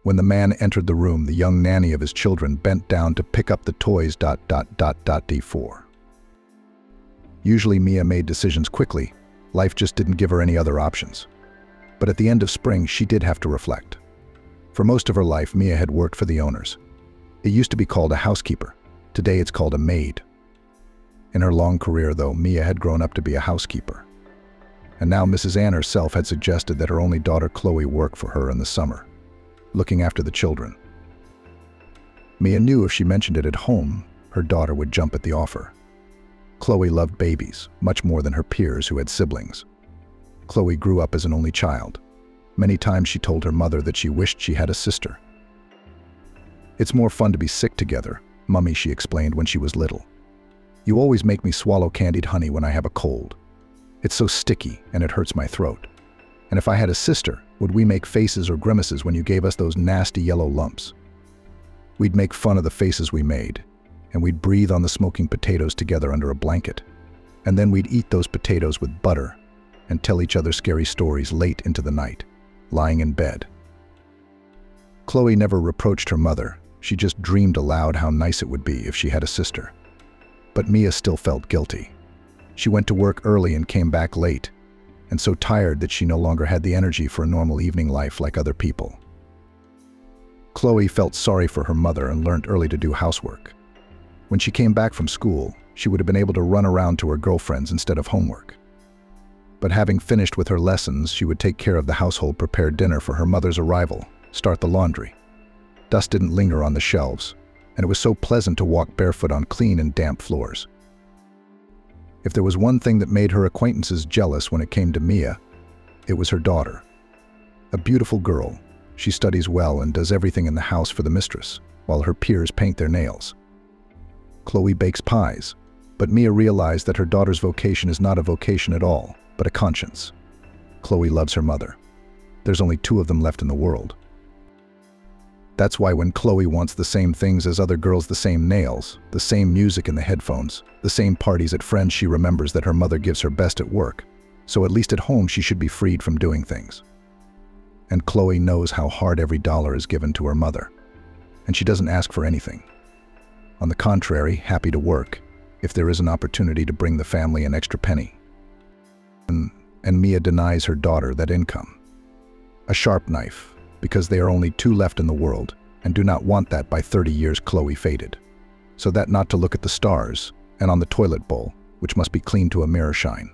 When the man entered the room, the young nanny of his children bent down to pick up the toys. D4. Usually Mia made decisions quickly. Life just didn't give her any other options. But at the end of spring, she did have to reflect. For most of her life, Mia had worked for the owners. It used to be called a housekeeper. Today it's called a maid. In her long career, though, Mia had grown up to be a housekeeper. And now Mrs. Ann herself had suggested that her only daughter Chloe work for her in the summer, looking after the children. Mia knew if she mentioned it at home, her daughter would jump at the offer. Chloe loved babies, much more than her peers who had siblings. Chloe grew up as an only child. Many times she told her mother that she wished she had a sister. "It's more fun to be sick together, Mummy," she explained when she was little. "You always make me swallow candied honey when I have a cold. It's so sticky and it hurts my throat. And if I had a sister, would we make faces or grimaces when you gave us those nasty yellow lumps? We'd make fun of the faces we made, and we'd breathe on the smoking potatoes together under a blanket. And then we'd eat those potatoes with butter and tell each other scary stories late into the night, lying in bed." Chloe never reproached her mother. She just dreamed aloud how nice it would be if she had a sister. But Mia still felt guilty. She went to work early and came back late, and so tired that she no longer had the energy for a normal evening life like other people. Chloe felt sorry for her mother and learned early to do housework. When she came back from school, she would have been able to run around to her girlfriends instead of homework. But having finished with her lessons, she would take care of the household, prepare dinner for her mother's arrival, start the laundry. Dust didn't linger on the shelves, and it was so pleasant to walk barefoot on clean and damp floors. If there was one thing that made her acquaintances jealous when it came to Mia, it was her daughter. A beautiful girl, she studies well and does everything in the house for the mistress, while her peers paint their nails. Chloe bakes pies, but Mia realized that her daughter's vocation is not a vocation at all, but a conscience. Chloe loves her mother. There's only two of them left in the world. That's why when Chloe wants the same things as other girls, the same nails, the same music in the headphones, the same parties at friends, she remembers that her mother gives her best at work, so at least at home she should be freed from doing things. And Chloe knows how hard every dollar is given to her mother, and she doesn't ask for anything. On the contrary, happy to work, if there is an opportunity to bring the family an extra penny. And Mia denies her daughter that income. A sharp knife, because they are only two left in the world, and do not want that by 30 years. Chloe faded, so that not to look at the stars, and on the toilet bowl, which must be clean to a mirror shine.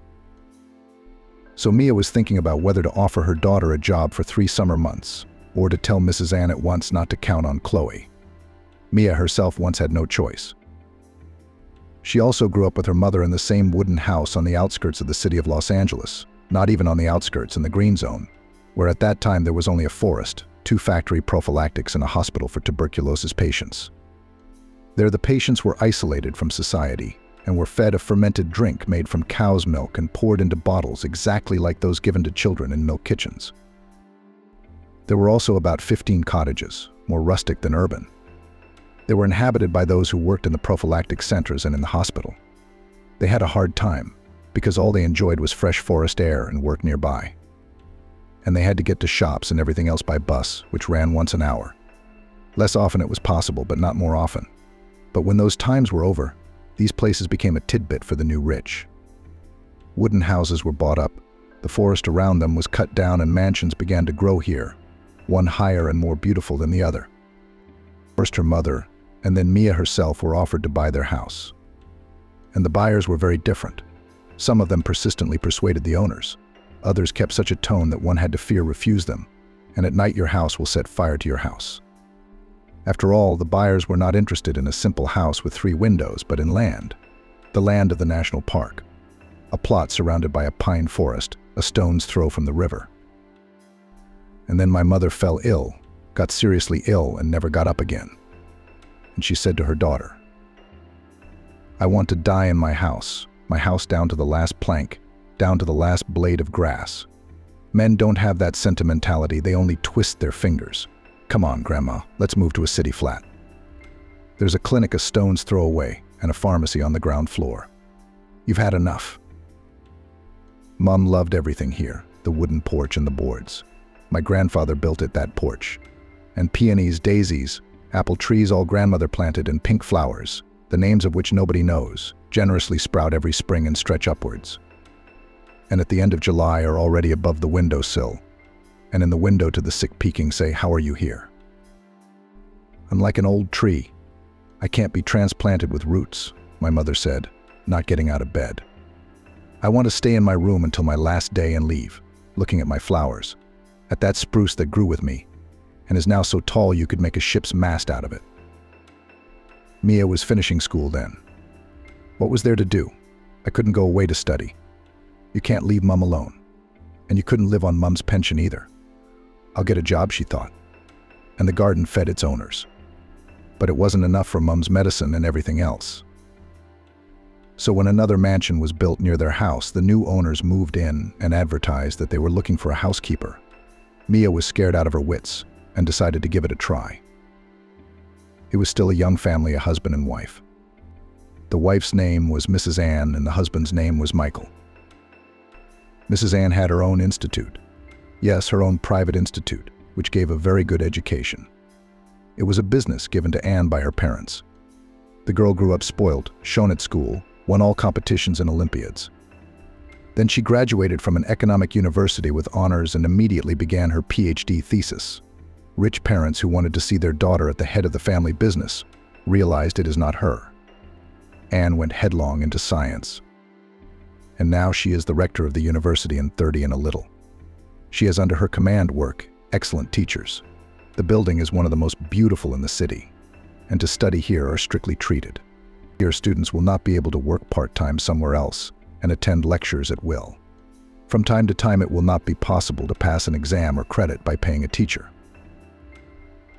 So Mia was thinking about whether to offer her daughter a job for 3 summer months, or to tell Mrs. Ann at once not to count on Chloe. Mia herself once had no choice. She also grew up with her mother in the same wooden house on the outskirts of the city of Los Angeles, not even on the outskirts, in the green zone, where at that time there was only a forest, 2 factory prophylactics, and a hospital for tuberculosis patients. There the patients were isolated from society and were fed a fermented drink made from cow's milk and poured into bottles exactly like those given to children in milk kitchens. There were also about 15 cottages, more rustic than urban. They were inhabited by those who worked in the prophylactic centers and in the hospital. They had a hard time because all they enjoyed was fresh forest air and work nearby. And they had to get to shops and everything else by bus, which ran once an hour. Less often it was possible, but not more often. But when those times were over, these places became a tidbit for the new rich. Wooden houses were bought up, the forest around them was cut down, and mansions began to grow here, one higher and more beautiful than the other. First her mother, and then Mia herself were offered to buy their house. And the buyers were very different. Some of them persistently persuaded the owners. Others kept such a tone that one had to fear refuse them, and at night your house will set fire to your house. After all, the buyers were not interested in a simple house with 3 windows, but in land, the land of the national park, a plot surrounded by a pine forest, a stone's throw from the river. And then my mother fell ill, got seriously ill, and never got up again. And she said to her daughter, "I want to die in my house down to the last plank, down to the last blade of grass. Men don't have that sentimentality, they only twist their fingers. Come on, Grandma, let's move to a city flat. There's a clinic a stone's throw away and a pharmacy on the ground floor. You've had enough." Mom loved everything here, the wooden porch and the boards. My grandfather built it, that porch, and peonies, daisies, apple trees all grandmother planted, and pink flowers, the names of which nobody knows, generously sprout every spring and stretch upwards. And at the end of July are already above the windowsill, and in the window to the sick peeking say, "How are you here?" I'm like an old tree. I can't be transplanted with roots, my mother said, not getting out of bed. I want to stay in my room until my last day and leave, looking at my flowers, at that spruce that grew with me, and is now so tall you could make a ship's mast out of it. Mia was finishing school then. What was there to do? I couldn't go away to study. You can't leave Mum alone. And you couldn't live on Mum's pension either. I'll get a job, she thought. And the garden fed its owners. But it wasn't enough for Mum's medicine and everything else. So when another mansion was built near their house, the new owners moved in and advertised that they were looking for a housekeeper. Mia was scared out of her wits and decided to give it a try. It was still a young family, a husband and wife. The wife's name was Mrs. Ann and the husband's name was Michael. Mrs. Ann had her own institute. Yes, her own private institute, which gave a very good education. It was a business given to Ann by her parents. The girl grew up spoiled, shone at school, won all competitions and Olympiads. Then she graduated from an economic university with honors and immediately began her PhD thesis. Rich parents who wanted to see their daughter at the head of the family business realized it is not her. Ann went headlong into science. And now she is the rector of the university in 30 and a little. She has under her command work excellent teachers. The building is one of the most beautiful in the city, and to study here are strictly treated. Here students will not be able to work part-time somewhere else and attend lectures at will. From time to time it will not be possible to pass an exam or credit by paying a teacher.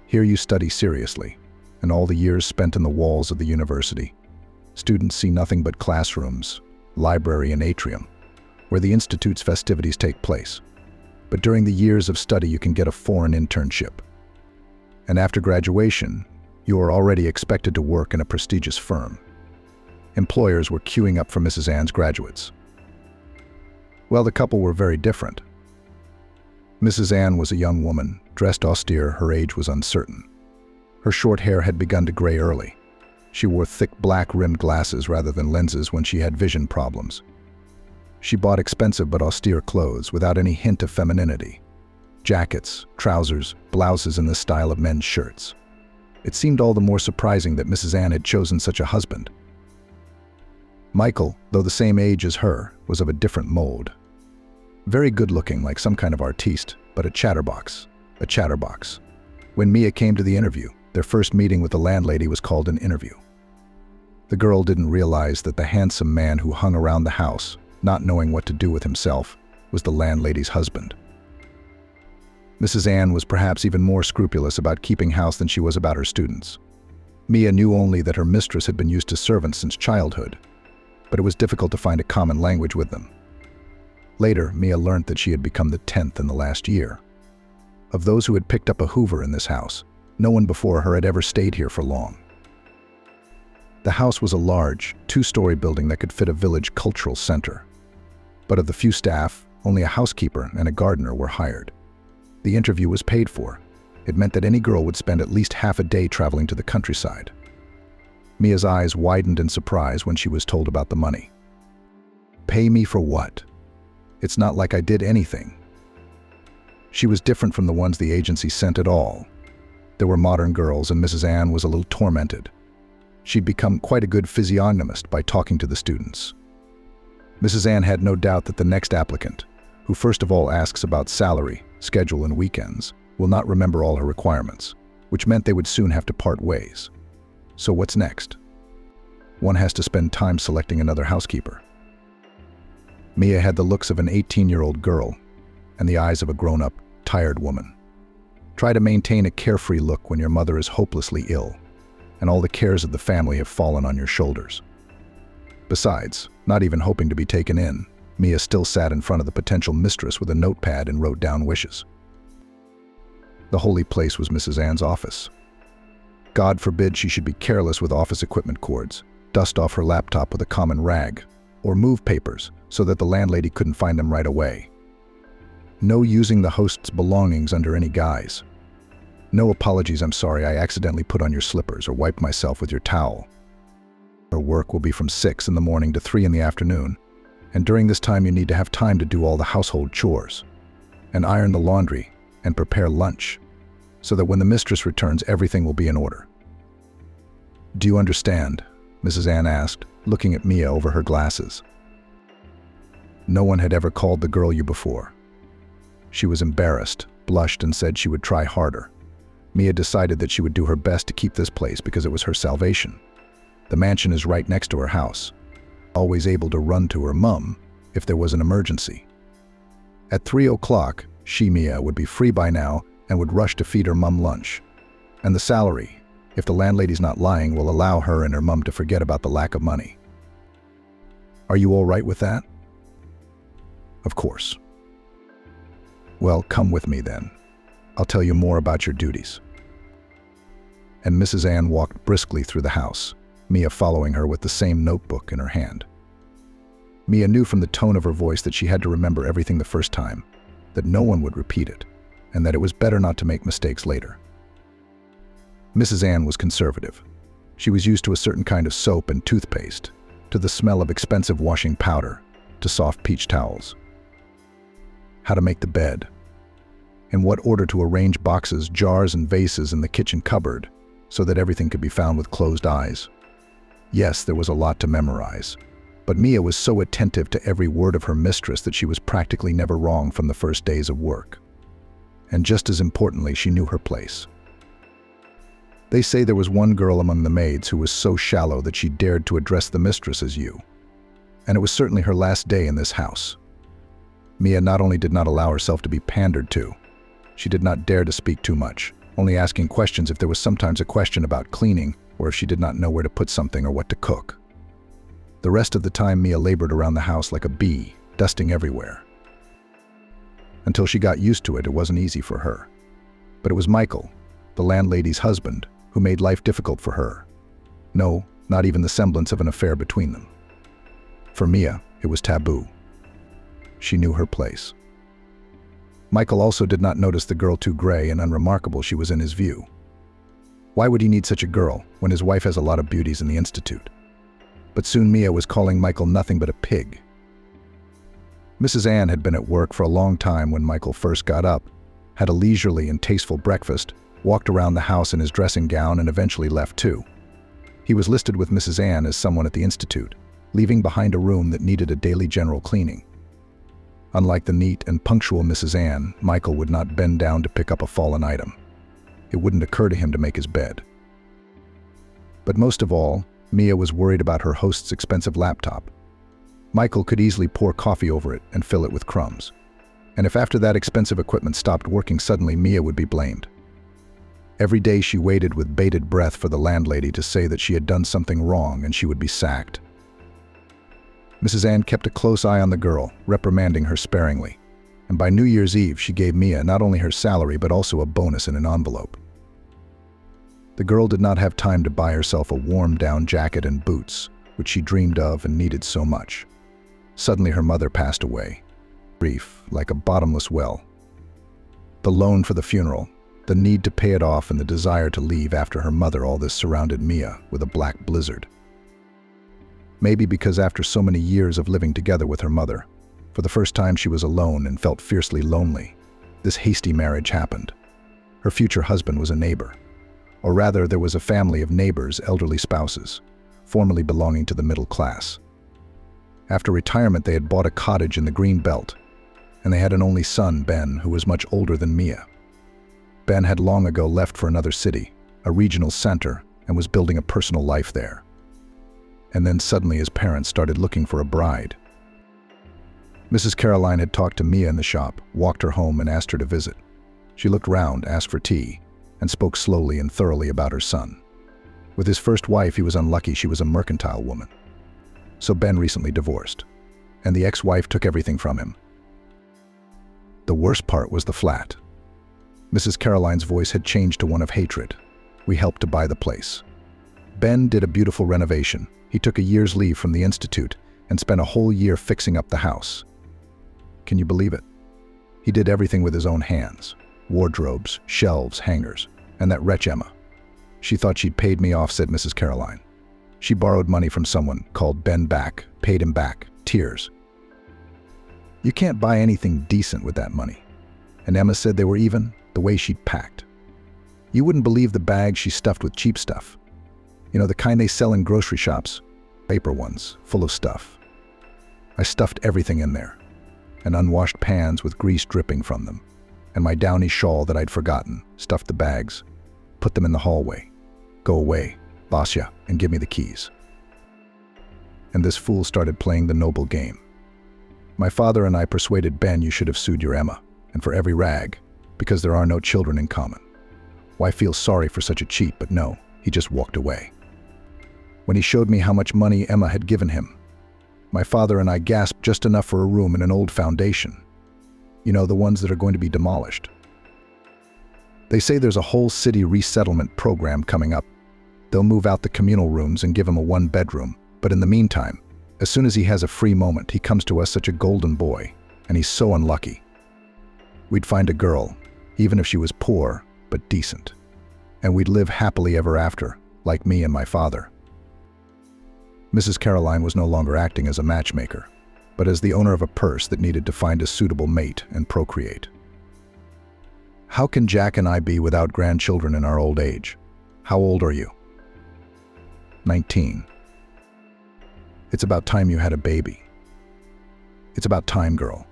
Here you study seriously, and all the years spent in the walls of the university. Students see nothing but classrooms, library and atrium, where the institute's festivities take place. But during the years of study you can get a foreign internship. And after graduation, you are already expected to work in a prestigious firm. Employers were queuing up for Mrs. Ann's graduates. Well, the couple were very different. Mrs. Ann was a young woman, dressed austere, her age was uncertain. Her short hair had begun to gray early. She wore thick black-rimmed glasses rather than lenses when she had vision problems. She bought expensive but austere clothes without any hint of femininity. Jackets, trousers, blouses in the style of men's shirts. It seemed all the more surprising that Mrs. Ann had chosen such a husband. Michael, though the same age as her, was of a different mold. Very good-looking, like some kind of artiste, but a chatterbox. When Mia came to the interview, their first meeting with the landlady was called an interview. The girl didn't realize that the handsome man who hung around the house, not knowing what to do with himself, was the landlady's husband. Mrs. Ann was perhaps even more scrupulous about keeping house than she was about her students. Mia knew only that her mistress had been used to servants since childhood, but it was difficult to find a common language with them. Later, Mia learned that she had become the 10th in the last year. Of those who had picked up a Hoover in this house, no one before her had ever stayed here for long. The house was a large, two-story building that could fit a village cultural center. But of the few staff, only a housekeeper and a gardener were hired. The interview was paid for. It meant that any girl would spend at least half a day traveling to the countryside. Mia's eyes widened in surprise when she was told about the money. Pay me for what? It's not like I did anything. She was different from the ones the agency sent at all. There were modern girls, and Mrs. Ann was a little tormented. She'd become quite a good physiognomist by talking to the students. Mrs. Ann had no doubt that the next applicant, who first of all asks about salary, schedule, and weekends, will not remember all her requirements, which meant they would soon have to part ways. So what's next? One has to spend time selecting another housekeeper. Mia had the looks of an 18-year-old girl and the eyes of a grown-up, tired woman. Try to maintain a carefree look when your mother is hopelessly ill, and all the cares of the family have fallen on your shoulders. Besides, not even hoping to be taken in, Mia still sat in front of the potential mistress with a notepad and wrote down wishes. The holy place was Mrs. Ann's office. God forbid she should be careless with office equipment cords, dust off her laptop with a common rag, or move papers so that the landlady couldn't find them right away. No using the host's belongings under any guise. No apologies, I'm sorry, I accidentally put on your slippers or wiped myself with your towel. Her work will be from 6 in the morning to 3 in the afternoon, and during this time you need to have time to do all the household chores, and iron the laundry, and prepare lunch, so that when the mistress returns, everything will be in order. Do you understand? Mrs. Ann asked, looking at Mia over her glasses. No one had ever called the girl you before. She was embarrassed, blushed, and said she would try harder. Mia decided that she would do her best to keep this place because it was her salvation. The mansion is right next to her house, always able to run to her mum if there was an emergency. At 3 o'clock, she, Mia, would be free by now and would rush to feed her mum lunch. And the salary, if the landlady's not lying, will allow her and her mum to forget about the lack of money. Are you all right with that? Of course. Well, come with me then. I'll tell you more about your duties. And Mrs. Ann walked briskly through the house, Mia following her with the same notebook in her hand. Mia knew from the tone of her voice that she had to remember everything the first time, that no one would repeat it, and that it was better not to make mistakes later. Mrs. Ann was conservative. She was used to a certain kind of soap and toothpaste, to the smell of expensive washing powder, to soft peach towels. How to make the bed, in what order to arrange boxes, jars, and vases in the kitchen cupboard so that everything could be found with closed eyes. Yes, there was a lot to memorize, but Mia was so attentive to every word of her mistress that she was practically never wrong from the first days of work. And just as importantly, she knew her place. They say there was one girl among the maids who was so shallow that she dared to address the mistress as you. And it was certainly her last day in this house. Mia not only did not allow herself to be pandered to, she did not dare to speak too much, only asking questions if there was sometimes a question about cleaning or if she did not know where to put something or what to cook. The rest of the time Mia labored around the house like a bee, dusting everywhere. Until she got used to it, it wasn't easy for her. But it was Michael, the landlady's husband, who made life difficult for her. No, not even the semblance of an affair between them. For Mia, it was taboo. She knew her place. Michael also did not notice the girl too gray and unremarkable she was in his view. Why would he need such a girl when his wife has a lot of beauties in the institute? But soon Mia was calling Michael nothing but a pig. Mrs. Ann had been at work for a long time when Michael first got up, had a leisurely and tasteful breakfast, walked around the house in his dressing gown, and eventually left too. He was listed with Mrs. Ann as someone at the institute, leaving behind a room that needed a daily general cleaning. Unlike the neat and punctual Mrs. Ann, Michael would not bend down to pick up a fallen item. It wouldn't occur to him to make his bed. But most of all, Mia was worried about her host's expensive laptop. Michael could easily pour coffee over it and fill it with crumbs. And if after that expensive equipment stopped working suddenly, Mia would be blamed. Every day she waited with bated breath for the landlady to say that she had done something wrong and she would be sacked. Mrs. Ann kept a close eye on the girl, reprimanding her sparingly. And by New Year's Eve, she gave Mia not only her salary but also a bonus in an envelope. The girl did not have time to buy herself a warm down jacket and boots, which she dreamed of and needed so much. Suddenly her mother passed away. Grief, like a bottomless well. The loan for the funeral, the need to pay it off, and the desire to leave after her mother, all this surrounded Mia with a black blizzard. Maybe because after so many years of living together with her mother, for the first time she was alone and felt fiercely lonely. This hasty marriage happened. Her future husband was a neighbor. Or rather, there was a family of neighbors, elderly spouses, formerly belonging to the middle class. After retirement, they had bought a cottage in the Green Belt, and they had an only son, Ben, who was much older than Mia. Ben had long ago left for another city, a regional center, and was building a personal life there. And then suddenly his parents started looking for a bride. Mrs. Caroline had talked to Mia in the shop, walked her home, and asked her to visit. She looked round, asked for tea, and spoke slowly and thoroughly about her son. With his first wife, he was unlucky. She was a mercantile woman. So Ben recently divorced, and the ex-wife took everything from him. The worst part was the flat. Mrs. Caroline's voice had changed to one of hatred. We helped to buy the place. Ben did a beautiful renovation. He took a year's leave from the institute and spent a whole year fixing up the house. Can you believe it? He did everything with his own hands. Wardrobes, shelves, hangers. And that wretch Emma. She thought she'd paid me off, said Mrs. Caroline. She borrowed money from someone, called Ben back, paid him back, tears. You can't buy anything decent with that money. And Emma said they were even, the way she'd packed. You wouldn't believe the bags she stuffed with cheap stuff. You know, the kind they sell in grocery shops, paper ones, full of stuff. I stuffed everything in there, and unwashed pans with grease dripping from them, and my downy shawl that I'd forgotten, stuffed the bags, put them in the hallway. Go away, Vasya, and give me the keys. And this fool started playing the noble game. My father and I persuaded Ben you should have sued your Emma, and for every rag, because there are no children in common. Why feel sorry for such a cheat, but no, he just walked away. When he showed me how much money Emma had given him, my father and I gasped just enough for a room in an old foundation. You know, the ones that are going to be demolished. They say there's a whole city resettlement program coming up. They'll move out the communal rooms and give him a one-bedroom, but in the meantime, as soon as he has a free moment, he comes to us such a golden boy, and he's so unlucky. We'd find a girl, even if she was poor, but decent. And we'd live happily ever after, like me and my father. Mrs. Caroline was no longer acting as a matchmaker, but as the owner of a purse that needed to find a suitable mate and procreate. How can Jack and I be without grandchildren in our old age? How old are you? 19. It's about time you had a baby. It's about time, girl.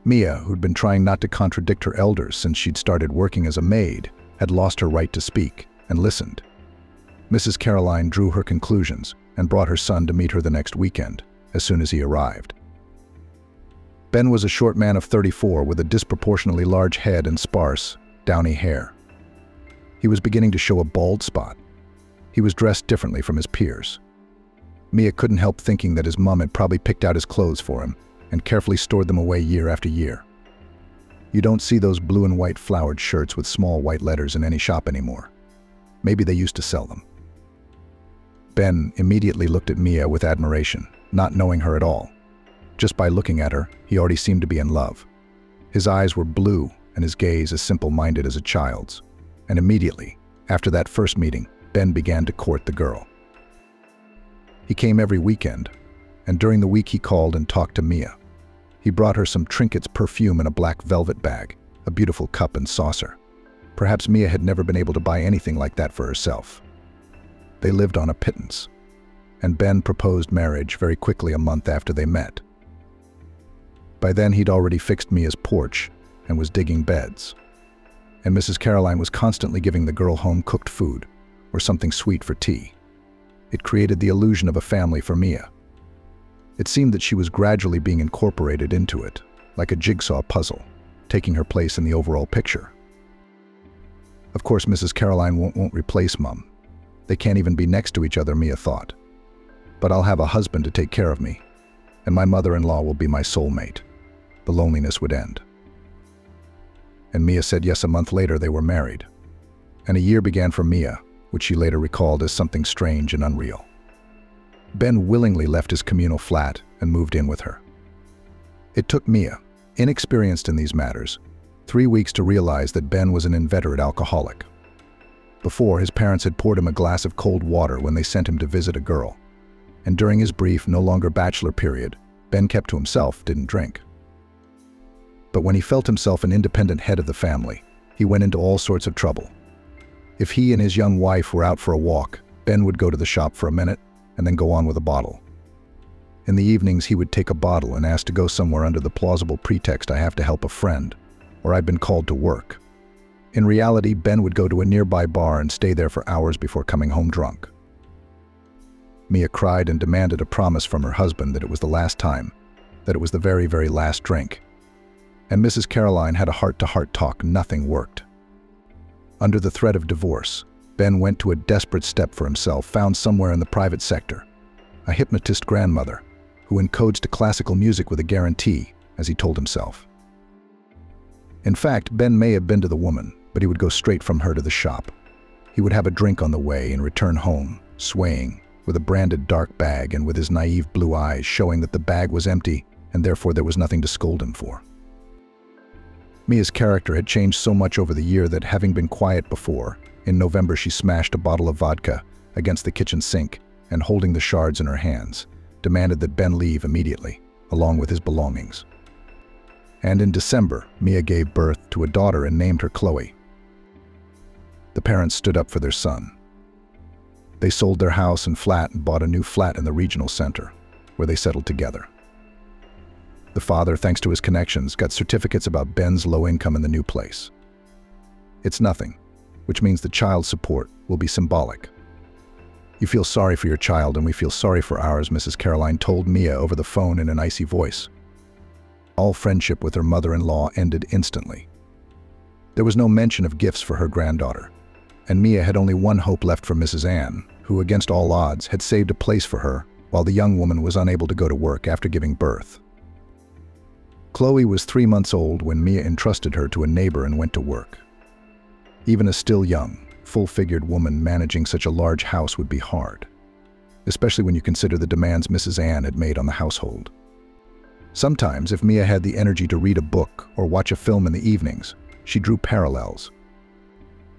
Mia, who'd been trying not to contradict her elders since she'd started working as a maid, had lost her right to speak and listened. Mrs. Caroline drew her conclusions and brought her son to meet her the next weekend, as soon as he arrived. Ben was a short man of 34 with a disproportionately large head and sparse, downy hair. He was beginning to show a bald spot. He was dressed differently from his peers. Mia couldn't help thinking that his mom had probably picked out his clothes for him and carefully stored them away year after year. You don't see those blue and white flowered shirts with small white letters in any shop anymore. Maybe they used to sell them. Ben immediately looked at Mia with admiration, not knowing her at all. Just by looking at her, he already seemed to be in love. His eyes were blue and his gaze as simple-minded as a child's. And immediately, after that first meeting, Ben began to court the girl. He came every weekend, and during the week he called and talked to Mia. He brought her some trinkets, perfume, and a black velvet bag, a beautiful cup and saucer. Perhaps Mia had never been able to buy anything like that for herself. They lived on a pittance, and Ben proposed marriage very quickly a month after they met. By then he'd already fixed Mia's porch and was digging beds. And Mrs. Caroline was constantly giving the girl home-cooked food or something sweet for tea. It created the illusion of a family for Mia. It seemed that she was gradually being incorporated into it, like a jigsaw puzzle, taking her place in the overall picture. Of course, Mrs. Caroline won't replace Mum. They can't even be next to each other, Mia thought. But I'll have a husband to take care of me, and my mother-in-law will be my soulmate. The loneliness would end. And Mia said yes. A month later they were married. And a year began for Mia, which she later recalled as something strange and unreal. Ben willingly left his communal flat and moved in with her. It took Mia, inexperienced in these matters, 3 weeks to realize that Ben was an inveterate alcoholic. Before, his parents had poured him a glass of cold water when they sent him to visit a girl. And during his brief, no longer bachelor period, Ben kept to himself, didn't drink. But when he felt himself an independent head of the family, he went into all sorts of trouble. If he and his young wife were out for a walk, Ben would go to the shop for a minute and then go on with a bottle. In the evenings, he would take a bottle and ask to go somewhere under the plausible pretext, I have to help a friend, or I've been called to work. In reality, Ben would go to a nearby bar and stay there for hours before coming home drunk. Mia cried and demanded a promise from her husband that it was the last time, that it was the very, very last drink. And Mrs. Caroline had a heart-to-heart talk. Nothing worked. Under the threat of divorce, Ben went to a desperate step for himself, found somewhere in the private sector, a hypnotist grandmother who encodes to classical music with a guarantee, as he told himself. In fact, Ben may have been to the woman, but he would go straight from her to the shop. He would have a drink on the way and return home, swaying, with a branded dark bag and with his naive blue eyes showing that the bag was empty and therefore there was nothing to scold him for. Mia's character had changed so much over the year that, having been quiet before, in November she smashed a bottle of vodka against the kitchen sink and, holding the shards in her hands, demanded that Ben leave immediately, along with his belongings. And in December, Mia gave birth to a daughter and named her Chloe. The parents stood up for their son. They sold their house and flat and bought a new flat in the regional center, where they settled together. The father, thanks to his connections, got certificates about Ben's low income in the new place. It's nothing, which means the child's support will be symbolic. You feel sorry for your child, and we feel sorry for ours, Mrs. Caroline told Mia over the phone in an icy voice. All friendship with her mother-in-law ended instantly. There was no mention of gifts for her granddaughter, and Mia had only one hope left for Mrs. Ann, who, against all odds, had saved a place for her while the young woman was unable to go to work after giving birth. Chloe was 3 months old when Mia entrusted her to a neighbor and went to work. Even a still young, full-figured woman managing such a large house would be hard, especially when you consider the demands Mrs. Ann had made on the household. Sometimes, if Mia had the energy to read a book or watch a film in the evenings, she drew parallels.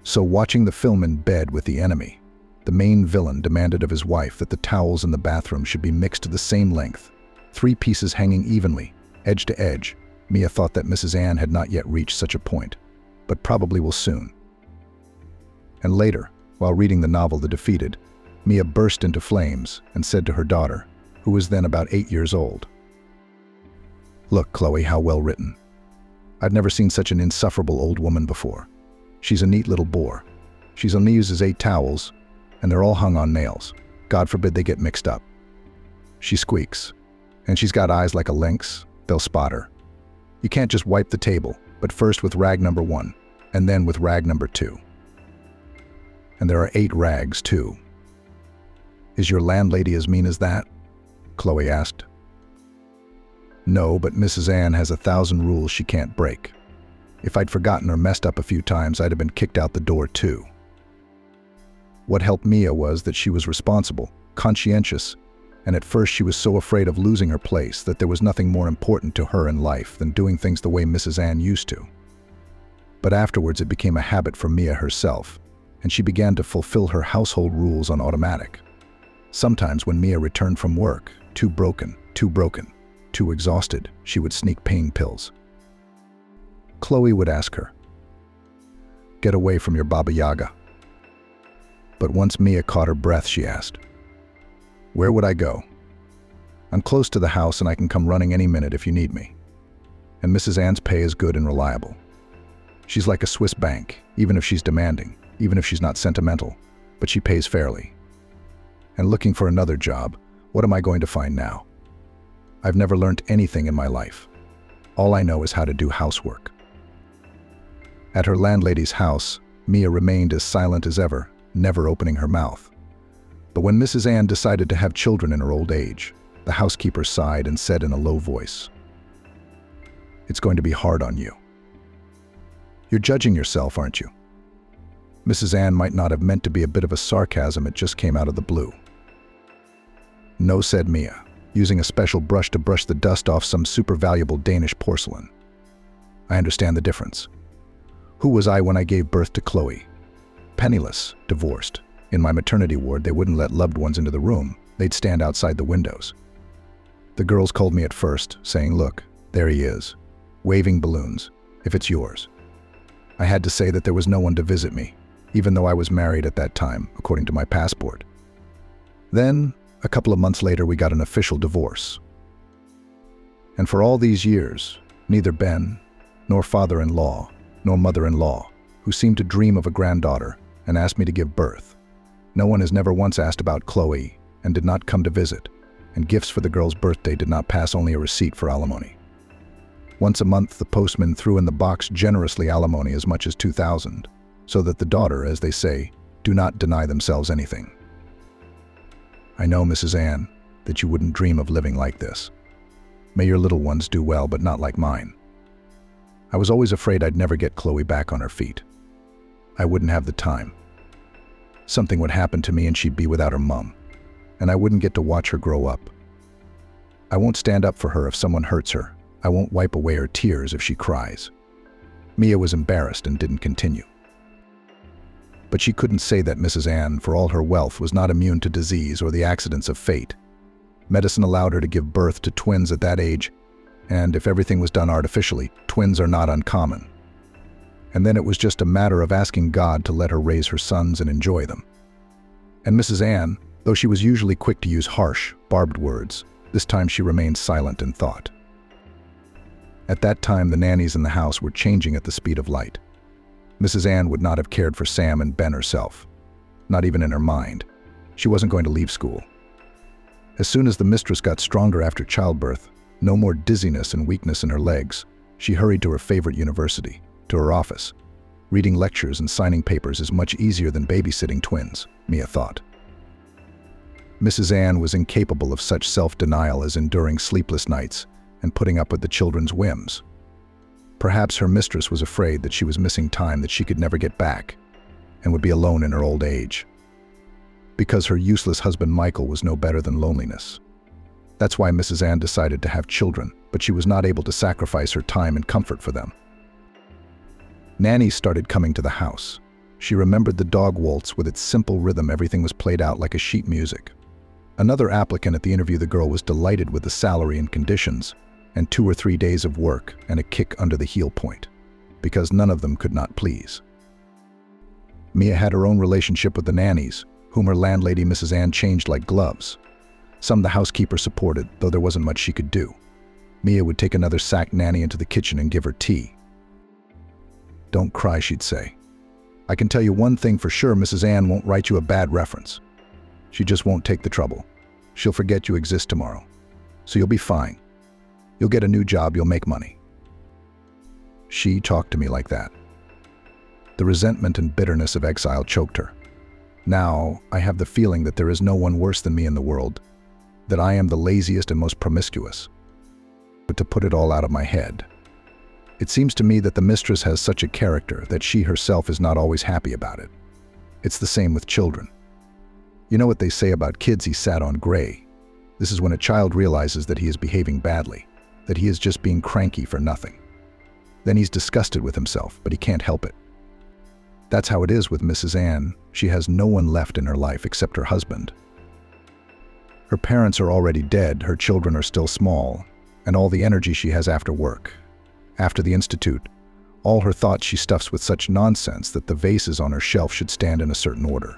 So, watching the film in bed with the enemy, the main villain demanded of his wife that the towels in the bathroom should be mixed to the same length, 3 pieces hanging evenly, edge to edge. Mia thought that Mrs. Ann had not yet reached such a point, but probably will soon. And later, while reading the novel The Defeated, Mia burst into flames and said to her daughter, who was then about 8 years old, "Look, Chloe, how well written. I've never seen such an insufferable old woman before. She's a neat little bore. She's only uses 8 towels, and they're all hung on nails. God forbid they get mixed up. She squeaks, and she's got eyes like a lynx. They'll spot her. You can't just wipe the table, but first with rag number 1, and then with rag number 2. And there are 8 rags, too." "Is your landlady as mean as that?" Chloe asked. "No, but Mrs. Ann has 1,000 rules she can't break. If I'd forgotten or messed up a few times, I'd have been kicked out the door, too." What helped Mia was that she was responsible, conscientious, and at first she was so afraid of losing her place that there was nothing more important to her in life than doing things the way Mrs. Ann used to. But afterwards it became a habit for Mia herself, and she began to fulfill her household rules on automatic. Sometimes when Mia returned from work, too broken, too exhausted, she would sneak pain pills. Chloe would ask her, "Get away from your Baba Yaga." But once Mia caught her breath, she asked, "Where would I go? I'm close to the house and I can come running any minute if you need me. And Mrs. Ann's pay is good and reliable. She's like a Swiss bank, even if she's demanding, even if she's not sentimental, but she pays fairly. And looking for another job, what am I going to find now? I've never learned anything in my life. All I know is how to do housework." At her landlady's house, Mia remained as silent as ever, never opening her mouth. But when Mrs. Ann decided to have children in her old age, the housekeeper sighed and said in a low voice, "It's going to be hard on you. You're judging yourself, aren't you?" Mrs. Ann might not have meant to be a bit of a sarcasm, it just came out of the blue. "No," said Mia, using a special brush to brush the dust off some super valuable Danish porcelain. "I understand the difference. Who was I when I gave birth to Chloe? Penniless, divorced. In my maternity ward, they wouldn't let loved ones into the room. They'd stand outside the windows. The girls called me at first, saying, 'Look, there he is, waving balloons, if it's yours.' I had to say that there was no one to visit me, even though I was married at that time, according to my passport. Then, a couple of months later, we got an official divorce. And for all these years, neither Ben, nor father-in-law, nor mother-in-law, who seemed to dream of a granddaughter and asked me to give birth, no one has never once asked about Chloe and did not come to visit, and gifts for the girl's birthday did not pass only a receipt for alimony. Once a month, the postman threw in the box generously alimony as much as 2,000, so that the daughter, as they say, do not deny themselves anything. I know, Mrs. Ann, that you wouldn't dream of living like this. May your little ones do well, but not like mine. I was always afraid I'd never get Chloe back on her feet. I wouldn't have the time. Something would happen to me and she'd be without her mom, and I wouldn't get to watch her grow up. I won't stand up for her if someone hurts her. I won't wipe away her tears if she cries. Mia was embarrassed and didn't continue. But she couldn't say that Mrs. Ann, for all her wealth, was not immune to disease or the accidents of fate. Medicine allowed her to give birth to twins at that age, and if everything was done artificially, twins are not uncommon. And then it was just a matter of asking God to let her raise her sons and enjoy them. And Mrs. Ann, though she was usually quick to use harsh, barbed words, this time she remained silent in thought. At that time, the nannies in the house were changing at the speed of light. Mrs. Ann would not have cared for Sam and Ben herself, not even in her mind. She wasn't going to leave school. As soon as the mistress got stronger after childbirth, no more dizziness and weakness in her legs, she hurried to her favorite university, to her office. Reading lectures and signing papers is much easier than babysitting twins, Mia thought. Mrs. Ann was incapable of such self-denial as enduring sleepless nights and putting up with the children's whims. Perhaps her mistress was afraid that she was missing time that she could never get back and would be alone in her old age. Because her useless husband Michael was no better than loneliness. That's why Mrs. Ann decided to have children, but she was not able to sacrifice her time and comfort for them. Nannies started coming to the house. She remembered the dog waltz with its simple rhythm. Everything was played out like a sheet music. Another applicant at the interview, the girl was delighted with the salary and conditions, and 2 or 3 days of work and a kick under the heel point, because none of them could not please. Mia had her own relationship with the nannies, whom her landlady Mrs. Ann changed like gloves. Some the housekeeper supported, though there wasn't much she could do. Mia would take another sack nanny into the kitchen and give her tea. "Don't cry," she'd say. "I can tell you one thing for sure, Mrs. Ann won't write you a bad reference. She just won't take the trouble. She'll forget you exist tomorrow. So you'll be fine. You'll get a new job, you'll make money." She talked to me like that. The resentment and bitterness of exile choked her. Now, I have the feeling that there is no one worse than me in the world, that I am the laziest and most promiscuous. But to put it all out of my head, it seems to me that the mistress has such a character that she herself is not always happy about it. It's the same with children. You know what they say about kids, he sat on gray. This is when a child realizes that he is behaving badly, that he is just being cranky for nothing. Then he's disgusted with himself, but he can't help it. That's how it is with Mrs. Ann. She has no one left in her life except her husband. Her parents are already dead, her children are still small, and all the energy she has after work, after the institute, all her thoughts she stuffs with such nonsense that the vases on her shelf should stand in a certain order,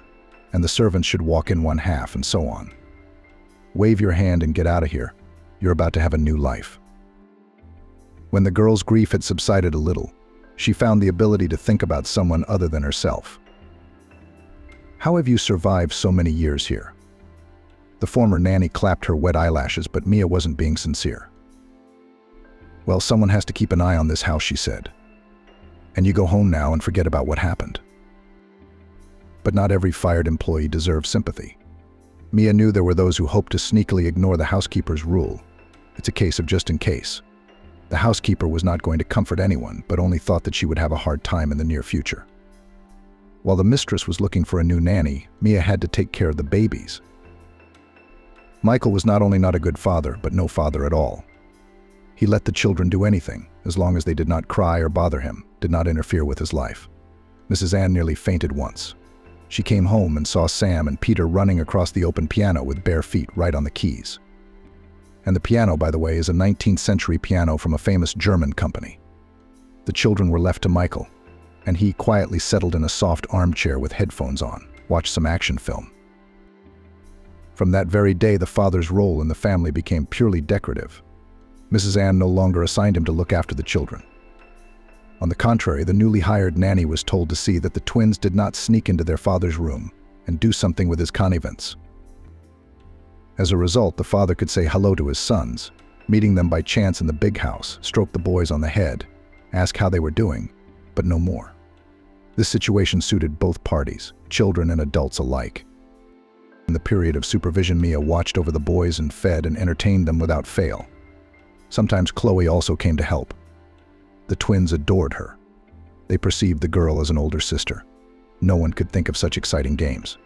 and the servants should walk in one half, and so on. Wave your hand and get out of here. You're about to have a new life. When the girl's grief had subsided a little, she found the ability to think about someone other than herself. "How have you survived so many years here?" The former nanny clapped her wet eyelashes, but Mia wasn't being sincere. "Well, someone has to keep an eye on this house," she said. "And you go home now and forget about what happened." But not every fired employee deserves sympathy. Mia knew there were those who hoped to sneakily ignore the housekeeper's rule. It's a case of just in case. The housekeeper was not going to comfort anyone, but only thought that she would have a hard time in the near future. While the mistress was looking for a new nanny, Mia had to take care of the babies. Michael was not only not a good father, but no father at all. He let the children do anything, as long as they did not cry or bother him, did not interfere with his life. Mrs. Ann nearly fainted once. She came home and saw Sam and Peter running across the open piano with bare feet right on the keys. And the piano, by the way, is a 19th century piano from a famous German company. The children were left to Michael, and he quietly settled in a soft armchair with headphones on, watched some action film. From that very day, the father's role in the family became purely decorative. Mrs. Ann no longer assigned him to look after the children. On the contrary, the newly hired nanny was told to see that the twins did not sneak into their father's room and do something with his connivance. As a result, the father could say hello to his sons, meeting them by chance in the big house, stroke the boys on the head, ask how they were doing, but no more. This situation suited both parties, children and adults alike. In the period of supervision, Mia watched over the boys and fed and entertained them without fail. Sometimes Chloe also came to help. The twins adored her. They perceived the girl as an older sister. No one could think of such exciting games.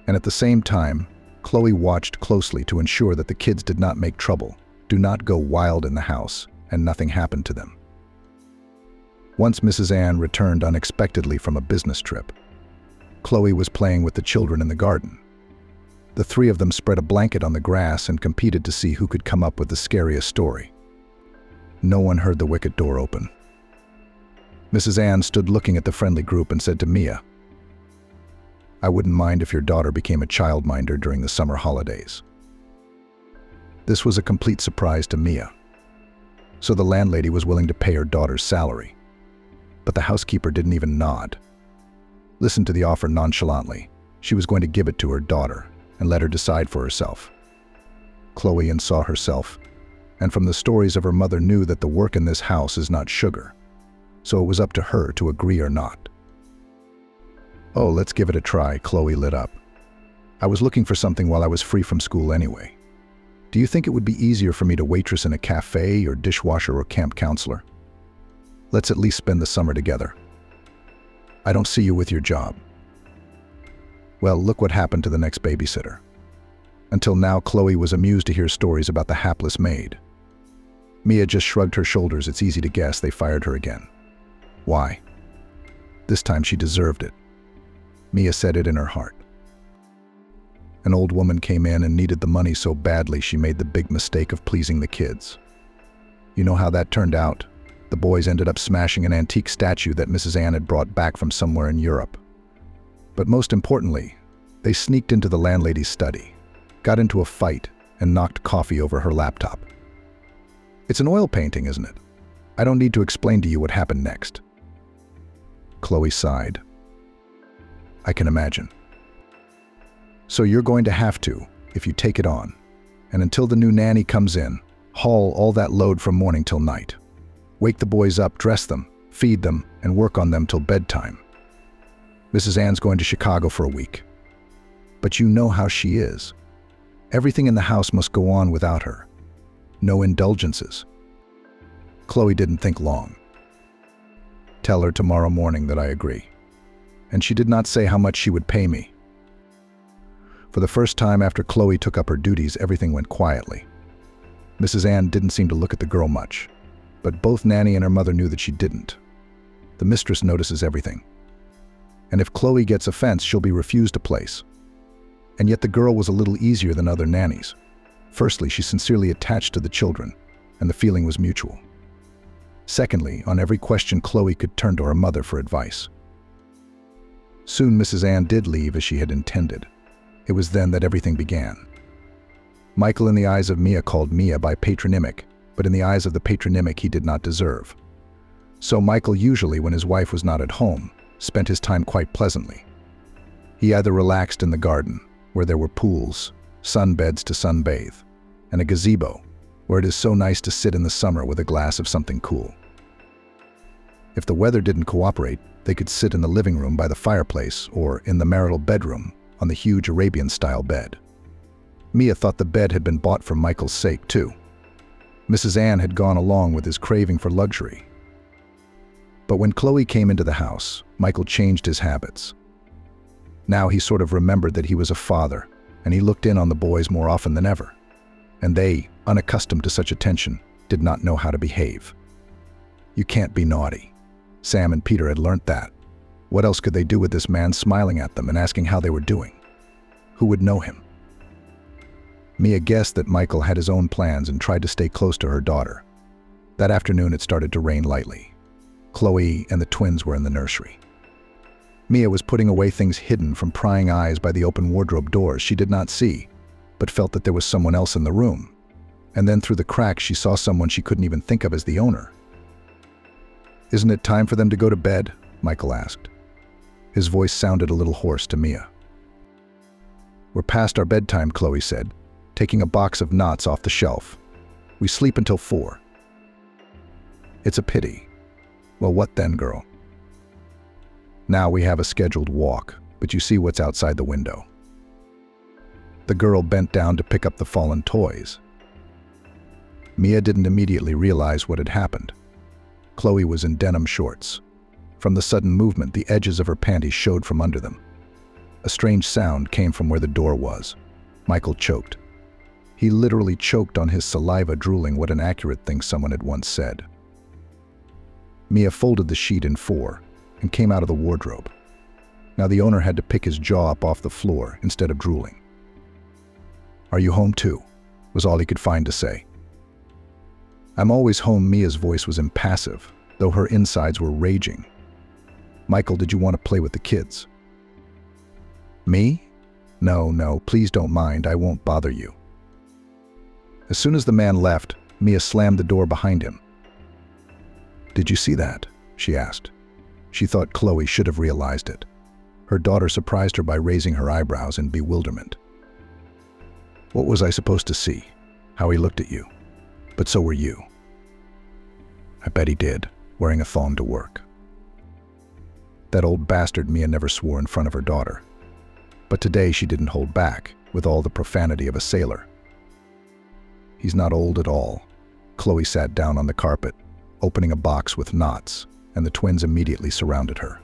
And at the same time, Chloe watched closely to ensure that the kids did not make trouble, do not go wild in the house, and nothing happened to them. Once Mrs. Ann returned unexpectedly from a business trip. Chloe was playing with the children in the garden. The three of them spread a blanket on the grass and competed to see who could come up with the scariest story. No one heard the wicket door open. Mrs. Ann stood looking at the friendly group and said to Mia, "I wouldn't mind if your daughter became a childminder during the summer holidays." This was a complete surprise to Mia. So the landlady was willing to pay her daughter's salary. But the housekeeper didn't even nod. Listened to the offer nonchalantly. She was going to give it to her daughter and let her decide for herself. Chloe saw herself, and from the stories of her mother knew that the work in this house is not sugar. So it was up to her to agree or not. "Oh, let's give it a try," Chloe lit up. "I was looking for something while I was free from school anyway. Do you think it would be easier for me to waitress in a cafe or dishwasher or camp counselor? Let's at least spend the summer together. I don't see you with your job." Well, look what happened to the next babysitter. Until now, Chloe was amused to hear stories about the hapless maid. Mia just shrugged her shoulders. It's easy to guess they fired her again. Why? This time she deserved it. Mia said it in her heart. An old woman came in and needed the money so badly she made the big mistake of pleasing the kids. You know how that turned out? The boys ended up smashing an antique statue that Mrs. Ann had brought back from somewhere in Europe. But most importantly, they sneaked into the landlady's study, got into a fight, and knocked coffee over her laptop. It's an oil painting, isn't it? I don't need to explain to you what happened next. Chloe sighed. I can imagine. So you're going to have to, if you take it on. And until the new nanny comes in, haul all that load from morning till night. Wake the boys up, dress them, feed them, and work on them till bedtime. Mrs. Ann's going to Chicago for a week. But you know how she is. Everything in the house must go on without her. No indulgences. Chloe didn't think long. Tell her tomorrow morning that I agree. And she did not say how much she would pay me. For the first time after Chloe took up her duties, everything went quietly. Mrs. Ann didn't seem to look at the girl much, but both Nanny and her mother knew that she didn't. The mistress notices everything. And if Chloe gets offense, she'll be refused a place. And yet the girl was a little easier than other nannies. Firstly, she sincerely attached to the children, and the feeling was mutual. Secondly, on every question Chloe could turn to her mother for advice. Soon Mrs. Ann did leave as she had intended. It was then that everything began. Michael, in the eyes of Mia, called Mia by patronymic, but in the eyes of the patronymic he did not deserve. So Michael, usually when his wife was not at home, spent his time quite pleasantly. He either relaxed in the garden, where there were pools, sunbeds to sunbathe, and a gazebo, where it is so nice to sit in the summer with a glass of something cool. If the weather didn't cooperate, they could sit in the living room by the fireplace or in the marital bedroom on the huge Arabian-style bed. Mia thought the bed had been bought for Michael's sake, too. Mrs. Ann had gone along with his craving for luxury. But when Chloe came into the house, Michael changed his habits. Now he sort of remembered that he was a father, and he looked in on the boys more often than ever. And they, unaccustomed to such attention, did not know how to behave. You can't be naughty. Sam and Peter had learnt that. What else could they do with this man smiling at them and asking how they were doing? Who would know him? Mia guessed that Michael had his own plans and tried to stay close to her daughter. That afternoon it started to rain lightly. Chloe and the twins were in the nursery. Mia was putting away things hidden from prying eyes by the open wardrobe doors she did not see, but felt that there was someone else in the room. And then through the cracks she saw someone she couldn't even think of as the owner. "Isn't it time for them to go to bed?" Michael asked. His voice sounded a little hoarse to Mia. "We're past our bedtime," Chloe said, taking a box of knots off the shelf. "We sleep until 4. "It's a pity." "Well, what then, girl?" "Now we have a scheduled walk, but you see what's outside the window." The girl bent down to pick up the fallen toys. Mia didn't immediately realize what had happened. Chloe was in denim shorts. From the sudden movement, the edges of her panties showed from under them. A strange sound came from where the door was. Michael choked. He literally choked on his saliva, drooling. What an accurate thing someone had once said. Mia folded the sheet in four and came out of the wardrobe. Now the owner had to pick his jaw up off the floor instead of drooling. "Are you home too?" was all he could find to say. "I'm always home." Mia's voice was impassive, though her insides were raging. "Michael, did you want to play with the kids?" "Me? No, please don't mind, I won't bother you." As soon as the man left, Mia slammed the door behind him. "Did you see that?" she asked. She thought Chloe should have realized it. Her daughter surprised her by raising her eyebrows in bewilderment. "What was I supposed to see? How he looked at you. But so were you." "I bet he did, wearing a thong to work." That old bastard. Mia never swore in front of her daughter. But today she didn't hold back, with all the profanity of a sailor. "He's not old at all." Chloe sat down on the carpet, opening a box with knots, and the twins immediately surrounded her.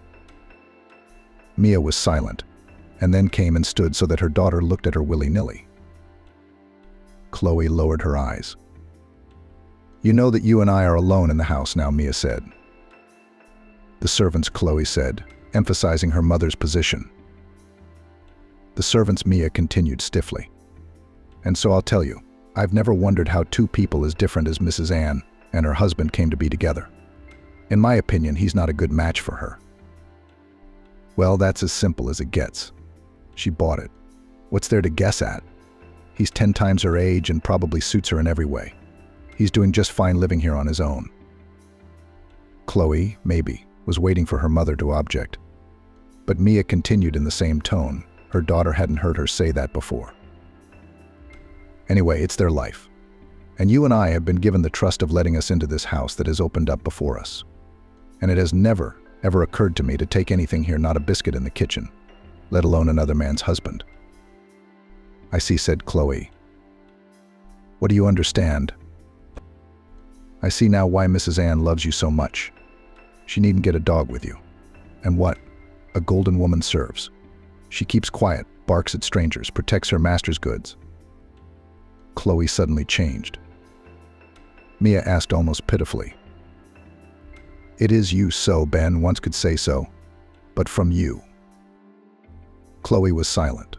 Mia was silent, and then came and stood so that her daughter looked at her willy-nilly. Chloe lowered her eyes. "You know that you and I are alone in the house now," Mia said. "The servants," Chloe said, emphasizing her mother's position. "The servants," Mia continued stiffly. "And so I'll tell you, I've never wondered how two people as different as Mrs. Ann and her husband came to be together. In my opinion, he's not a good match for her." "Well, that's as simple as it gets. She bought it. What's there to guess at? He's 10 times her age and probably suits her in every way. He's doing just fine living here on his own." Chloe, maybe, was waiting for her mother to object. But Mia continued in the same tone. Her daughter hadn't heard her say that before. "Anyway, it's their life. And you and I have been given the trust of letting us into this house that has opened up before us. And it has never, ever occurred to me to take anything here, not a biscuit in the kitchen, let alone another man's husband." "I see," said Chloe. "What do you understand?" "I see now why Mrs. Ann loves you so much. She needn't get a dog with you. And what? A golden woman serves. She keeps quiet, barks at strangers, protects her master's goods." Chloe suddenly changed. Mia asked almost pitifully. "It is you, so Ben once could say so, but from you." Chloe was silent,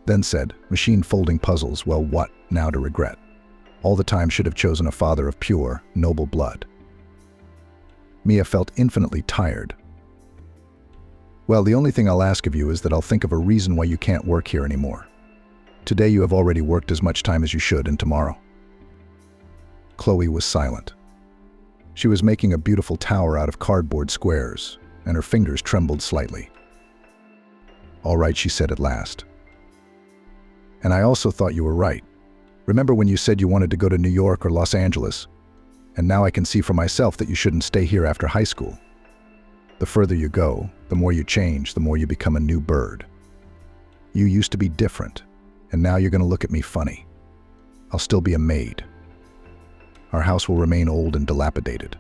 then said, "Machine folding puzzles, well, what now to regret? All the time should have chosen a father of pure, noble blood." Mia felt infinitely tired. "Well, the only thing I'll ask of you is that I'll think of a reason why you can't work here anymore. Today you have already worked as much time as you should, and tomorrow." Chloe was silent. She was making a beautiful tower out of cardboard squares, and her fingers trembled slightly. "All right," she said at last. "And I also thought you were right. Remember when you said you wanted to go to New York or Los Angeles? And now I can see for myself that you shouldn't stay here after high school. The further you go, the more you change, the more you become a new bird. You used to be different, and now you're going to look at me funny. I'll still be a maid. Our house will remain old and dilapidated.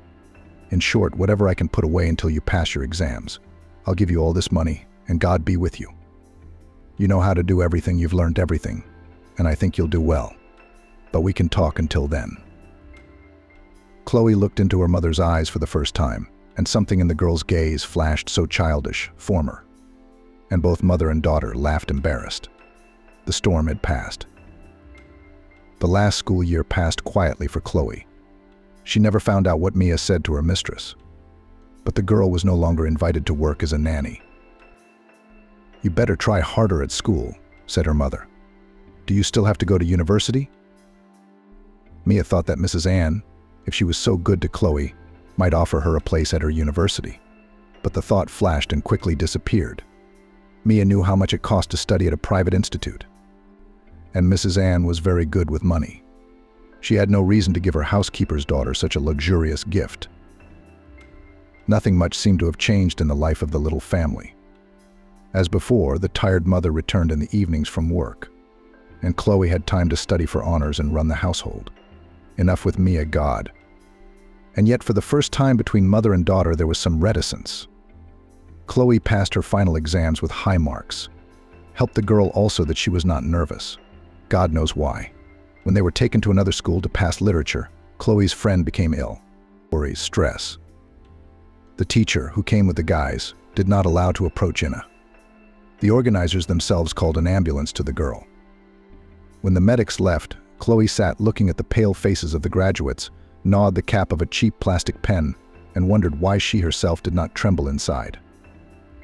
In short, whatever I can put away until you pass your exams. I'll give you all this money, and God be with you. You know how to do everything, you've learned everything, and I think you'll do well. But we can talk until then." Chloe looked into her mother's eyes for the first time, and something in the girl's gaze flashed so childish, former. And both mother and daughter laughed embarrassed. The storm had passed. The last school year passed quietly for Chloe. She never found out what Mia said to her mistress. But the girl was no longer invited to work as a nanny. "You better try harder at school," said her mother. "Do you still have to go to university?" Mia thought that Mrs. Ann, if she was so good to Chloe, might offer her a place at her university. But the thought flashed and quickly disappeared. Mia knew how much it cost to study at a private institute. And Mrs. Ann was very good with money. She had no reason to give her housekeeper's daughter such a luxurious gift. Nothing much seemed to have changed in the life of the little family. As before, the tired mother returned in the evenings from work, and Chloe had time to study for honors and run the household. Enough with Mia, God. And yet for the first time between mother and daughter there was some reticence. Chloe passed her final exams with high marks. Helped the girl also that she was not nervous. God knows why. When they were taken to another school to pass literature, Chloe's friend became ill. Worries, stress. The teacher, who came with the guys, did not allow to approach Inna. The organizers themselves called an ambulance to the girl. When the medics left, Chloe sat looking at the pale faces of the graduates, gnawed the cap of a cheap plastic pen, and wondered why she herself did not tremble inside.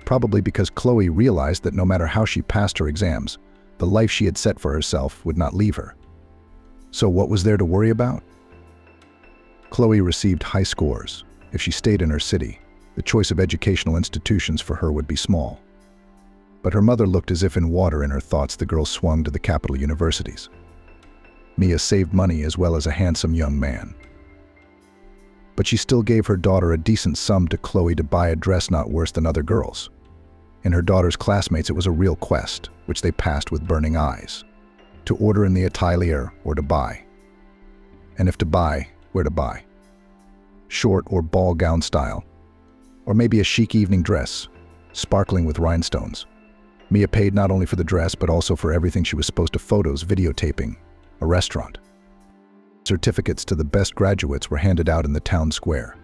Probably because Chloe realized that no matter how she passed her exams, the life she had set for herself would not leave her. So what was there to worry about? Chloe received high scores. If she stayed in her city, the choice of educational institutions for her would be small. But her mother looked as if in water in her thoughts the girl swung to the capital universities. Mia saved money as well as a handsome young man. But she still gave her daughter a decent sum to Chloe to buy a dress not worse than other girls. In her daughter's classmates, it was a real quest, which they passed with burning eyes. To order in the atelier or to buy. And if to buy, where to buy? Short or ball gown style. Or maybe a chic evening dress, sparkling with rhinestones. Mia paid not only for the dress, but also for everything she was supposed to: photos, videotaping, a restaurant. Certificates to the best graduates were handed out in the town square.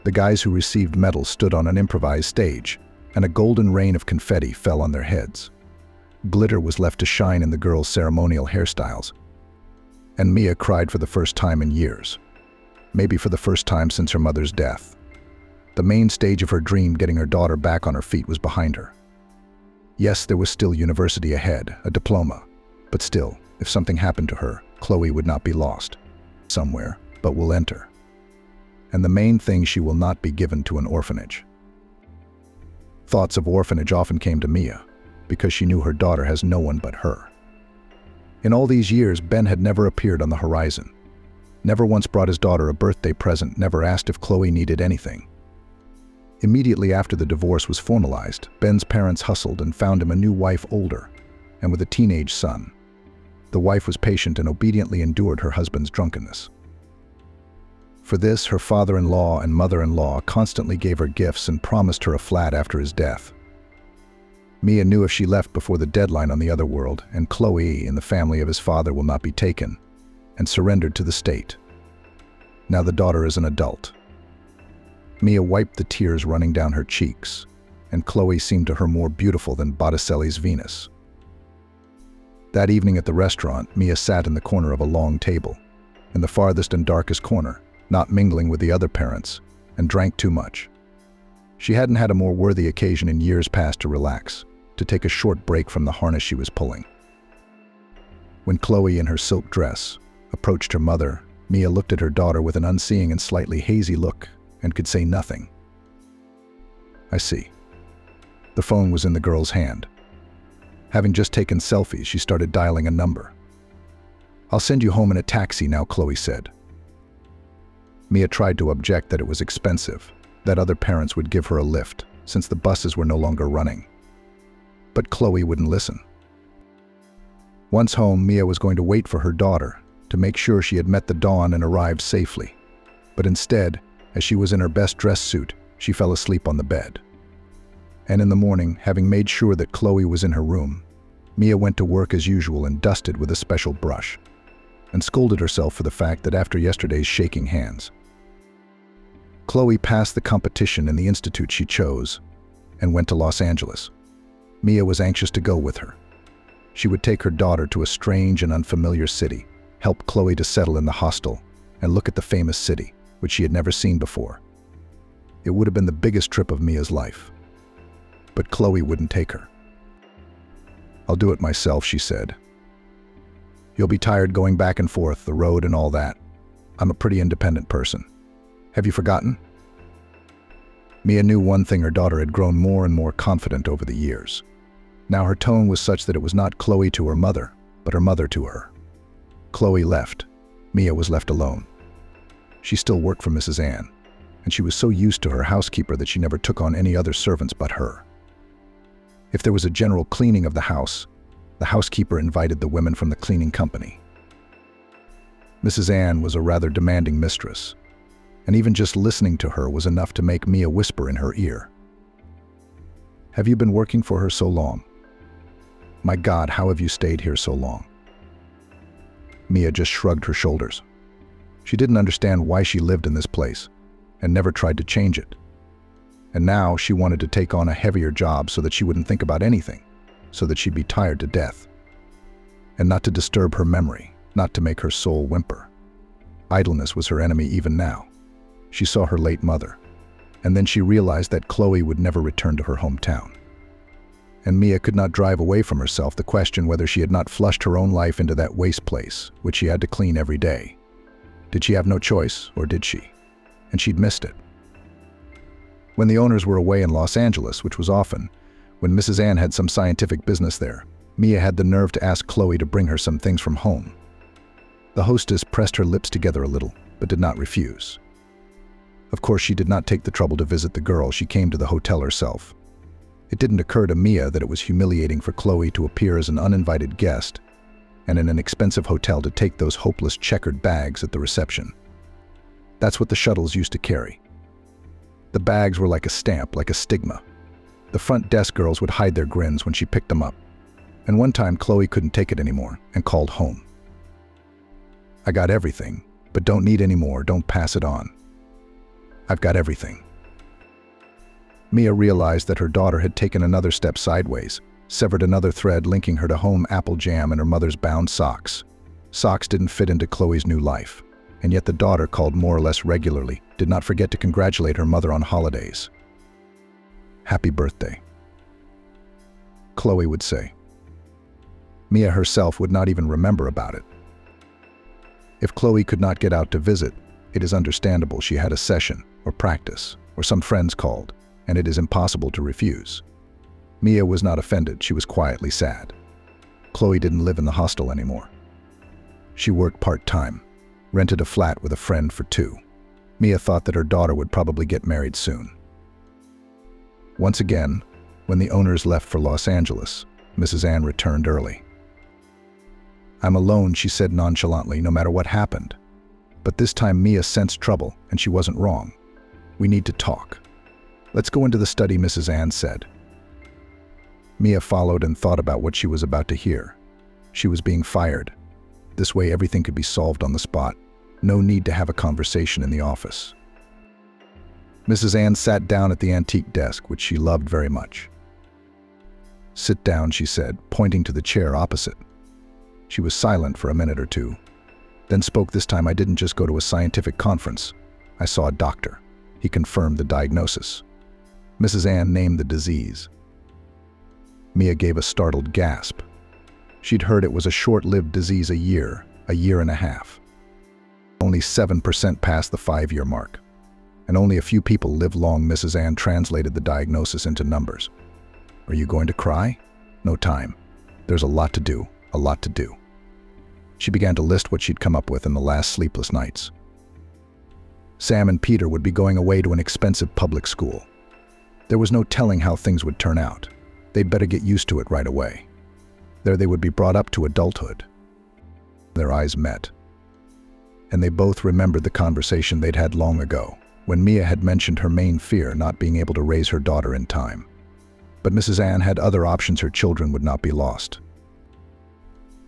The guys who received medals stood on an improvised stage, and a golden rain of confetti fell on their heads. Glitter was left to shine in the girls' ceremonial hairstyles. And Mia cried for the first time in years. Maybe for the first time since her mother's death. The main stage of her dream, getting her daughter back on her feet, was behind her. Yes, there was still university ahead, a diploma. But still, if something happened to her, Chloe would not be lost somewhere, but will enter. And the main thing, she will not be given to an orphanage. Thoughts of orphanage often came to Mia, because she knew her daughter has no one but her. In all these years, Ben had never appeared on the horizon. Never once brought his daughter a birthday present, never asked if Chloe needed anything. Immediately after the divorce was formalized, Ben's parents hustled and found him a new wife, older, and with a teenage son. The wife was patient and obediently endured her husband's drunkenness. For this, her father-in-law and mother-in-law constantly gave her gifts and promised her a flat after his death. Mia knew if she left before the deadline on the other world, and Chloe in the family of his father will not be taken, and surrendered to the state. Now the daughter is an adult. Mia wiped the tears running down her cheeks, and Chloe seemed to her more beautiful than Botticelli's Venus. That evening at the restaurant, Mia sat in the corner of a long table, in the farthest and darkest corner, not mingling with the other parents, and drank too much. She hadn't had a more worthy occasion in years past to relax, to take a short break from the harness she was pulling. When Chloe, in her silk dress, approached her mother, Mia looked at her daughter with an unseeing and slightly hazy look, and could say nothing. I see. The phone was in the girl's hand. Having just taken selfies, she started dialing a number. I'll send you home in a taxi now, Chloe said. Mia tried to object that it was expensive, that other parents would give her a lift, since the buses were no longer running. But Chloe wouldn't listen. Once home, Mia was going to wait for her daughter, to make sure she had met the dawn and arrived safely. But instead, as she was in her best dress suit, she fell asleep on the bed. And in the morning, having made sure that Chloe was in her room, Mia went to work as usual and dusted with a special brush, and scolded herself for the fact that after yesterday's shaking hands. Chloe passed the competition in the institute she chose, and went to Los Angeles. Mia was anxious to go with her. She would take her daughter to a strange and unfamiliar city, help Chloe to settle in the hostel, and look at the famous city, which she had never seen before. It would have been the biggest trip of Mia's life. But Chloe wouldn't take her. I'll do it myself, she said. You'll be tired going back and forth, the road and all that. I'm a pretty independent person. Have you forgotten? Mia knew one thing: her daughter had grown more and more confident over the years. Now her tone was such that it was not Chloe to her mother, but her mother to her. Chloe left. Mia was left alone. She still worked for Mrs. Ann, and she was so used to her housekeeper that she never took on any other servants but her. If there was a general cleaning of the housekeeper invited the women from the cleaning company. Mrs. Ann was a rather demanding mistress, and even just listening to her was enough to make Mia whisper in her ear. Have you been working for her so long? My God, how have you stayed here so long? Mia just shrugged her shoulders. She didn't understand why she lived in this place, and never tried to change it. And now she wanted to take on a heavier job so that she wouldn't think about anything, so that she'd be tired to death. And not to disturb her memory, not to make her soul whimper. Idleness was her enemy even now. She saw her late mother, and then she realized that Chloe would never return to her hometown. And Mia could not drive away from herself the question whether she had not flushed her own life into that waste place, which she had to clean every day. Did she have no choice, or did she? And she'd missed it. When the owners were away in Los Angeles, which was often, when Mrs. Ann had some scientific business there, Mia had the nerve to ask Chloe to bring her some things from home. The hostess pressed her lips together a little, but did not refuse. Of course, she did not take the trouble to visit the girl. She came to the hotel herself. It didn't occur to Mia that it was humiliating for Chloe to appear as an uninvited guest and in an expensive hotel to take those hopeless checkered bags at the reception. That's what the shuttles used to carry. The bags were like a stamp, like a stigma. The front desk girls would hide their grins when she picked them up. And one time Chloe couldn't take it anymore and called home. "I got everything, but don't need any more, don't pass it on. I've got everything." Mia realized that her daughter had taken another step sideways, severed another thread linking her to home apple jam and her mother's bound socks. Socks didn't fit into Chloe's new life, and yet the daughter called more or less regularly, did not forget to congratulate her mother on holidays. "Happy birthday," Chloe would say. Mia herself would not even remember about it. If Chloe could not get out to visit, it is understandable. She had a session, or practice, or some friends called, and it is impossible to refuse. Mia was not offended, she was quietly sad. Chloe didn't live in the hostel anymore. She worked part-time, rented a flat with a friend for two. Mia thought that her daughter would probably get married soon. Once again, when the owners left for Los Angeles, Mrs. Ann returned early. "I'm alone," she said nonchalantly, "no matter what happened." But this time Mia sensed trouble, and she wasn't wrong. "We need to talk." "Let's go into the study," Mrs. Ann said. Mia followed and thought about what she was about to hear. She was being fired. This way everything could be solved on the spot. No need to have a conversation in the office. Mrs. Ann sat down at the antique desk, which she loved very much. "Sit down," she said, pointing to the chair opposite. She was silent for a minute or two, then spoke this time. "I didn't just go to a scientific conference. I saw a doctor. He confirmed the diagnosis." Mrs. Ann named the disease. Mia gave a startled gasp. She'd heard it was a short-lived disease, a year and a half. Only 7% passed the 5-year mark. And only a few people live long. Mrs. Ann translated the diagnosis into numbers. "Are you going to cry?" "No time. There's a lot to do, a lot to do." She began to list what she'd come up with in the last sleepless nights. Sam and Peter would be going away to an expensive public school. There was no telling how things would turn out. They'd better get used to it right away. There they would be brought up to adulthood. Their eyes met. And they both remembered the conversation they'd had long ago, when Mia had mentioned her main fear, not being able to raise her daughter in time. But Mrs. Ann had other options. Her children would not be lost.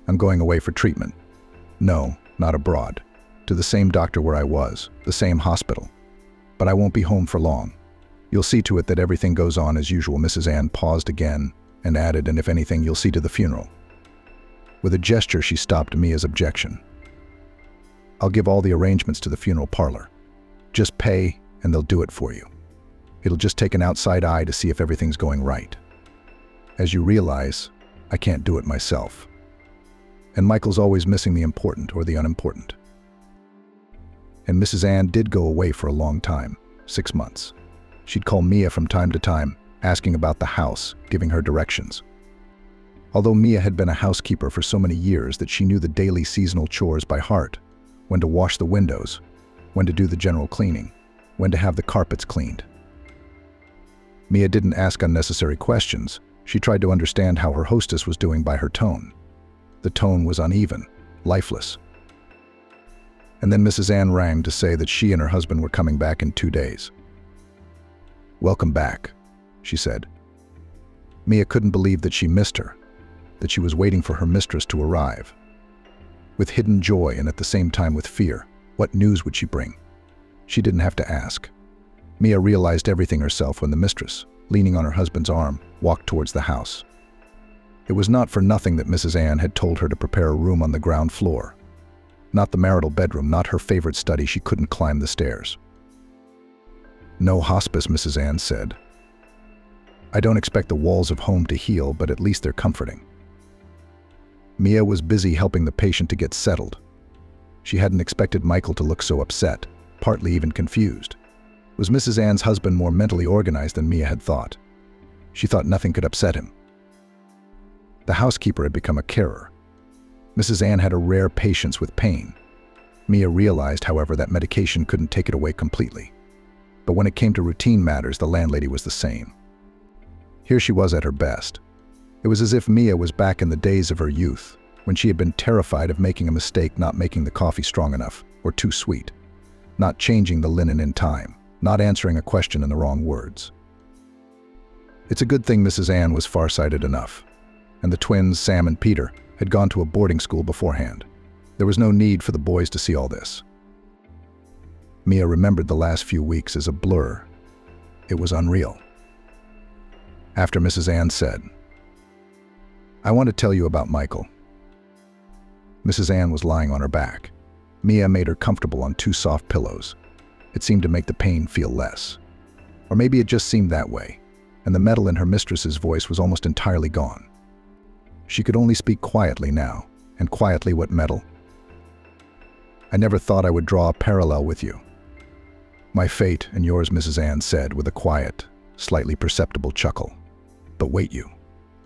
"I'm going away for treatment." "No, not abroad. To the same doctor where I was, the same hospital. But I won't be home for long. You'll see to it that everything goes on as usual." Mrs. Ann paused again and added, "And if anything, you'll see to the funeral." With a gesture, she stopped Mia's objection. "I'll give all the arrangements to the funeral parlor. Just pay, and they'll do it for you. It'll just take an outside eye to see if everything's going right. As you realize, I can't do it myself. And Michael's always missing the important or the unimportant." And Mrs. Ann did go away for a long time, 6 months. She'd call Mia from time to time, asking about the house, giving her directions. Although Mia had been a housekeeper for so many years that she knew the daily seasonal chores by heart, when to wash the windows, when to do the general cleaning, when to have the carpets cleaned. Mia didn't ask unnecessary questions. She tried to understand how her hostess was doing by her tone. The tone was uneven, lifeless. And then Mrs. Ann rang to say that she and her husband were coming back in 2 days. "Welcome back," she said. Mia couldn't believe that she missed her, that she was waiting for her mistress to arrive. With hidden joy and at the same time with fear, what news would she bring? She didn't have to ask. Mia realized everything herself when the mistress, leaning on her husband's arm, walked towards the house. It was not for nothing that Mrs. Ann had told her to prepare a room on the ground floor. Not the marital bedroom, not her favorite study. She couldn't climb the stairs. "No hospice," Mrs. Ann said. "I don't expect the walls of home to heal, but at least they're comforting." Mia was busy helping the patient to get settled. She hadn't expected Michael to look so upset, partly even confused. Was Mrs. Ann's husband more mentally organized than Mia had thought? She thought nothing could upset him. The housekeeper had become a carer. Mrs. Ann had a rare patience with pain. Mia realized, however, that medication couldn't take it away completely. But when it came to routine matters, the landlady was the same. Here she was at her best. It was as if Mia was back in the days of her youth, when she had been terrified of making a mistake, not making the coffee strong enough or too sweet, not changing the linen in time, not answering a question in the wrong words. It's a good thing Mrs. Ann was farsighted enough, and the twins, Sam and Peter, had gone to a boarding school beforehand. There was no need for the boys to see all this. Mia remembered the last few weeks as a blur. It was unreal. After Mrs. Ann said, "I want to tell you about Michael." Mrs. Ann was lying on her back. Mia made her comfortable on 2 soft pillows. It seemed to make the pain feel less. Or maybe it just seemed that way, and the metal in her mistress's voice was almost entirely gone. She could only speak quietly now, and quietly what metal? "I never thought I would draw a parallel with you. My fate and yours," Mrs. Ann said with a quiet, slightly perceptible chuckle. "But wait you.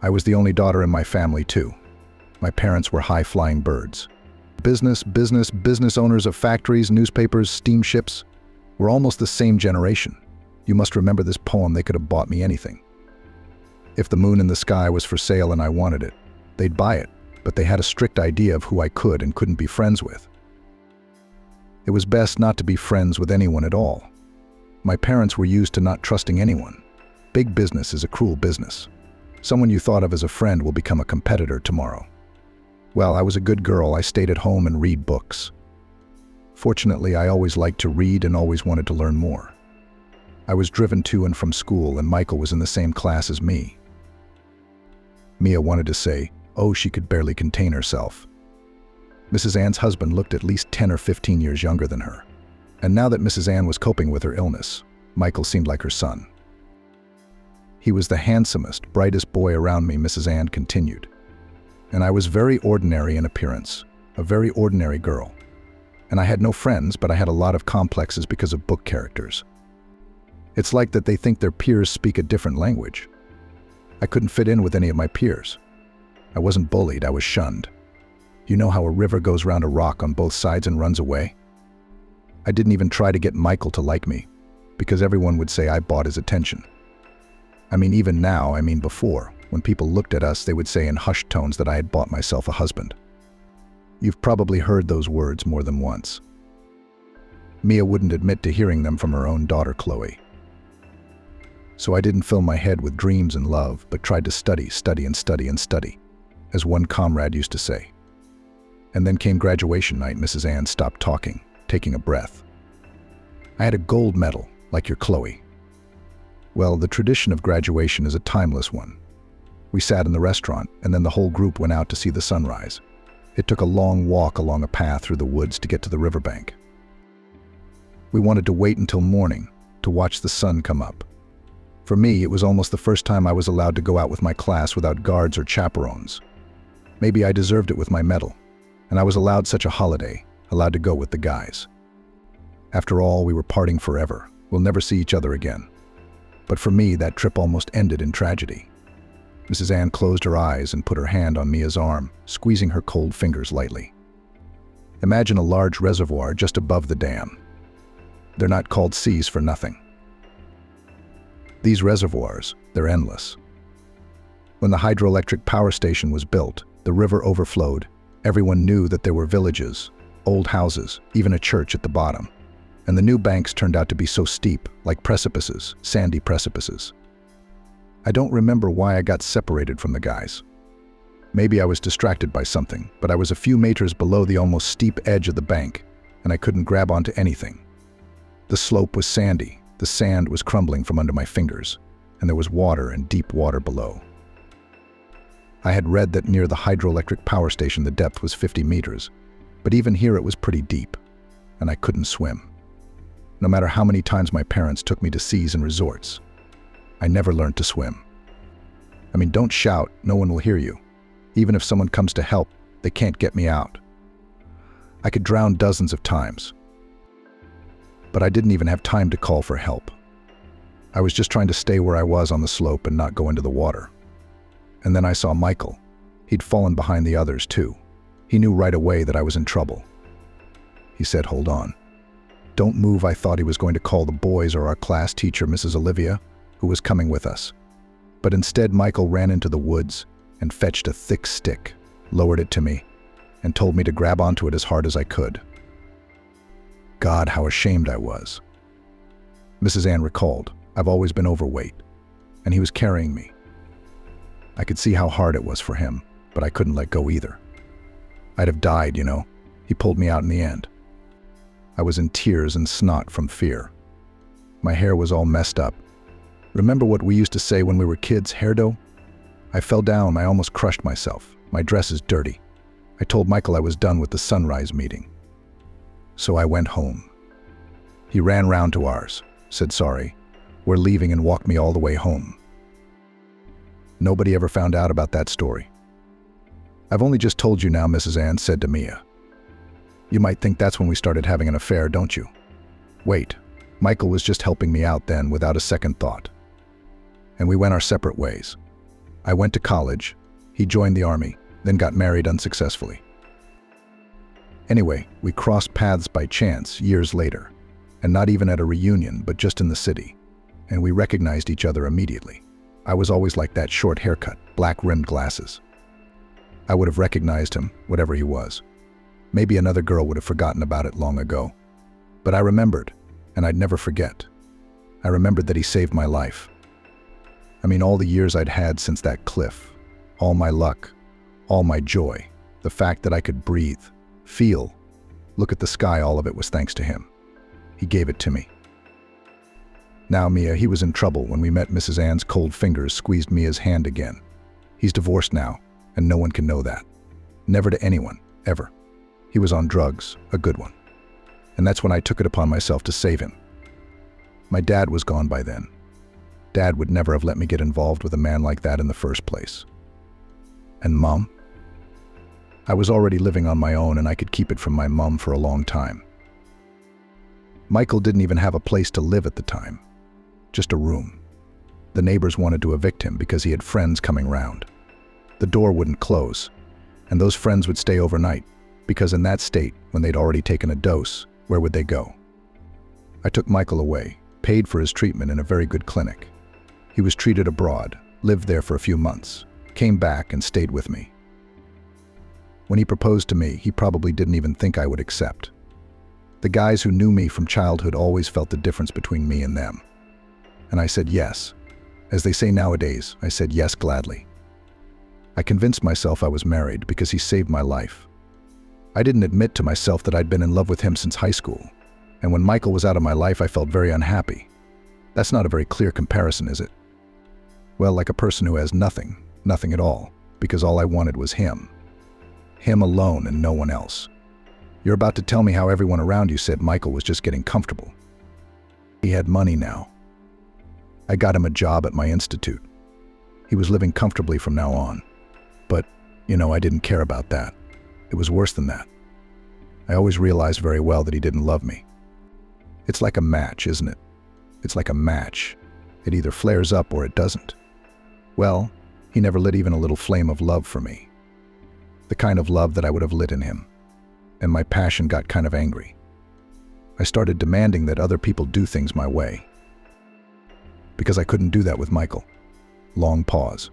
I was the only daughter in my family too. My parents were high-flying birds. Business owners of factories, newspapers, steamships. We're almost the same generation. You must remember this poem. They could have bought me anything. If the moon in the sky was for sale and I wanted it, they'd buy it, but they had a strict idea of who I could and couldn't be friends with. It was best not to be friends with anyone at all. My parents were used to not trusting anyone. Big business is a cruel business. Someone you thought of as a friend will become a competitor tomorrow. Well, I was a good girl. I stayed at home and read books. Fortunately, I always liked to read and always wanted to learn more. I was driven to and from school, and Michael was in the same class as me." Mia wanted to say, "Oh," she could barely contain herself. Mrs. Ann's husband looked at least 10 or 15 years younger than her. And now that Mrs. Ann was coping with her illness, Michael seemed like her son. "He was the handsomest, brightest boy around me," Mrs. Ann continued. "And I was very ordinary in appearance, a very ordinary girl. And I had no friends, but I had a lot of complexes because of book characters. It's like that they think their peers speak a different language. I couldn't fit in with any of my peers. I wasn't bullied, I was shunned. You know how a river goes round a rock on both sides and runs away? I didn't even try to get Michael to like me, because everyone would say I bought his attention. I mean, even now, before, when people looked at us, they would say in hushed tones that I had bought myself a husband. You've probably heard those words more than once." Mia wouldn't admit to hearing them from her own daughter, Chloe. "So I didn't fill my head with dreams and love, but tried to study, as one comrade used to say. And then came graduation night." Mrs. Ann stopped talking, taking a breath. "I had a gold medal, like your Chloe. Well, the tradition of graduation is a timeless one. We sat in the restaurant, and then the whole group went out to see the sunrise. It took a long walk along a path through the woods to get to the riverbank. We wanted to wait until morning to watch the sun come up. For me, it was almost the first time I was allowed to go out with my class without guards or chaperones. Maybe I deserved it with my medal, and I was allowed such a holiday, allowed to go with the guys. After all, we were parting forever. We'll never see each other again. But for me, that trip almost ended in tragedy." Mrs. Ann closed her eyes and put her hand on Mia's arm, squeezing her cold fingers lightly. "Imagine a large reservoir just above the dam. They're not called seas for nothing. These reservoirs, they're endless. When the hydroelectric power station was built, the river overflowed. Everyone knew that there were villages, old houses, even a church at the bottom. And the new banks turned out to be so steep, like precipices, sandy precipices. I don't remember why I got separated from the guys. Maybe I was distracted by something, but I was a few meters below the almost steep edge of the bank, and I couldn't grab onto anything. The slope was sandy, The sand was crumbling from under my fingers, and there was water and deep water below. I had read that near the hydroelectric power station the depth was 50 meters, but even here it was pretty deep, and I couldn't swim. No matter how many times my parents took me to seas and resorts, I never learned to swim. I mean, don't shout, no one will hear you. Even if someone comes to help, they can't get me out. I could drown dozens of times, but I didn't even have time to call for help. I was just trying to stay where I was on the slope and not go into the water. And then I saw Michael. He'd fallen behind the others too. He knew right away that I was in trouble. He said, "Hold on. Don't move." I thought he was going to call the boys or our class teacher, Mrs. Olivia, who was coming with us. But instead, Michael ran into the woods and fetched a thick stick, lowered it to me, and told me to grab onto it as hard as I could. God, how ashamed I was. Mrs. Ann recalled, "I've always been overweight, and he was carrying me." I could see how hard it was for him, but I couldn't let go either. I'd have died, you know. He pulled me out in the end. I was in tears and snot from fear. My hair was all messed up. Remember what we used to say when we were kids, hairdo? I fell down, I almost crushed myself. My dress is dirty. I told Michael I was done with the sunrise meeting. So I went home. He ran round to ours, said sorry, we're leaving, and walked me all the way home. Nobody ever found out about that story. "I've only just told you now," Mrs. Ann said to Mia. "You might think that's when we started having an affair, don't you?" Wait, Michael was just helping me out then without a second thought. And we went our separate ways. I went to college, he joined the army, then got married unsuccessfully. Anyway, we crossed paths by chance years later, and not even at a reunion, but just in the city, and we recognized each other immediately. I was always like that, short haircut, black-rimmed glasses. I would have recognized him, whatever he was. Maybe another girl would have forgotten about it long ago. But I remembered, and I'd never forget. I remembered that he saved my life. I mean, all the years I'd had since that cliff, all my luck, all my joy, the fact that I could breathe, feel, look at the sky, all of it was thanks to him. He gave it to me. Now, Mia, he was in trouble when we met. Mrs. Ann's cold fingers squeezed Mia's hand again. He's divorced now, and no one can know that. Never to anyone, ever. He was on drugs, a good one. And that's when I took it upon myself to save him. My dad was gone by then. Dad would never have let me get involved with a man like that in the first place. And Mom? I was already living on my own, and I could keep it from my mom for a long time. Michael didn't even have a place to live at the time. Just a room. The neighbors wanted to evict him because he had friends coming round. The door wouldn't close, and those friends would stay overnight, because in that state, when they'd already taken a dose, where would they go? I took Michael away, paid for his treatment in a very good clinic. He was treated abroad, lived there for a few months, came back and stayed with me. When he proposed to me, he probably didn't even think I would accept. The guys who knew me from childhood always felt the difference between me and them. And I said yes. As they say nowadays, I said yes gladly. I convinced myself I was married because he saved my life. I didn't admit to myself that I'd been in love with him since high school, and when Michael was out of my life, I felt very unhappy. That's not a very clear comparison, is it? Well, like a person who has nothing at all, because all I wanted was him. Him alone and no one else. You're about to tell me how everyone around you said Michael was just getting comfortable. He had money now. I got him a job at my institute. He was living comfortably from now on. But, I didn't care about that. It was worse than that. I always realized very well that he didn't love me. It's like a match, isn't it? It's like a match. It either flares up or it doesn't. Well, he never lit even a little flame of love for me. The kind of love that I would have lit in him. And my passion got kind of angry. I started demanding that other people do things my way. Because I couldn't do that with Michael. Long pause.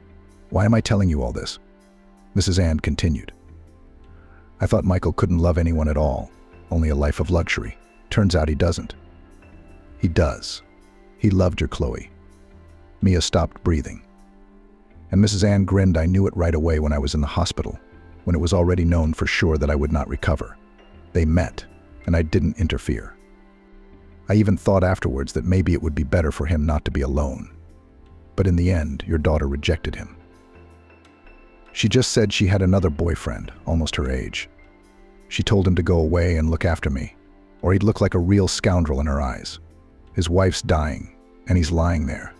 Why am I telling you all this? Mrs. Ann continued. I thought Michael couldn't love anyone at all, only a life of luxury. Turns out he doesn't. He does. He loved your Chloe. Mia stopped breathing. And Mrs. Ann grinned. I knew it right away when I was in the hospital, when it was already known for sure that I would not recover. They met, and I didn't interfere. I even thought afterwards that maybe it would be better for him not to be alone. But in the end, your daughter rejected him. She just said she had another boyfriend, almost her age. She told him to go away and look after me, or he'd look like a real scoundrel in her eyes. His wife's dying, and he's lying there.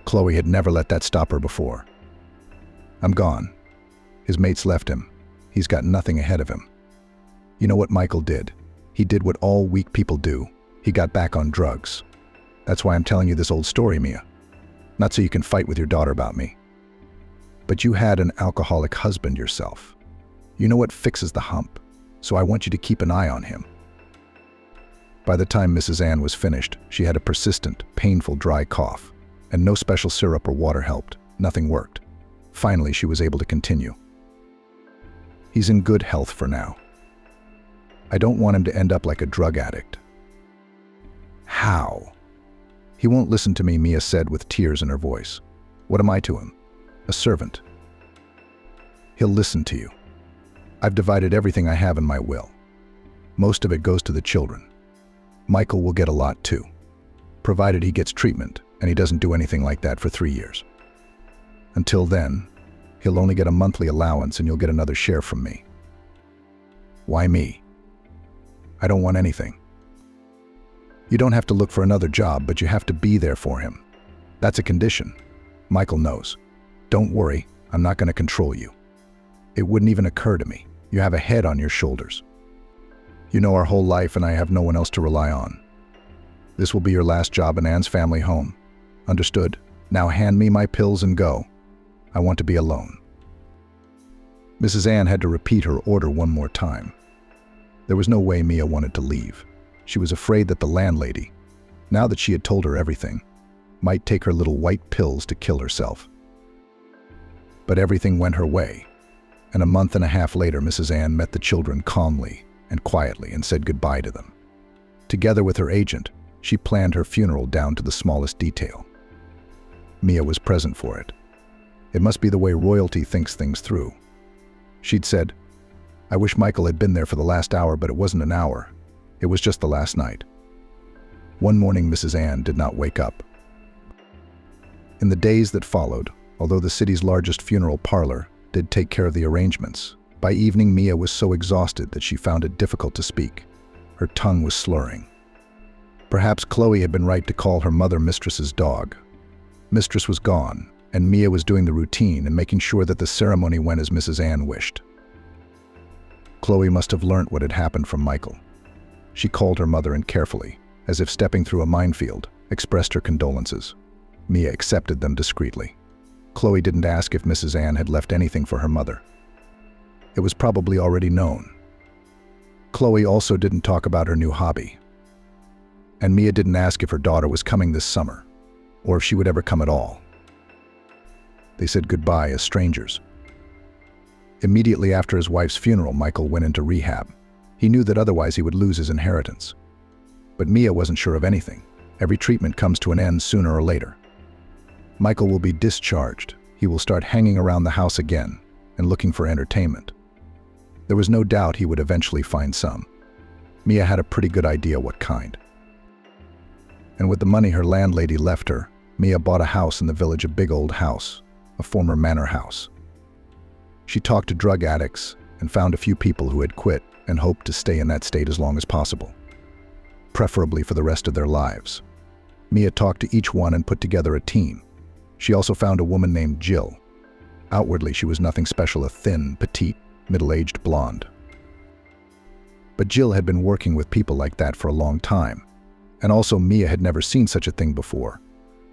Chloe had never let that stop her before. I'm gone. His mates left him. He's got nothing ahead of him. You know what Michael did? He did what all weak people do. He got back on drugs. That's why I'm telling you this old story, Mia. Not so you can fight with your daughter about me. But you had an alcoholic husband yourself. You know what fixes the hump, so I want you to keep an eye on him. By the time Mrs. Ann was finished, she had a persistent, painful dry cough, and no special syrup or water helped. Nothing worked. Finally, she was able to continue. He's in good health for now. I don't want him to end up like a drug addict. How? He won't listen to me, Mia said with tears in her voice. What am I to him? A servant. He'll listen to you. I've divided everything I have in my will. Most of it goes to the children. Michael will get a lot too, provided he gets treatment and he doesn't do anything like that for 3 years. Until then, he'll only get a monthly allowance and you'll get another share from me. Why me? I don't want anything. You don't have to look for another job, but you have to be there for him. That's a condition. Michael knows. Don't worry, I'm not going to control you. It wouldn't even occur to me. You have a head on your shoulders. You know our whole life and I have no one else to rely on. This will be your last job in Ann's family home. Understood? Now hand me my pills and go. I want to be alone. Mrs. Ann had to repeat her order one more time. There was no way Mia wanted to leave. She was afraid that the landlady, now that she had told her everything, might take her little white pills to kill herself. But everything went her way, and a month and a half later Mrs. Ann met the children calmly and quietly and said goodbye to them. Together with her agent, she planned her funeral down to the smallest detail. Mia was present for it. It must be the way royalty thinks things through. She'd said, I wish Michael had been there for the last hour, but it wasn't an hour. It was just the last night. One morning, Mrs. Ann did not wake up. In the days that followed, although the city's largest funeral parlor did take care of the arrangements, by evening Mia was so exhausted that she found it difficult to speak. Her tongue was slurring. Perhaps Chloe had been right to call her mother Mistress's dog. Mistress was gone, and Mia was doing the routine and making sure that the ceremony went as Mrs. Ann wished. Chloe must have learnt what had happened from Michael. She called her mother and carefully, as if stepping through a minefield, expressed her condolences. Mia accepted them discreetly. Chloe didn't ask if Mrs. Ann had left anything for her mother. It was probably already known. Chloe also didn't talk about her new hobby. And Mia didn't ask if her daughter was coming this summer, or if she would ever come at all. They said goodbye as strangers. Immediately after his wife's funeral, Michael went into rehab. He knew that otherwise he would lose his inheritance. But Mia wasn't sure of anything. Every treatment comes to an end sooner or later. Michael will be discharged. He will start hanging around the house again and looking for entertainment. There was no doubt he would eventually find some. Mia had a pretty good idea what kind. And with the money her landlady left her, Mia bought a house in the village, a big old house, a former manor house. She talked to drug addicts and found a few people who had quit and hoped to stay in that state as long as possible, preferably for the rest of their lives. Mia talked to each one and put together a team. She also found a woman named Jill. Outwardly, she was nothing special, a thin, petite, middle-aged blonde. But Jill had been working with people like that for a long time, and also Mia had never seen such a thing before.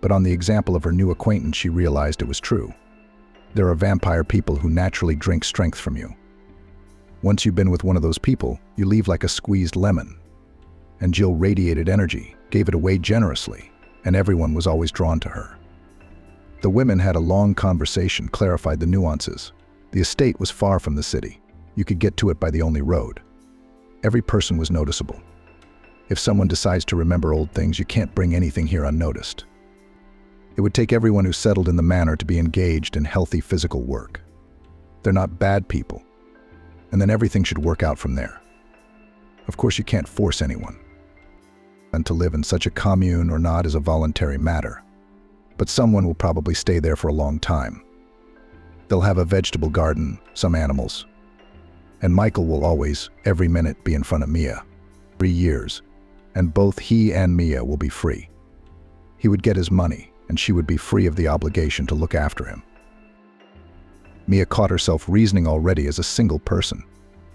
But on the example of her new acquaintance, she realized it was true. There are vampire people who naturally drink strength from you. Once you've been with one of those people, you leave like a squeezed lemon. And Jill radiated energy, gave it away generously, and everyone was always drawn to her. The women had a long conversation, clarified the nuances. The estate was far from the city. You could get to it by the only road. Every person was noticeable. If someone decides to remember old things, you can't bring anything here unnoticed. It would take everyone who settled in the manor to be engaged in healthy physical work. They're not bad people. And then everything should work out from there. Of course, you can't force anyone. And to live in such a commune or not is a voluntary matter. But someone will probably stay there for a long time. They'll have a vegetable garden, some animals. And Michael will always, every minute, be in front of Mia. 3 years. And both he and Mia will be free. He would get his money, and she would be free of the obligation to look after him. Mia caught herself reasoning already as a single person,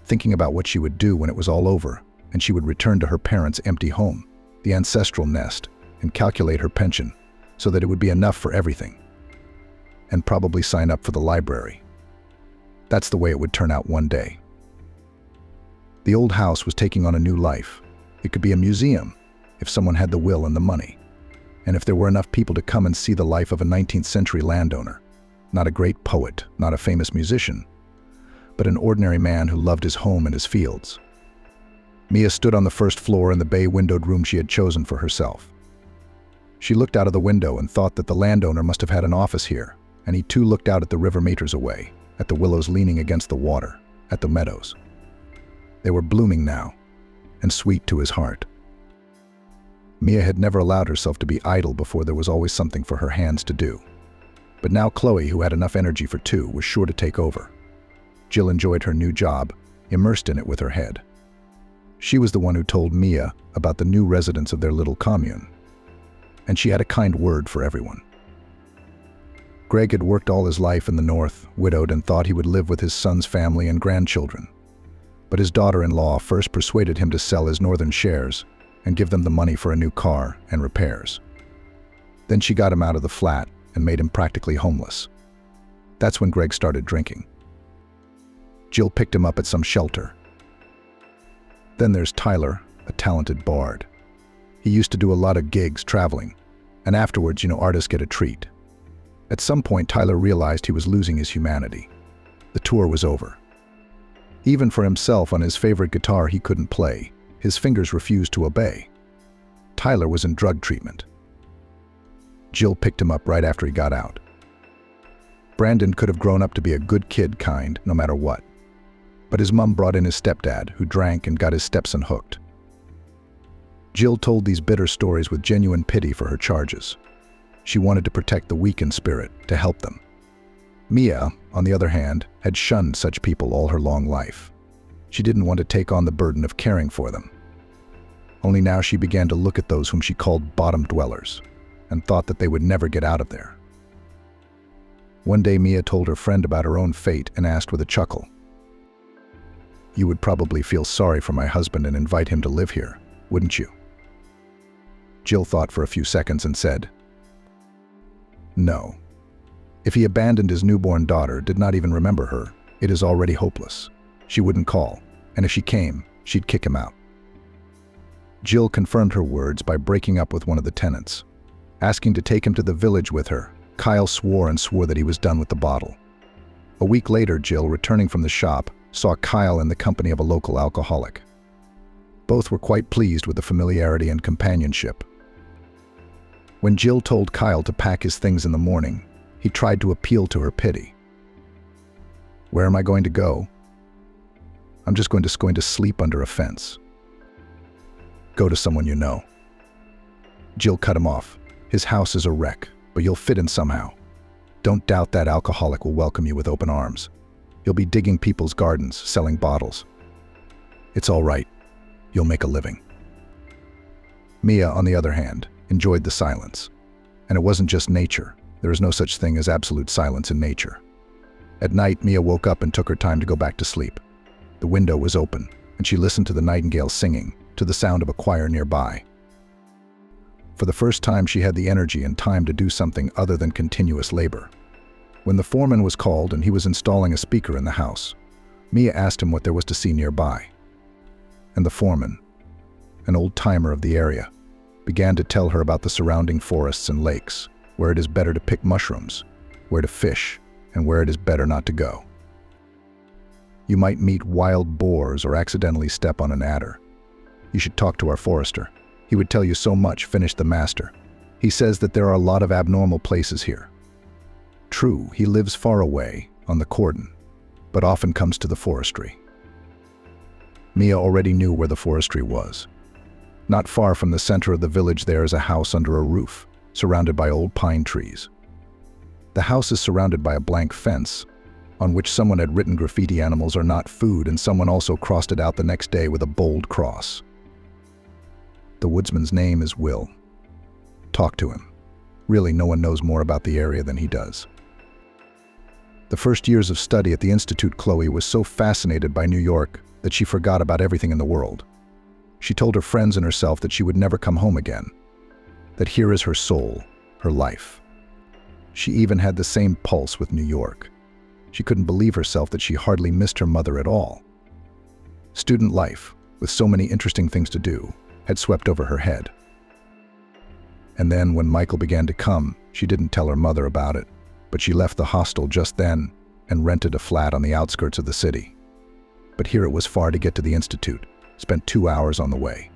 thinking about what she would do when it was all over, and she would return to her parents' empty home, the ancestral nest, and calculate her pension so that it would be enough for everything. And probably sign up for the library. That's the way it would turn out one day. The old house was taking on a new life. It could be a museum, if someone had the will and the money, and if there were enough people to come and see the life of a 19th century landowner. Not a great poet, not a famous musician, but an ordinary man who loved his home and his fields. Mia stood on the first floor in the bay-windowed room she had chosen for herself. She looked out of the window and thought that the landowner must have had an office here, and he too looked out at the river meters away, at the willows leaning against the water, at the meadows. They were blooming now, and sweet to his heart. Mia had never allowed herself to be idle before. There was always something for her hands to do. But now Chloe, who had enough energy for two, was sure to take over. Jill enjoyed her new job, immersed in it with her head. She was the one who told Mia about the new residents of their little commune, and she had a kind word for everyone. Greg had worked all his life in the north, widowed, and thought he would live with his son's family and grandchildren. But his daughter-in-law first persuaded him to sell his northern shares and give them the money for a new car and repairs. Then she got him out of the flat and made him practically homeless. That's when Greg started drinking. Jill picked him up at some shelter. Then there's Tyler, a talented bard. He used to do a lot of gigs traveling, and afterwards, artists get a treat. At some point, Tyler realized he was losing his humanity. The tour was over. Even for himself, on his favorite guitar he couldn't play. His fingers refused to obey. Tyler was in drug treatment. Jill picked him up right after he got out. Brandon could have grown up to be a good kid, kind, no matter what. But his mom brought in his stepdad, who drank and got his stepson hooked. Jill told these bitter stories with genuine pity for her charges. She wanted to protect the weak in spirit, to help them. Mia, on the other hand, had shunned such people all her long life. She didn't want to take on the burden of caring for them. Only now she began to look at those whom she called bottom dwellers, and thought that they would never get out of there. One day Mia told her friend about her own fate and asked with a chuckle, "You would probably feel sorry for my husband and invite him to live here, wouldn't you?" Jill thought for a few seconds and said, "No. If he abandoned his newborn daughter, did not even remember her, it is already hopeless. She wouldn't call, and if she came, she'd kick him out." Jill confirmed her words by breaking up with one of the tenants. Asking to take him to the village with her, Kyle swore that he was done with the bottle. A week later, Jill, returning from the shop, saw Kyle in the company of a local alcoholic. Both were quite pleased with the familiarity and companionship. When Jill told Kyle to pack his things in the morning, he tried to appeal to her pity. "Where am I going to go? I'm just going to sleep under a fence." "Go to someone you know." Jill cut him off. "His house is a wreck, but you'll fit in somehow. Don't doubt that alcoholic will welcome you with open arms. You'll be digging people's gardens, selling bottles. It's all right. You'll make a living." Mia, on the other hand, enjoyed the silence. And it wasn't just nature. There is no such thing as absolute silence in nature. At night, Mia woke up and took her time to go back to sleep. The window was open, and she listened to the nightingale singing, to the sound of a choir nearby. For the first time, she had the energy and time to do something other than continuous labor. When the foreman was called and he was installing a speaker in the house, Mia asked him what there was to see nearby. And the foreman, an old-timer of the area, began to tell her about the surrounding forests and lakes, where it is better to pick mushrooms, where to fish, and where it is better not to go. You might meet wild boars or accidentally step on an adder. You should talk to our forester. He would tell you so much, finished the master. He says that there are a lot of abnormal places here. True, he lives far away, on the cordon, but often comes to the forestry. Mia already knew where the forestry was. Not far from the center of the village there is a house under a roof, surrounded by old pine trees. The house is surrounded by a blank fence, on which someone had written graffiti "Animals are not food," and someone also crossed it out the next day with a bold cross. The woodsman's name is Will. Talk to him. Really, no one knows more about the area than he does. The first years of study at the Institute, Chloe was so fascinated by New York that she forgot about everything in the world. She told her friends and herself that she would never come home again, that here is her soul, her life. She even had the same pulse with New York. She couldn't believe herself that she hardly missed her mother at all. Student life, with so many interesting things to do, had swept over her head. And then, when Michael began to come, she didn't tell her mother about it, but she left the hostel just then and rented a flat on the outskirts of the city. But here it was far to get to the Institute, spent 2 hours on the way.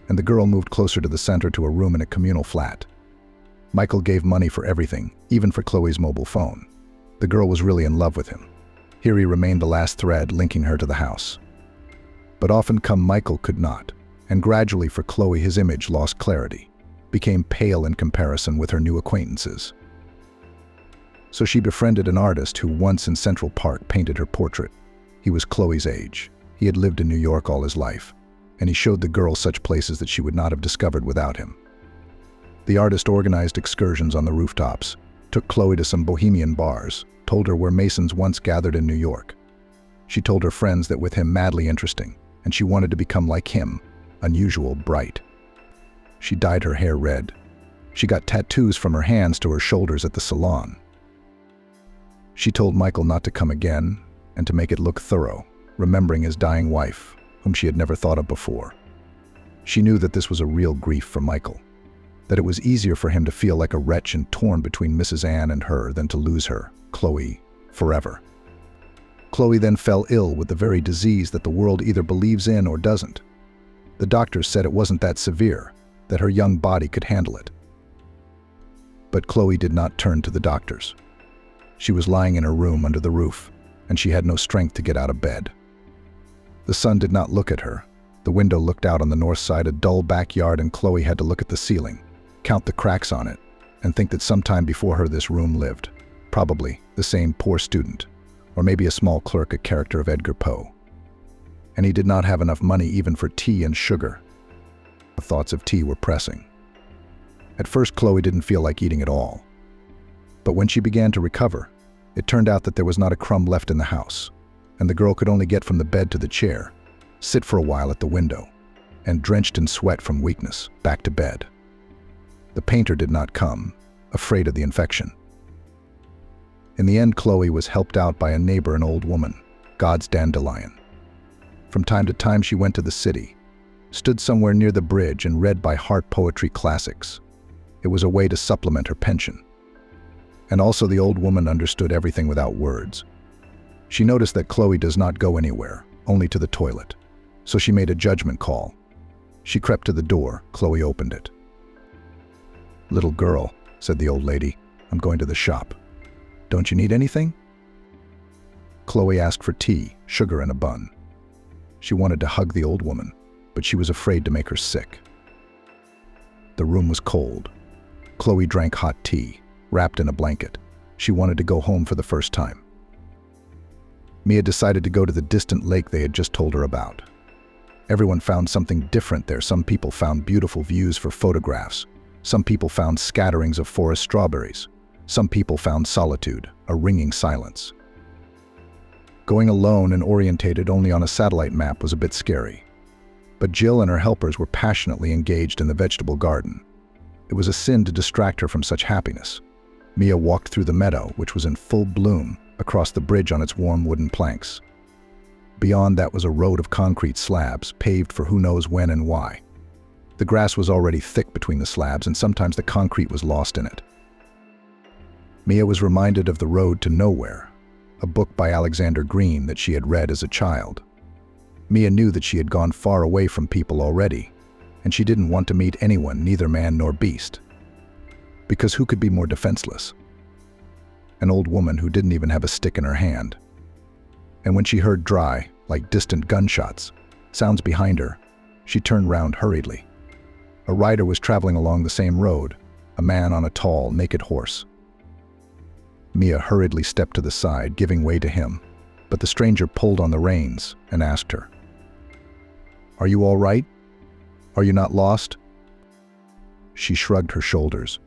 And the girl moved closer to the center to a room in a communal flat. Michael gave money for everything, even for Chloe's mobile phone. The girl was really in love with him. Here he remained the last thread linking her to the house. But often come Michael could not, and gradually for Chloe his image lost clarity, became pale in comparison with her new acquaintances. So she befriended an artist who once in Central Park painted her portrait. He was Chloe's age. He had lived in New York all his life, and he showed the girl such places that she would not have discovered without him. The artist organized excursions on the rooftops, took Chloe to some bohemian bars, told her where Masons once gathered in New York. She told her friends that with him madly interesting, and she wanted to become like him, unusual, bright. She dyed her hair red. She got tattoos from her hands to her shoulders at the salon. She told Michael not to come again, and to make it look thorough, remembering his dying wife, whom she had never thought of before. She knew that this was a real grief for Michael, that it was easier for him to feel like a wretch and torn between Mrs. Ann and her than to lose her, Chloe, forever. Chloe then fell ill with the very disease that the world either believes in or doesn't. The doctors said it wasn't that severe, that her young body could handle it. But Chloe did not turn to the doctors. She was lying in her room under the roof, and she had no strength to get out of bed. The sun did not look at her. The window looked out on the north side, a dull backyard, and Chloe had to look at the ceiling, count the cracks on it, and think that sometime before her this room lived, probably the same poor student, or maybe a small clerk, a character of Edgar Poe. And he did not have enough money even for tea and sugar. The thoughts of tea were pressing. At first, Chloe didn't feel like eating at all. But when she began to recover, it turned out that there was not a crumb left in the house, and the girl could only get from the bed to the chair, sit for a while at the window, and drenched in sweat from weakness, back to bed. The painter did not come, afraid of the infection. In the end, Chloe was helped out by a neighbor, an old woman, God's dandelion. From time to time she went to the city, stood somewhere near the bridge and read by heart poetry classics. It was a way to supplement her pension. And also the old woman understood everything without words. She noticed that Chloe does not go anywhere, only to the toilet. So she made a judgment call. She crept to the door. Chloe opened it. "Little girl," said the old lady, "I'm going to the shop. Don't you need anything?" Chloe asked for tea, sugar, and a bun. She wanted to hug the old woman, but she was afraid to make her sick. The room was cold. Chloe drank hot tea, wrapped in a blanket. She wanted to go home for the first time. Mia decided to go to the distant lake they had just told her about. Everyone found something different there. Some people found beautiful views for photographs. Some people found scatterings of forest strawberries. Some people found solitude, a ringing silence. Going alone and orientated only on a satellite map was a bit scary. But Jill and her helpers were passionately engaged in the vegetable garden. It was a sin to distract her from such happiness. Mia walked through the meadow, which was in full bloom, across the bridge on its warm wooden planks. Beyond that was a road of concrete slabs, paved for who knows when and why. The grass was already thick between the slabs, and sometimes the concrete was lost in it. Mia was reminded of The Road to Nowhere, a book by Alexander Green that she had read as a child. Mia knew that she had gone far away from people already, and she didn't want to meet anyone, neither man nor beast. Because who could be more defenseless? An old woman who didn't even have a stick in her hand. And when she heard dry, like distant gunshots, sounds behind her, She turned round hurriedly. A rider was traveling along the same road, a man on a tall, naked horse. Mia hurriedly stepped to the side, giving way to him, but the stranger pulled on the reins and asked her, "Are you all right? Are you not lost?" She shrugged her shoulders.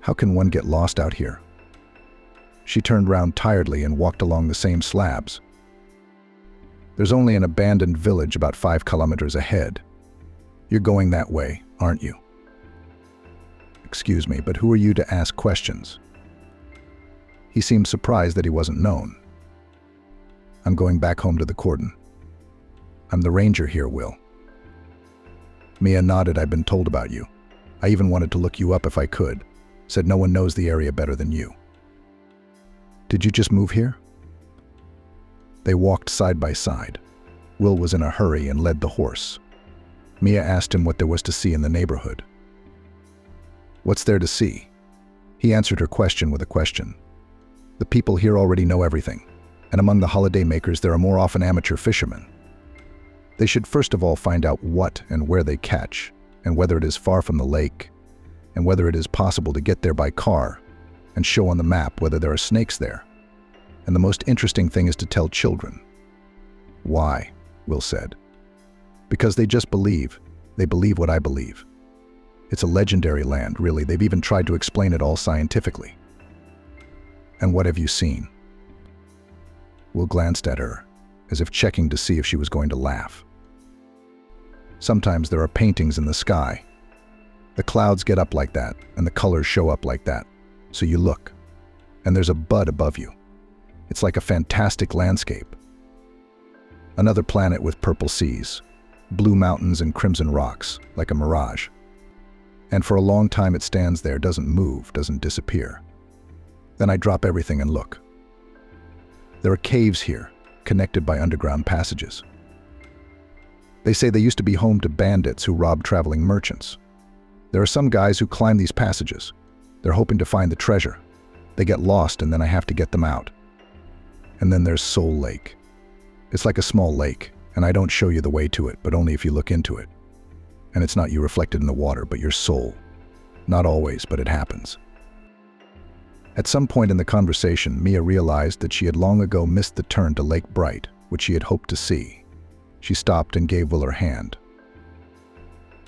"How can one get lost out here?" She turned round tiredly and walked along the same slabs. "There's only an abandoned village about 5 kilometers ahead. You're going that way, aren't you?" "Excuse me, but who are you to ask questions?" He seemed surprised that he wasn't known. "I'm going back home to the cordon. I'm the ranger here, Will." Mia nodded. "I've been told about you. I even wanted to look you up if I could. Said no one knows the area better than you." "Did you just move here?" They walked side by side. Will was in a hurry and led the horse. Mia asked him what there was to see in the neighborhood. "What's there to see?" He answered her question with a question. "The people here already know everything, and among the holiday makers there are more often amateur fishermen. They should first of all find out what and where they catch, and whether it is far from the lake, and whether it is possible to get there by car, and show on the map whether there are snakes there. And the most interesting thing is to tell children." "Why?" Will said. "Because they just believe. They believe what I believe. It's a legendary land, really. They've even tried to explain it all scientifically." "And what have you seen?" Will glanced at her, as if checking to see if she was going to laugh. "Sometimes there are paintings in the sky. The clouds get up like that, and the colors show up like that. So you look, and there's a bud above you. It's like a fantastic landscape. Another planet with purple seas, blue mountains and crimson rocks, like a mirage. And for a long time it stands there, doesn't move, doesn't disappear. Then I drop everything and look. There are caves here, connected by underground passages. They say they used to be home to bandits who robbed traveling merchants. There are some guys who climb these passages. They're hoping to find the treasure. They get lost and then I have to get them out. And then there's Soul Lake. It's like a small lake, and I don't show you the way to it, but only if you look into it. And it's not you reflected in the water, but your soul. Not always, but it happens." At some point in the conversation, Mia realized that she had long ago missed the turn to Lake Bright, which she had hoped to see. She stopped and gave Will her hand.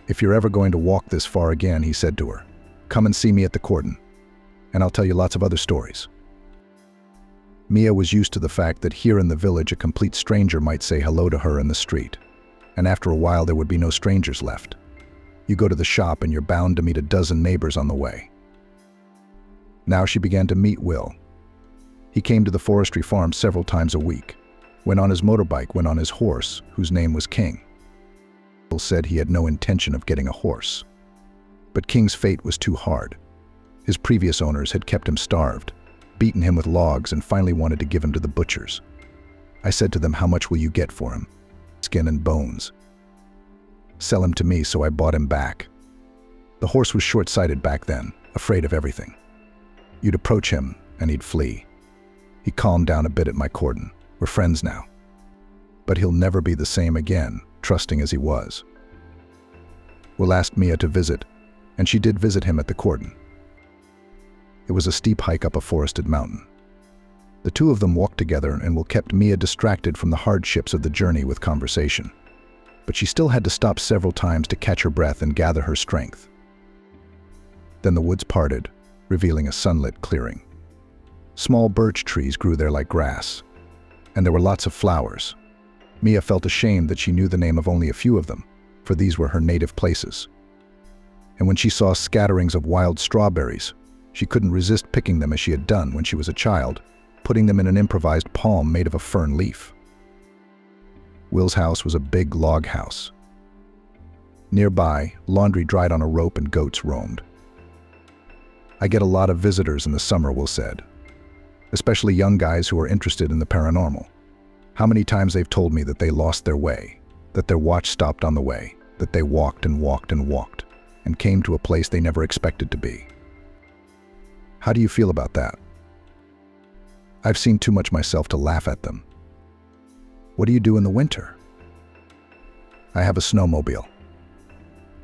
"If you're ever going to walk this far again," he said to her, "come and see me at the cordon, and I'll tell you lots of other stories." Mia was used to the fact that here in the village a complete stranger might say hello to her in the street, and after a while there would be no strangers left. You go to the shop and you're bound to meet a dozen neighbors on the way. Now she began to meet Will. He came to the forestry farm several times a week, went on his motorbike, went on his horse, whose name was King. Will said he had no intention of getting a horse. But King's fate was too hard. His previous owners had kept him starved, beaten him with logs, and finally wanted to give him to the butchers. I said to them, "How much will you get for him?" "Skin and bones." "Sell him to me," so I bought him back. The horse was short-sighted back then, afraid of everything. You'd approach him, and he'd flee. He calmed down a bit at my cordon. We're friends now. But he'll never be the same again, trusting as he was. Will asked Mia to visit, and she did visit him at the cordon. It was a steep hike up a forested mountain. The two of them walked together, and Will kept Mia distracted from the hardships of the journey with conversation. But she still had to stop several times to catch her breath and gather her strength. Then the woods parted, revealing a sunlit clearing. Small birch trees grew there like grass, and there were lots of flowers. Mia felt ashamed that she knew the name of only a few of them, for these were her native places. And when she saw scatterings of wild strawberries, she couldn't resist picking them as she had done when she was a child, putting them in an improvised palm made of a fern leaf. Will's house was a big log house. Nearby, laundry dried on a rope and goats roamed. "I get a lot of visitors in the summer," Will said, "especially young guys who are interested in the paranormal. How many times they've told me that they lost their way, that their watch stopped on the way, that they walked and walked and walked, and came to a place they never expected to be. How do you feel about that?" "I've seen too much myself to laugh at them." "What do you do in the winter?" I have a snowmobile.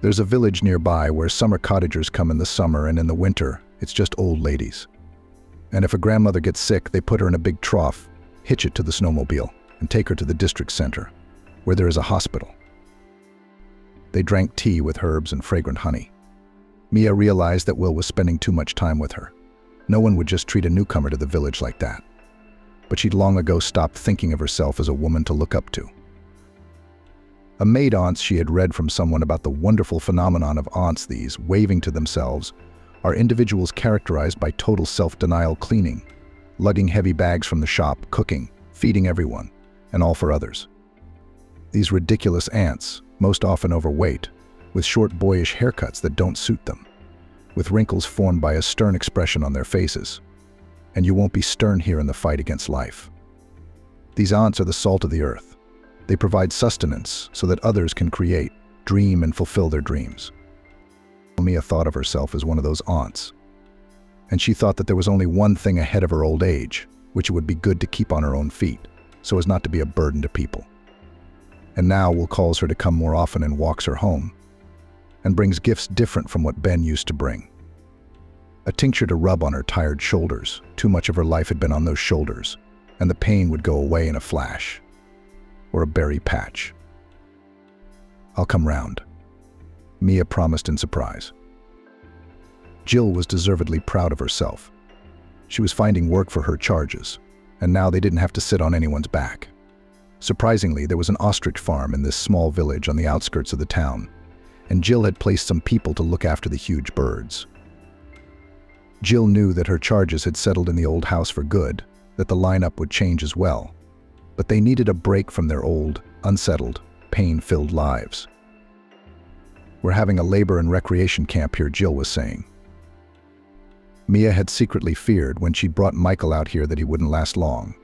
There's a village nearby where summer cottagers come in the summer, and in the winter, it's just old ladies. And if a grandmother gets sick, they put her in a big trough, hitch it to the snowmobile, and take her to the district center, where there is a hospital. They drank tea with herbs and fragrant honey. Mia realized that Will was spending too much time with her. No one would just treat a newcomer to the village like that. But she'd long ago stopped thinking of herself as a woman to look up to. A maid aunt she had read from someone about the wonderful phenomenon of aunts these, waving to themselves, are individuals characterized by total self-denial cleaning, lugging heavy bags from the shop, cooking, feeding everyone, and all for others. These ridiculous aunts, most often overweight, with short boyish haircuts that don't suit them, with wrinkles formed by a stern expression on their faces. And you won't be stern here in the fight against life. These aunts are the salt of the earth. They provide sustenance so that others can create, dream, and fulfill their dreams. Mia thought of herself as one of those aunts. And she thought that there was only one thing ahead of her old age, which it would be good to keep on her own feet, so as not to be a burden to people. And now Will calls her to come more often and walks her home, and brings gifts different from what Ben used to bring. A tincture to rub on her tired shoulders. Too much of her life had been on those shoulders, and the pain would go away in a flash. Or a berry patch. I'll come round, Mia promised in surprise. Jill was deservedly proud of herself. She was finding work for her charges, and now they didn't have to sit on anyone's back. Surprisingly, there was an ostrich farm in this small village on the outskirts of the town, and Jill had placed some people to look after the huge birds. Jill knew that her charges had settled in the old house for good, that the lineup would change as well, but they needed a break from their old, unsettled, pain-filled lives. We're having a labor and recreation camp here, Jill was saying. Mia had secretly feared when she'd brought Michael out here that he wouldn't last long.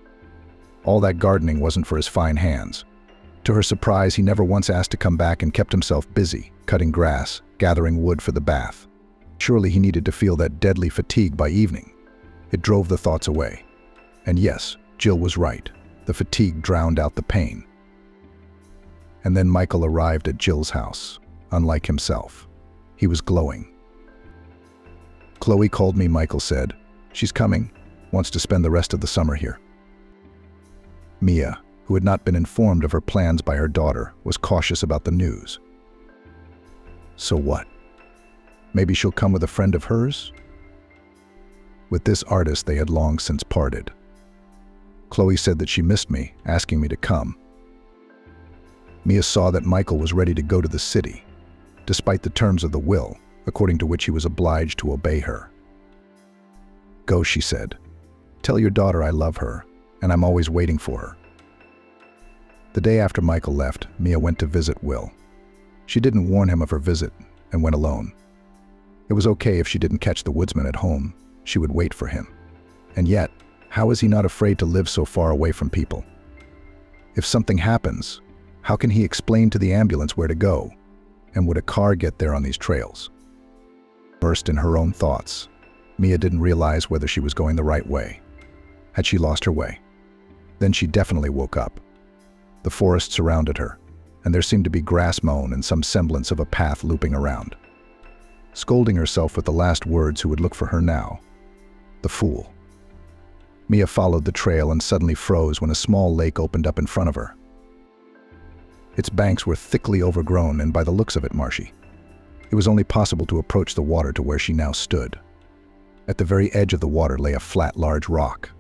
All that gardening wasn't for his fine hands. To her surprise, he never once asked to come back and kept himself busy, cutting grass, gathering wood for the bath. Surely he needed to feel that deadly fatigue by evening. It drove the thoughts away. And yes, Jill was right. The fatigue drowned out the pain. And then Michael arrived at Jill's house. Unlike himself, he was glowing. Chloe called me, Michael said. She's coming, wants to spend the rest of the summer here. Mia, who had not been informed of her plans by her daughter, was cautious about the news. So what? Maybe she'll come with a friend of hers? With this artist they had long since parted. Chloe said that she missed me, asking me to come. Mia saw that Michael was ready to go to the city, despite the terms of the will, according to which he was obliged to obey her. Go, she said. Tell your daughter I love her, and I'm always waiting for her. The day after Michael left, Mia went to visit Will. She didn't warn him of her visit and went alone. It was okay if she didn't catch the woodsman at home. She would wait for him. And yet, how is he not afraid to live so far away from people? If something happens, how can he explain to the ambulance where to go? And would a car get there on these trails? Immersed in her own thoughts, Mia didn't realize whether she was going the right way. Had she lost her way? Then she definitely woke up. The forest surrounded her, and there seemed to be grass mown and some semblance of a path looping around. Scolding herself with the last words who would look for her now. The fool. Mia followed the trail and suddenly froze when a small lake opened up in front of her. Its banks were thickly overgrown and by the looks of it marshy. It was only possible to approach the water to where she now stood. At the very edge of the water lay a flat, large rock.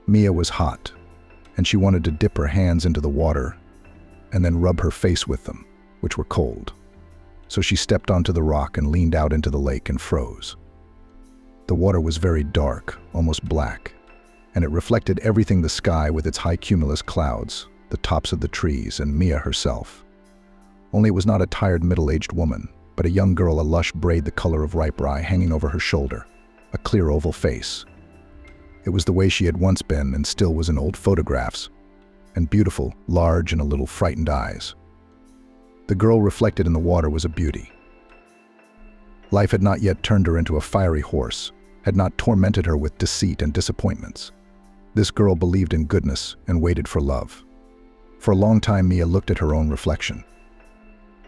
Mia was hot, and she wanted to dip her hands into the water and then rub her face with them, which were cold. So she stepped onto the rock and leaned out into the lake and froze. The water was very dark, almost black, and it reflected everything: the sky with its high cumulus clouds, the tops of the trees, and Mia herself. Only it was not a tired middle-aged woman, but a young girl, a lush braid the color of ripe rye hanging over her shoulder, a clear oval face. It was the way she had once been and still was in old photographs, and beautiful, large, and a little frightened eyes. The girl reflected in the water was a beauty. Life had not yet turned her into a fiery horse, had not tormented her with deceit and disappointments. This girl believed in goodness and waited for love. For a long time, Mia looked at her own reflection.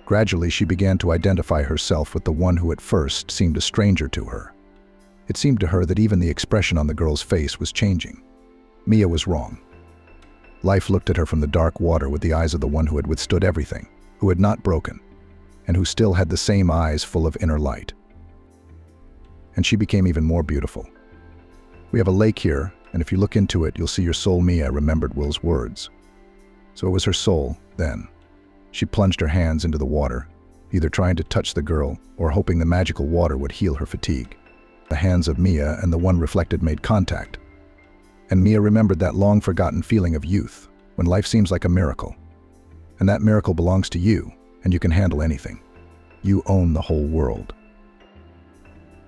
Gradually, she began to identify herself with the one who at first seemed a stranger to her. It seemed to her that even the expression on the girl's face was changing. Mia was wrong. Life looked at her from the dark water with the eyes of the one who had withstood everything, who had not broken, and who still had the same eyes full of inner light. And she became even more beautiful. We have a lake here, and if you look into it, you'll see your soul. Mia remembered Will's words. So it was her soul, then. She plunged her hands into the water, either trying to touch the girl or hoping the magical water would heal her fatigue. The hands of Mia and the one reflected made contact. And Mia remembered that long-forgotten feeling of youth, when life seems like a miracle. And that miracle belongs to you, and you can handle anything. You own the whole world.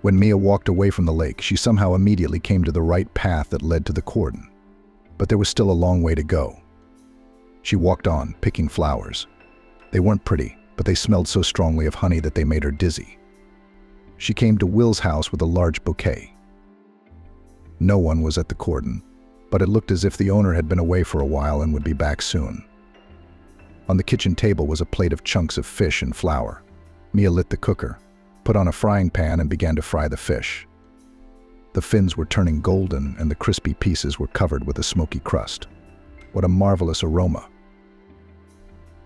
When Mia walked away from the lake, she somehow immediately came to the right path that led to the cordon. But there was still a long way to go. She walked on, picking flowers. They weren't pretty, but they smelled so strongly of honey that they made her dizzy. She came to Will's house with a large bouquet. No one was at the cordon, but it looked as if the owner had been away for a while and would be back soon. On the kitchen table was a plate of chunks of fish and flour. Mia lit the cooker, put on a frying pan and began to fry the fish. The fins were turning golden and the crispy pieces were covered with a smoky crust. What a marvelous aroma.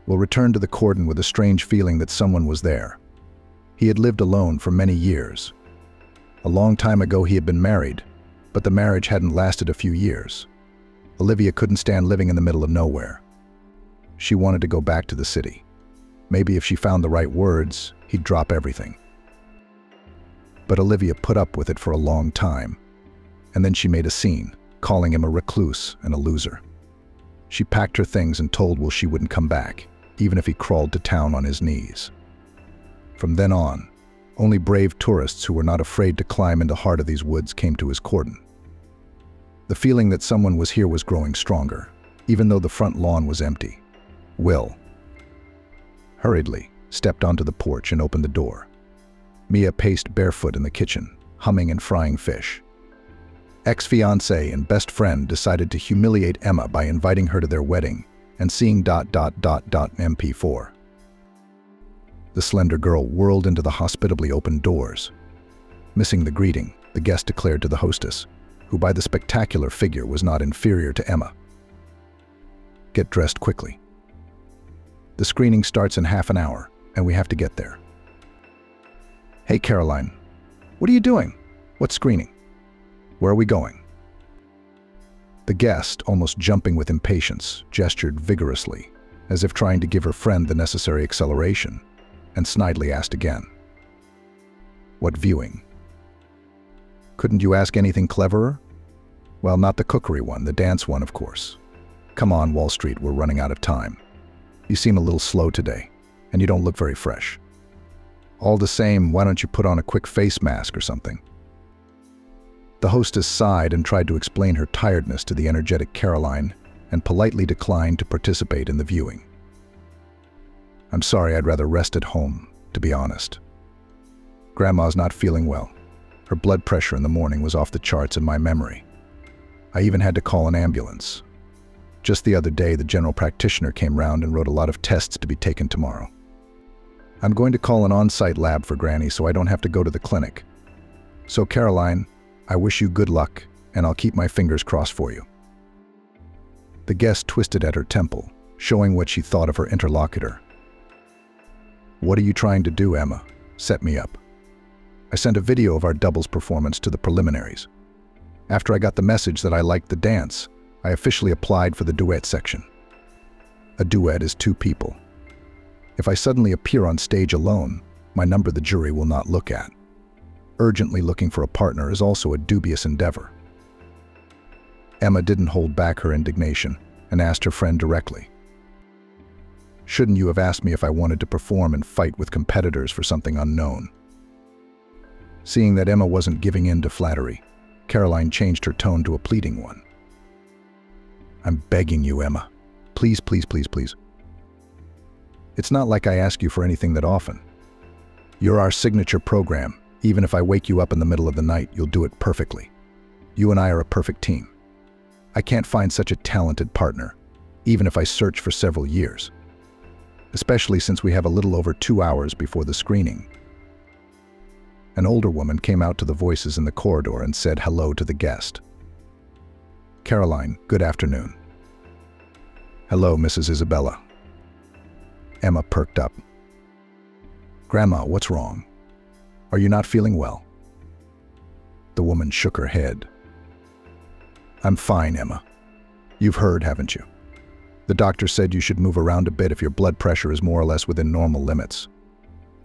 Will returned to the cordon with a strange feeling that someone was there. He had lived alone for many years. A long time ago he had been married, but the marriage hadn't lasted a few years. Olivia couldn't stand living in the middle of nowhere. She wanted to go back to the city. Maybe if she found the right words, he'd drop everything. But Olivia put up with it for a long time, and then she made a scene, calling him a recluse and a loser. She packed her things and told Will she wouldn't come back, even if he crawled to town on his knees. From then on, only brave tourists who were not afraid to climb into the heart of these woods came to his cordon. The feeling that someone was here was growing stronger, even though the front lawn was empty. Will hurriedly stepped onto the porch and opened the door. Mia paced barefoot in the kitchen, humming and frying fish. Ex-fiancé and best friend decided to humiliate Emma by inviting her to their wedding and seeing MP4. The slender girl whirled into the hospitably opened doors. Missing the greeting, the guest declared to the hostess, who by the spectacular figure was not inferior to Emma. Get dressed quickly. The screening starts in half an hour, and we have to get there. Hey, Caroline. What are you doing? What screening? Where are we going? The guest, almost jumping with impatience, gestured vigorously, as if trying to give her friend the necessary acceleration, and snidely asked again. What viewing? Couldn't you ask anything cleverer? Well, not the cookery one, the dance one, of course. Come on, Wall Street, we're running out of time. You seem a little slow today, and you don't look very fresh. All the same, why don't you put on a quick face mask or something? The hostess sighed and tried to explain her tiredness to the energetic Caroline and politely declined to participate in the viewing. I'm sorry, I'd rather rest at home, to be honest. Grandma's not feeling well. Her blood pressure in the morning was off the charts in my memory. I even had to call an ambulance. Just the other day, the general practitioner came round and wrote a lot of tests to be taken tomorrow. I'm going to call an on-site lab for Granny so I don't have to go to the clinic. So, Caroline, I wish you good luck, and I'll keep my fingers crossed for you. The guest twisted at her temple, showing what she thought of her interlocutor. What are you trying to do, Emma? Set me up. I sent a video of our doubles performance to the preliminaries. After I got the message that I liked the dance, I officially applied for the duet section. A duet is two people. If I suddenly appear on stage alone, my number the jury will not look at. Urgently looking for a partner is also a dubious endeavor. Emma didn't hold back her indignation and asked her friend directly. Shouldn't you have asked me if I wanted to perform and fight with competitors for something unknown? Seeing that Emma wasn't giving in to flattery, Caroline changed her tone to a pleading one. I'm begging you, Emma. Please, please, please, please. It's not like I ask you for anything that often. You're our signature program. Even if I wake you up in the middle of the night, you'll do it perfectly. You and I are a perfect team. I can't find such a talented partner. even if I search for several years, especially since we have a little over 2 hours before the screening. An older woman came out to the voices in the corridor and said hello to the guest. Caroline, good afternoon. Hello, Mrs. Isabella. Emma perked up. Grandma, what's wrong? Are you not feeling well? The woman shook her head. I'm fine, Emma. You've heard, haven't you? The doctor said you should move around a bit if your blood pressure is more or less within normal limits.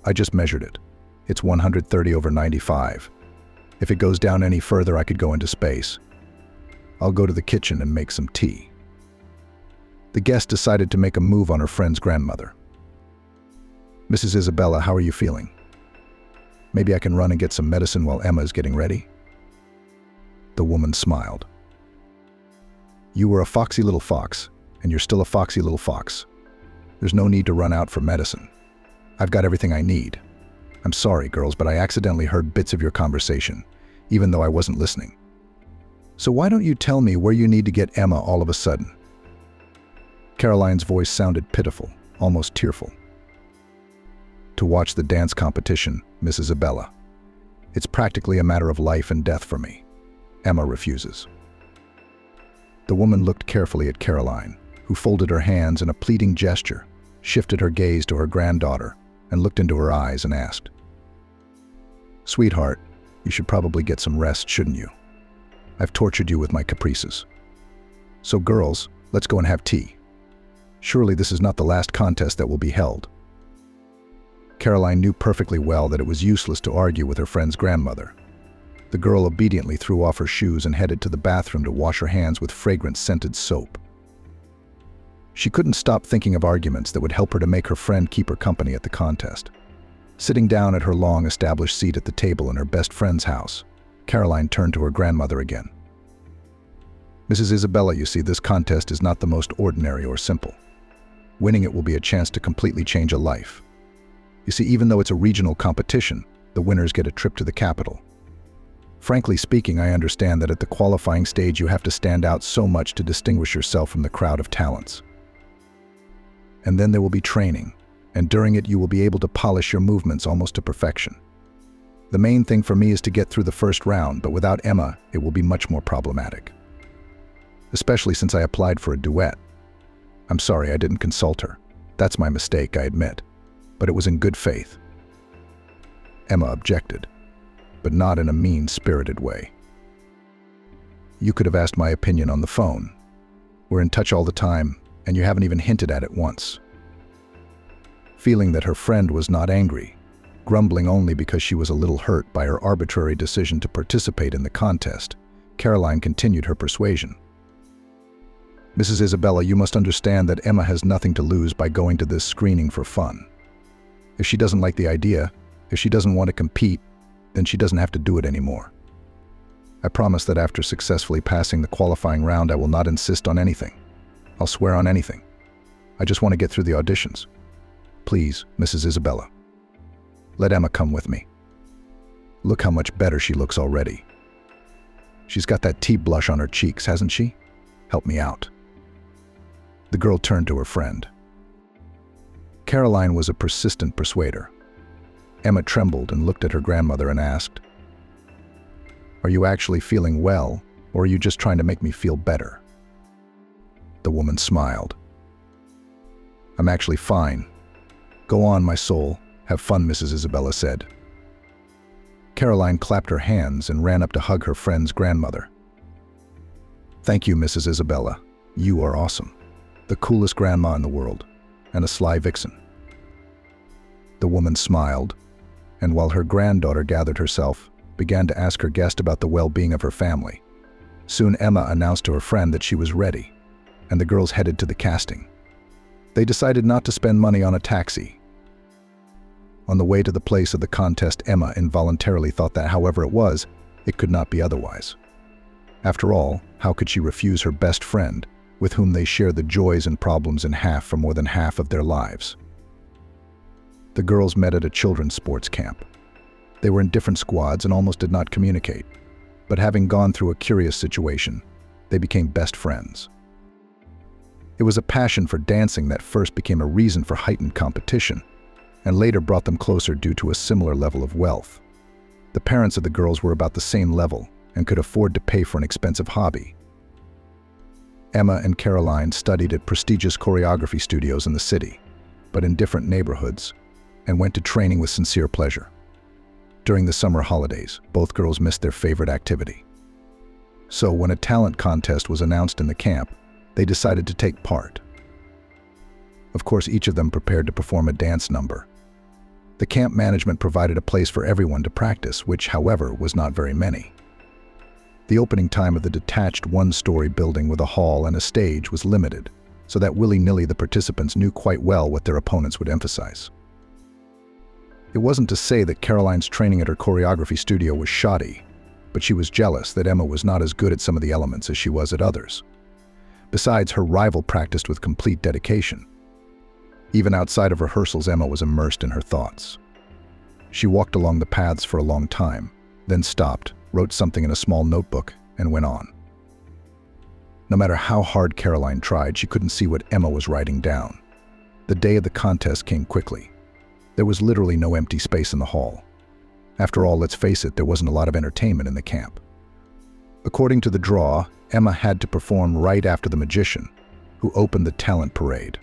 I just measured it. It's 130/95. If it goes down any further, I could go into space. I'll go to the kitchen and make some tea. The guest decided to make a move on her friend's grandmother. Mrs. Isabella, how are you feeling? Maybe I can run and get some medicine while Emma is getting ready? The woman smiled. You were a foxy little fox, and you're still a foxy little fox. There's no need to run out for medicine. I've got everything I need. I'm sorry, girls, but I accidentally heard bits of your conversation, even though I wasn't listening. So why don't you tell me where you need to get Emma all of a sudden? Caroline's voice sounded pitiful, almost tearful. To watch the dance competition, Miss Isabella. It's practically a matter of life and death for me. Emma refuses. The woman looked carefully at Caroline, who folded her hands in a pleading gesture, shifted her gaze to her granddaughter, and looked into her eyes and asked, Sweetheart, you should probably get some rest, shouldn't you? I've tortured you with my caprices. So girls, let's go and have tea. Surely this is not the last contest that will be held. Caroline knew perfectly well that it was useless to argue with her friend's grandmother. The girl obediently threw off her shoes and headed to the bathroom to wash her hands with fragrant scented soap. She couldn't stop thinking of arguments that would help her to make her friend keep her company at the contest. Sitting down at her long-established seat at the table in her best friend's house, Caroline turned to her grandmother again. Mrs. Isabella, you see, this contest is not the most ordinary or simple. Winning it will be a chance to completely change a life. You see, even though it's a regional competition, the winners get a trip to the capital. Frankly speaking, I understand that at the qualifying stage you have to stand out so much to distinguish yourself from the crowd of talents. And then there will be training, and during it you will be able to polish your movements almost to perfection. The main thing for me is to get through the first round, but without Emma, it will be much more problematic. Especially since I applied for a duet. I'm sorry I didn't consult her. That's my mistake, I admit. But it was in good faith. Emma objected, but not in a mean-spirited way. You could have asked my opinion on the phone. We're in touch all the time, and you haven't even hinted at it once. Feeling that her friend was not angry, grumbling only because she was a little hurt by her arbitrary decision to participate in the contest, Caroline continued her persuasion. Mrs. Isabella, you must understand that Emma has nothing to lose by going to this screening for fun. If she doesn't like the idea, if she doesn't want to compete, then she doesn't have to do it anymore. I promise that after successfully passing the qualifying round, I will not insist on anything. I'll swear on anything. I just want to get through the auditions. Please, Mrs. Isabella. Let Emma come with me. Look how much better she looks already. She's got that tea blush on her cheeks, hasn't she? Help me out. The girl turned to her friend. Caroline was a persistent persuader. Emma trembled and looked at her grandmother and asked, Are you actually feeling well, or are you just trying to make me feel better? The woman smiled. I'm actually fine. Go on, my soul. Have fun, Mrs. Isabella said. Caroline clapped her hands and ran up to hug her friend's grandmother. Thank you, Mrs. Isabella. You are awesome. The coolest grandma in the world, and a sly vixen. The woman smiled, and while her granddaughter gathered herself, began to ask her guest about the well-being of her family. Soon Emma announced to her friend that she was ready, and the girls headed to the casting. They decided not to spend money on a taxi. On the way to the place of the contest, Emma involuntarily thought that, however it was, it could not be otherwise. After all, how could she refuse her best friend, with whom they share the joys and problems in half for more than half of their lives? The girls met at a children's sports camp. They were in different squads and almost did not communicate, but having gone through a curious situation, they became best friends. It was a passion for dancing that first became a reason for heightened competition, and later brought them closer due to a similar level of wealth. The parents of the girls were about the same level and could afford to pay for an expensive hobby. Emma and Caroline studied at prestigious choreography studios in the city, but in different neighborhoods, and went to training with sincere pleasure. During the summer holidays, both girls missed their favorite activity. So when a talent contest was announced in the camp, they decided to take part. Of course, each of them prepared to perform a dance number. The camp management provided a place for everyone to practice, which, however, was not very many. The opening time of the detached one-story building with a hall and a stage was limited, so that willy-nilly the participants knew quite well what their opponents would emphasize. It wasn't to say that Caroline's training at her choreography studio was shoddy, but she was jealous that Emma was not as good at some of the elements as she was at others. Besides, her rival practiced with complete dedication. Even outside of rehearsals, Emma was immersed in her thoughts. She walked along the paths for a long time, then stopped, wrote something in a small notebook, and went on. No matter how hard Caroline tried, she couldn't see what Emma was writing down. The day of the contest came quickly. There was literally no empty space in the hall. After all, let's face it, there wasn't a lot of entertainment in the camp. According to the draw, Emma had to perform right after the magician, who opened the talent parade.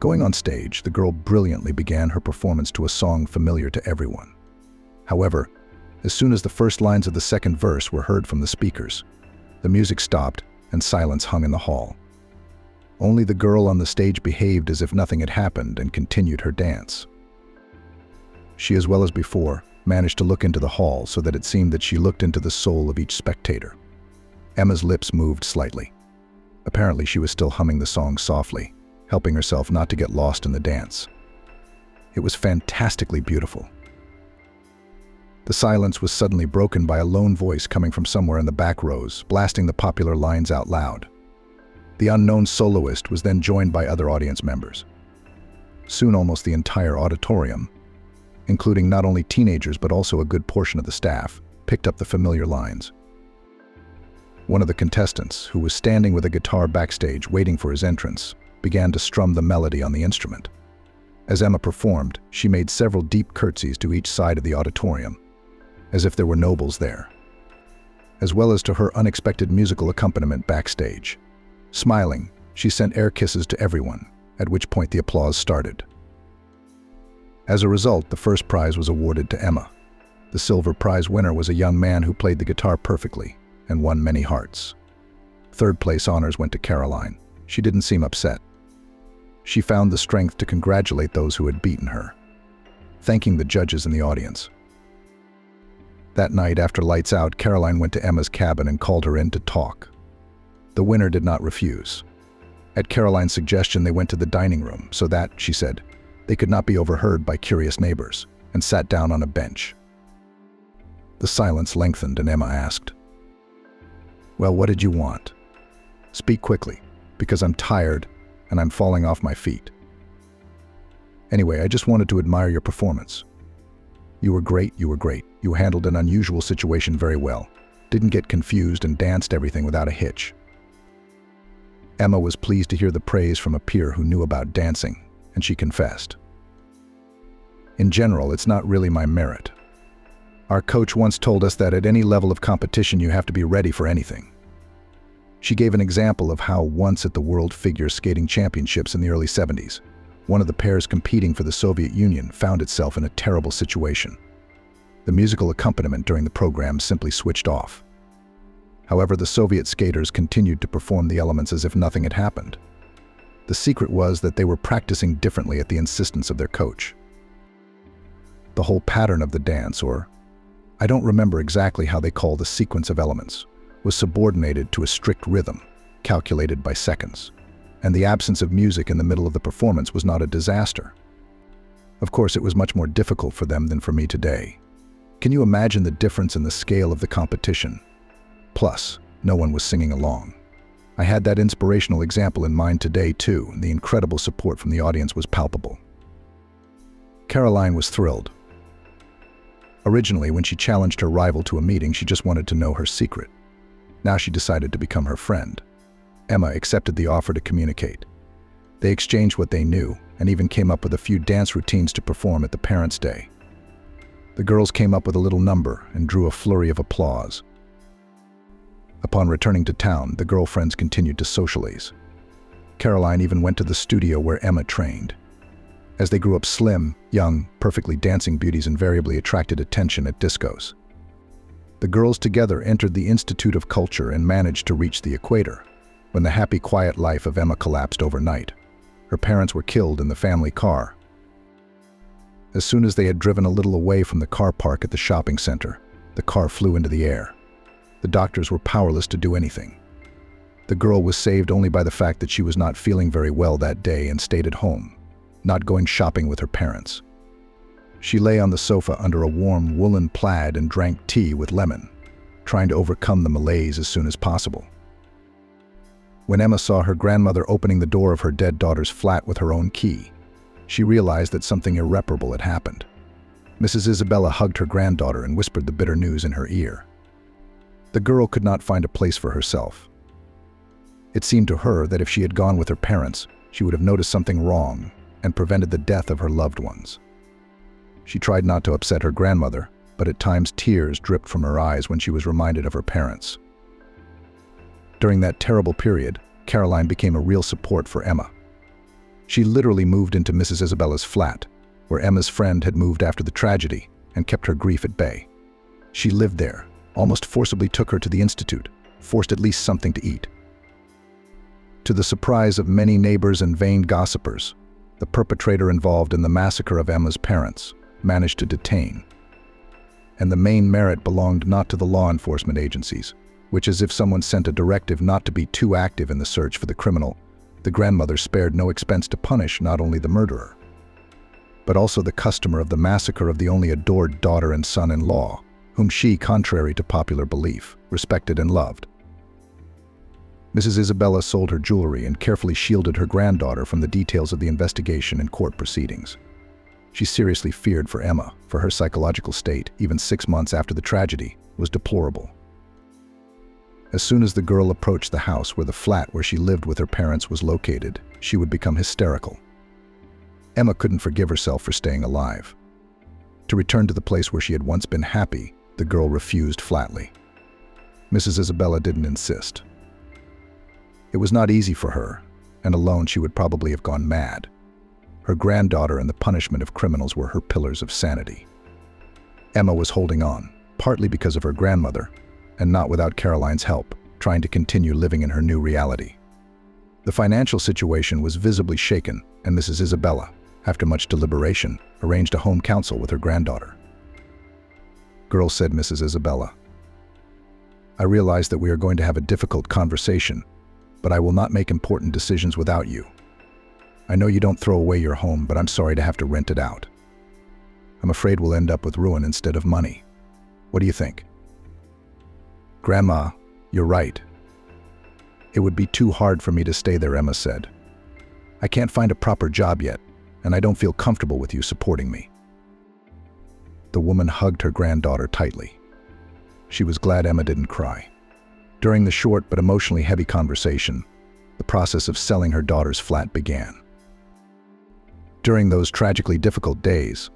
Going on stage, the girl brilliantly began her performance to a song familiar to everyone. However, as soon as the first lines of the second verse were heard from the speakers, the music stopped and silence hung in the hall. Only the girl on the stage behaved as if nothing had happened and continued her dance. She, as well as before, managed to look into the hall so that it seemed that she looked into the soul of each spectator. Emma's lips moved slightly. Apparently, she was still humming the song softly, helping herself not to get lost in the dance. It was fantastically beautiful. The silence was suddenly broken by a lone voice coming from somewhere in the back rows, blasting the popular lines out loud. The unknown soloist was then joined by other audience members. Soon almost the entire auditorium, including not only teenagers but also a good portion of the staff, picked up the familiar lines. One of the contestants, who was standing with a guitar backstage waiting for his entrance, began to strum the melody on the instrument. As Emma performed, she made several deep curtsies to each side of the auditorium, as if there were nobles there, as well as to her unexpected musical accompaniment backstage. Smiling, she sent air kisses to everyone, at which point the applause started. As a result, the first prize was awarded to Emma. The silver prize winner was a young man who played the guitar perfectly and won many hearts. Third place honors went to Caroline. She didn't seem upset. She found the strength to congratulate those who had beaten her, thanking the judges in the audience. That night, after lights out, Caroline went to Emma's cabin and called her in to talk. The winner did not refuse. At Caroline's suggestion, they went to the dining room so that, she said, they could not be overheard by curious neighbors, and sat down on a bench. The silence lengthened and Emma asked, "Well, what did you want? Speak quickly, because I'm tired and I'm falling off my feet." "Anyway, I just wanted to admire your performance. You were great, you were great. You handled an unusual situation very well, didn't get confused and danced everything without a hitch." Emma was pleased to hear the praise from a peer who knew about dancing, and she confessed, "In general, it's not really my merit. Our coach once told us that at any level of competition you have to be ready for anything." She gave an example of how once at the World Figure Skating Championships in the early 70s, one of the pairs competing for the Soviet Union found itself in a terrible situation. The musical accompaniment during the program simply switched off. However, the Soviet skaters continued to perform the elements as if nothing had happened. The secret was that they were practicing differently at the insistence of their coach. The whole pattern of the dance, or I don't remember exactly how they call the sequence of elements, was subordinated to a strict rhythm, calculated by seconds, and the absence of music in the middle of the performance was not a disaster. Of course, it was much more difficult for them than for me today. Can you imagine the difference in the scale of the competition? Plus, no one was singing along. I had that inspirational example in mind today too, and the incredible support from the audience was palpable. Caroline was thrilled. Originally, when she challenged her rival to a meeting, she just wanted to know her secret. Now she decided to become her friend. Emma accepted the offer to communicate. They exchanged what they knew and even came up with a few dance routines to perform at the Parents' Day. The girls came up with a little number and drew a flurry of applause. Upon returning to town, the girlfriends continued to socialize. Caroline even went to the studio where Emma trained. As they grew up, slim, young, perfectly dancing beauties invariably attracted attention at discos. The girls together entered the Institute of Culture and managed to reach the equator, when the happy, quiet life of Emma collapsed overnight. Her parents were killed in the family car. As soon as they had driven a little away from the car park at the shopping center, the car flew into the air. The doctors were powerless to do anything. The girl was saved only by the fact that she was not feeling very well that day and stayed at home, not going shopping with her parents. She lay on the sofa under a warm woolen plaid and drank tea with lemon, trying to overcome the malaise as soon as possible. When Emma saw her grandmother opening the door of her dead daughter's flat with her own key, she realized that something irreparable had happened. Mrs. Isabella hugged her granddaughter and whispered the bitter news in her ear. The girl could not find a place for herself. It seemed to her that if she had gone with her parents, she would have noticed something wrong and prevented the death of her loved ones. She tried not to upset her grandmother, but at times tears dripped from her eyes when she was reminded of her parents. During that terrible period, Caroline became a real support for Emma. She literally moved into Mrs. Isabella's flat, where Emma's friend had moved after the tragedy, and kept her grief at bay. She lived there, almost forcibly took her to the institute, forced at least something to eat. To the surprise of many neighbors and vain gossipers, the perpetrator involved in the massacre of Emma's parents managed to detain. And the main merit belonged not to the law enforcement agencies, which, as if someone sent a directive not to be too active in the search for the criminal, the grandmother spared no expense to punish not only the murderer, but also the customer of the massacre of the only adored daughter and son-in-law, whom she, contrary to popular belief, respected and loved. Mrs. Isabella sold her jewelry and carefully shielded her granddaughter from the details of the investigation and court proceedings. She seriously feared for Emma, for her psychological state, even 6 months after the tragedy, was deplorable. As soon as the girl approached the house where the flat where she lived with her parents was located, she would become hysterical. Emma couldn't forgive herself for staying alive. To return to the place where she had once been happy, the girl refused flatly. Mrs. Isabella didn't insist. It was not easy for her, and alone she would probably have gone mad. Her granddaughter and the punishment of criminals were her pillars of sanity. Emma was holding on, partly because of her grandmother, and not without Caroline's help, trying to continue living in her new reality. The financial situation was visibly shaken, and Mrs. Isabella, after much deliberation, arranged a home council with her granddaughter. "Girl," said Mrs. Isabella, "I realize that we are going to have a difficult conversation, but I will not make important decisions without you. I know you don't throw away your home, but I'm sorry to have to rent it out. I'm afraid we'll end up with ruin instead of money. What do you think?" "Grandma, you're right. It would be too hard for me to stay there," Emma said. "I can't find a proper job yet, and I don't feel comfortable with you supporting me." The woman hugged her granddaughter tightly. She was glad Emma didn't cry. During the short but emotionally heavy conversation, the process of selling her daughter's flat began. During those tragically difficult days,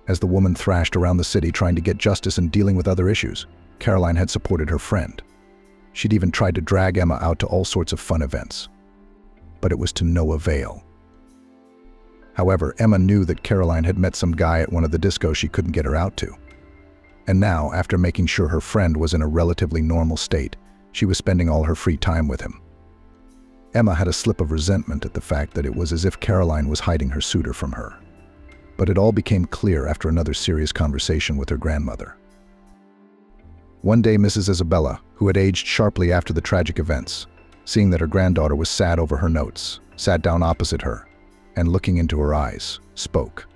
as the woman thrashed around the city trying to get justice and dealing with other issues, Caroline had supported her friend. She'd even tried to drag Emma out to all sorts of fun events. But it was to no avail. However, Emma knew that Caroline had met some guy at one of the discos she couldn't get her out to. And now, after making sure her friend was in a relatively normal state, she was spending all her free time with him. Emma had a slip of resentment at the fact that it was as if Caroline was hiding her suitor from her. But it all became clear after another serious conversation with her grandmother. One day, Mrs. Isabella, who had aged sharply after the tragic events, seeing that her granddaughter was sad over her notes, sat down opposite her, and looking into her eyes, spoke.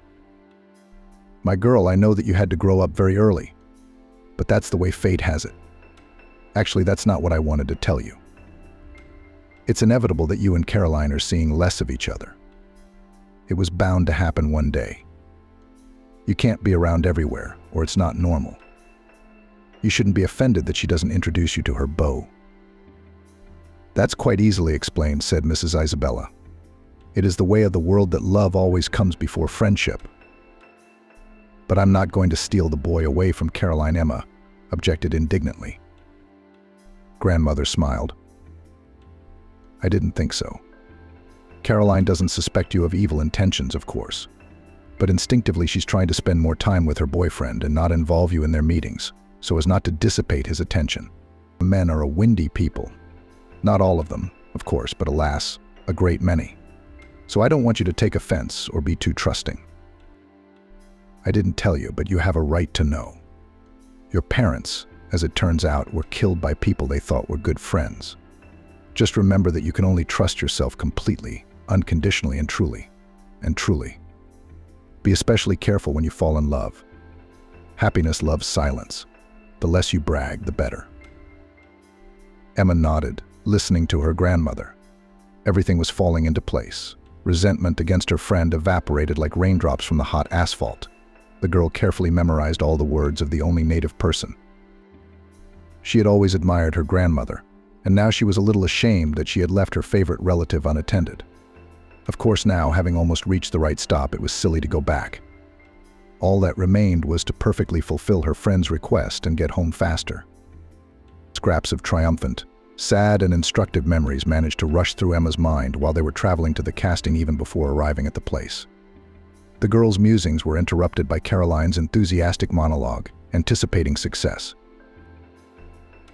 "My girl, I know that you had to grow up very early, but that's the way fate has it. Actually, that's not what I wanted to tell you. It's inevitable that you and Caroline are seeing less of each other. It was bound to happen one day. You can't be around everywhere, or it's not normal. You shouldn't be offended that she doesn't introduce you to her beau. "That's quite easily explained," said Mrs. Isabella. "It is the way of the world that love always comes before friendship." "But I'm not going to steal the boy away from Caroline," Emma objected indignantly. Grandmother smiled. "I didn't think so. Caroline doesn't suspect you of evil intentions, of course. But instinctively she's trying to spend more time with her boyfriend and not involve you in their meetings, so as not to dissipate his attention. Men are a windy people. Not all of them, of course, but alas, a great many. So I don't want you to take offense or be too trusting. I didn't tell you, but you have a right to know. Your parents, as it turns out, were killed by people they thought were good friends. Just remember that you can only trust yourself completely, unconditionally and truly. Be especially careful when you fall in love. Happiness loves silence. The less you brag, the better." Emma nodded, listening to her grandmother. Everything was falling into place. Resentment against her friend evaporated like raindrops from the hot asphalt. The girl carefully memorized all the words of the only native person. She had always admired her grandmother, and now she was a little ashamed that she had left her favorite relative unattended. Of course now, having almost reached the right stop, it was silly to go back. All that remained was to perfectly fulfill her friend's request and get home faster. Scraps of triumphant, sad and instructive memories managed to rush through Emma's mind while they were traveling to the casting even before arriving at the place. The girls' musings were interrupted by Caroline's enthusiastic monologue, anticipating success.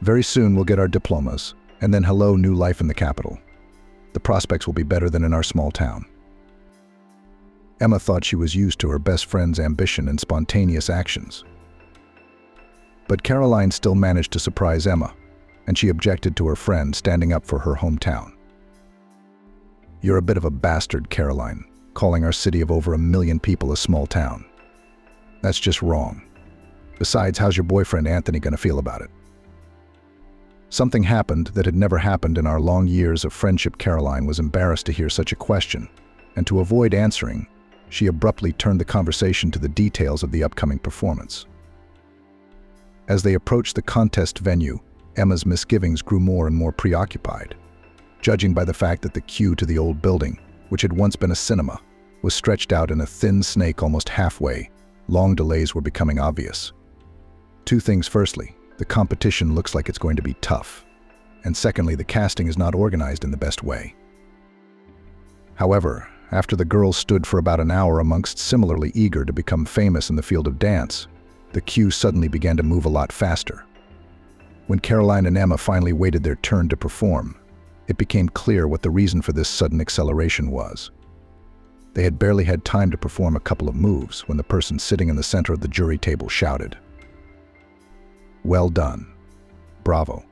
"Very soon we'll get our diplomas, and then hello, new life in the capital. The prospects will be better than in our small town." Emma thought she was used to her best friend's ambition and spontaneous actions. But Caroline still managed to surprise Emma, and she objected to her friend standing up for her hometown. "You're a bit of a bastard, Caroline, calling our city of over 1 million people a small town. That's just wrong. Besides, how's your boyfriend Anthony going to feel about it?" Something happened that had never happened in our long years of friendship. Caroline was embarrassed to hear such a question, and to avoid answering, she abruptly turned the conversation to the details of the upcoming performance. As they approached the contest venue, Emma's misgivings grew more and more preoccupied. Judging by the fact that the queue to the old building, which had once been a cinema, was stretched out in a thin snake almost halfway, long delays were becoming obvious. Two things. Firstly, the competition looks like it's going to be tough. And secondly, the casting is not organized in the best way. However, after the girls stood for about an hour amongst similarly eager to become famous in the field of dance, the queue suddenly began to move a lot faster. When Caroline and Emma finally waited their turn to perform, it became clear what the reason for this sudden acceleration was. They had barely had time to perform a couple of moves when the person sitting in the center of the jury table shouted, "Well done. Bravo.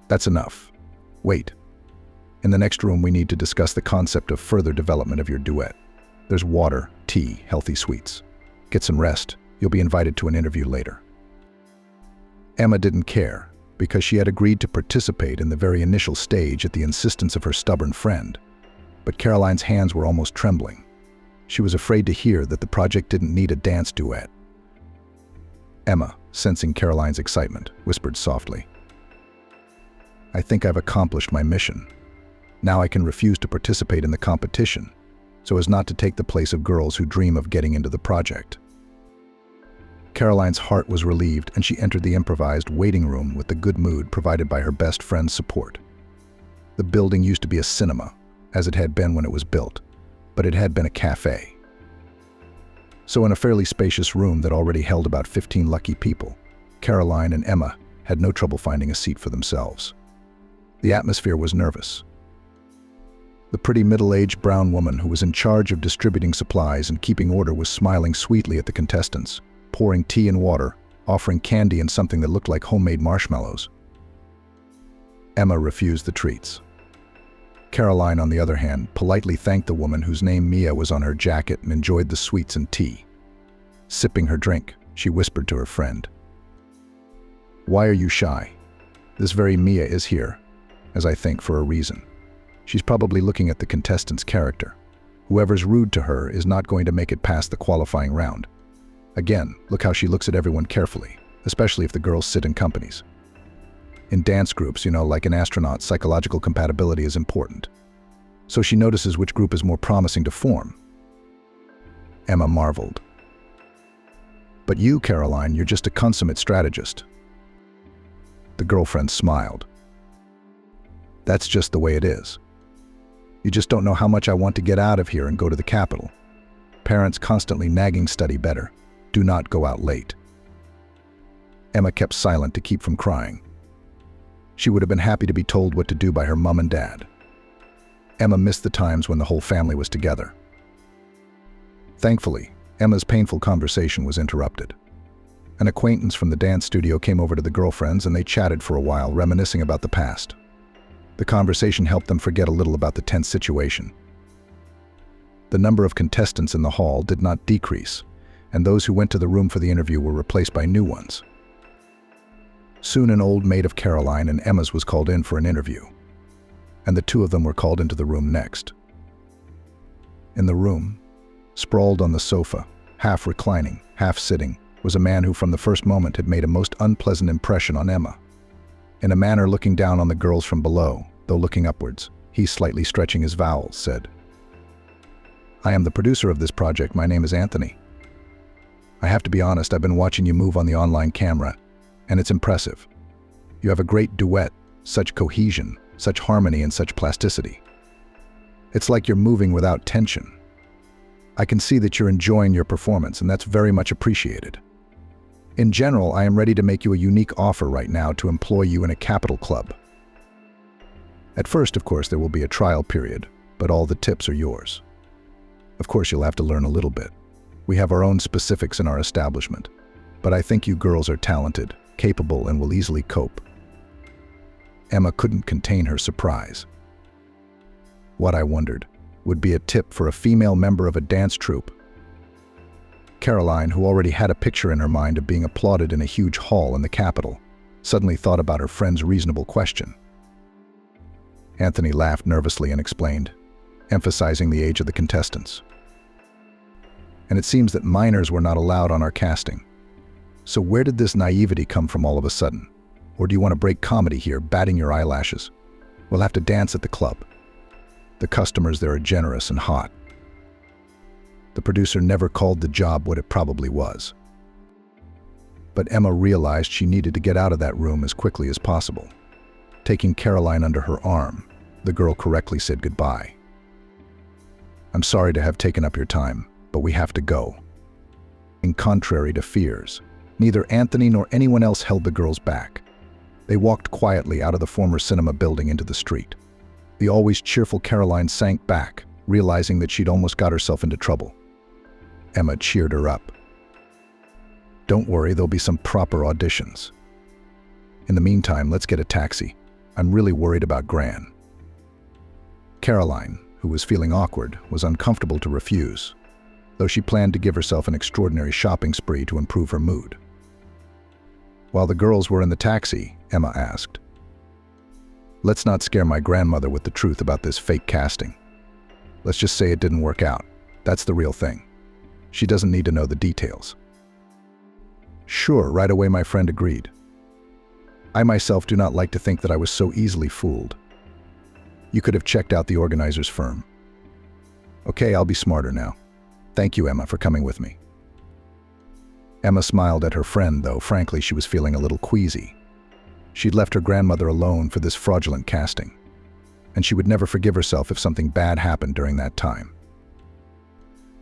That's enough. Wait. In the next room we need to discuss the concept of further development of your duet. There's water, tea, healthy sweets. Get some rest. You'll be invited to an interview later." Emma didn't care, because she had agreed to participate in the very initial stage at the insistence of her stubborn friend. But Caroline's hands were almost trembling. She was afraid to hear that the project didn't need a dance duet. Emma, sensing Caroline's excitement, whispered softly, "I think I've accomplished my mission. Now I can refuse to participate in the competition, so as not to take the place of girls who dream of getting into the project." Caroline's heart was relieved, and she entered the improvised waiting room with the good mood provided by her best friend's support. The building used to be a cinema, as it had been when it was built, but it had been a cafe. So in a fairly spacious room that already held about 15 lucky people, Caroline and Emma had no trouble finding a seat for themselves. The atmosphere was nervous. The pretty middle-aged brown woman who was in charge of distributing supplies and keeping order was smiling sweetly at the contestants, pouring tea and water, offering candy and something that looked like homemade marshmallows. Emma refused the treats. Caroline, on the other hand, politely thanked the woman whose name Mia was on her jacket and enjoyed the sweets and tea. Sipping her drink, she whispered to her friend, "Why are you shy? This very Mia is here, as I think, for a reason. She's probably looking at the contestant's character. Whoever's rude to her is not going to make it past the qualifying round. Again, look how she looks at everyone carefully, especially if the girls sit in companies." In dance groups, like an astronaut, psychological compatibility is important. So she notices which group is more promising to form. Emma marveled. But you, Caroline, you're just a consummate strategist. The girlfriend smiled. That's just the way it is. You just don't know how much I want to get out of here and go to the capital. Parents constantly nagging, study better. Do not go out late. Emma kept silent to keep from crying. She would have been happy to be told what to do by her mom and dad. Emma missed the times when the whole family was together. Thankfully, Emma's painful conversation was interrupted. An acquaintance from the dance studio came over to the girlfriends and they chatted for a while, reminiscing about the past. The conversation helped them forget a little about the tense situation. The number of contestants in the hall did not decrease, and those who went to the room for the interview were replaced by new ones. Soon an old maid of Caroline and Emma's was called in for an interview, and the two of them were called into the room next. In the room, sprawled on the sofa, half reclining, half sitting, was a man who from the first moment had made a most unpleasant impression on Emma. In a manner looking down on the girls from below, though looking upwards, he, slightly stretching his vowels, said, "I am the producer of this project. My name is Anthony. I have to be honest, I've been watching you move on the online camera, and it's impressive. You have a great duet, such cohesion, such harmony, and such plasticity. It's like you're moving without tension. I can see that you're enjoying your performance, and that's very much appreciated. In general, I am ready to make you a unique offer right now to employ you in a capital club. At first, of course, there will be a trial period, but all the tips are yours. Of course, you'll have to learn a little bit. We have our own specifics in our establishment, but I think you girls are talented, capable, and will easily cope." Emma couldn't contain her surprise. What, I wondered, would be a tip for a female member of a dance troupe? Caroline, who already had a picture in her mind of being applauded in a huge hall in the capital, suddenly thought about her friend's reasonable question. Anthony laughed nervously and explained, emphasizing the age of the contestants. "And it seems that minors were not allowed on our casting. So where did this naivety come from all of a sudden? Or do you want to break comedy here, batting your eyelashes? We'll have to dance at the club. The customers there are generous and hot." The producer never called the job what it probably was. But Emma realized she needed to get out of that room as quickly as possible. Taking Caroline under her arm, the girl correctly said goodbye. "I'm sorry to have taken up your time, but we have to go." And contrary to fears, neither Anthony nor anyone else held the girls back. They walked quietly out of the former cinema building into the street. The always cheerful Caroline sank back, realizing that she'd almost got herself into trouble. Emma cheered her up. "Don't worry, there'll be some proper auditions. In the meantime, let's get a taxi. I'm really worried about Gran." Caroline, who was feeling awkward, was uncomfortable to refuse, though she planned to give herself an extraordinary shopping spree to improve her mood. While the girls were in the taxi, Emma asked, "Let's not scare my grandmother with the truth about this fake casting. Let's just say it didn't work out. That's the real thing. She doesn't need to know the details." "Sure," right away my friend agreed. "I myself do not like to think that I was so easily fooled. You could have checked out the organizer's firm." "Okay, I'll be smarter now. Thank you, Emma, for coming with me." Emma smiled at her friend, though frankly she was feeling a little queasy. She'd left her grandmother alone for this fraudulent casting, and she would never forgive herself if something bad happened during that time.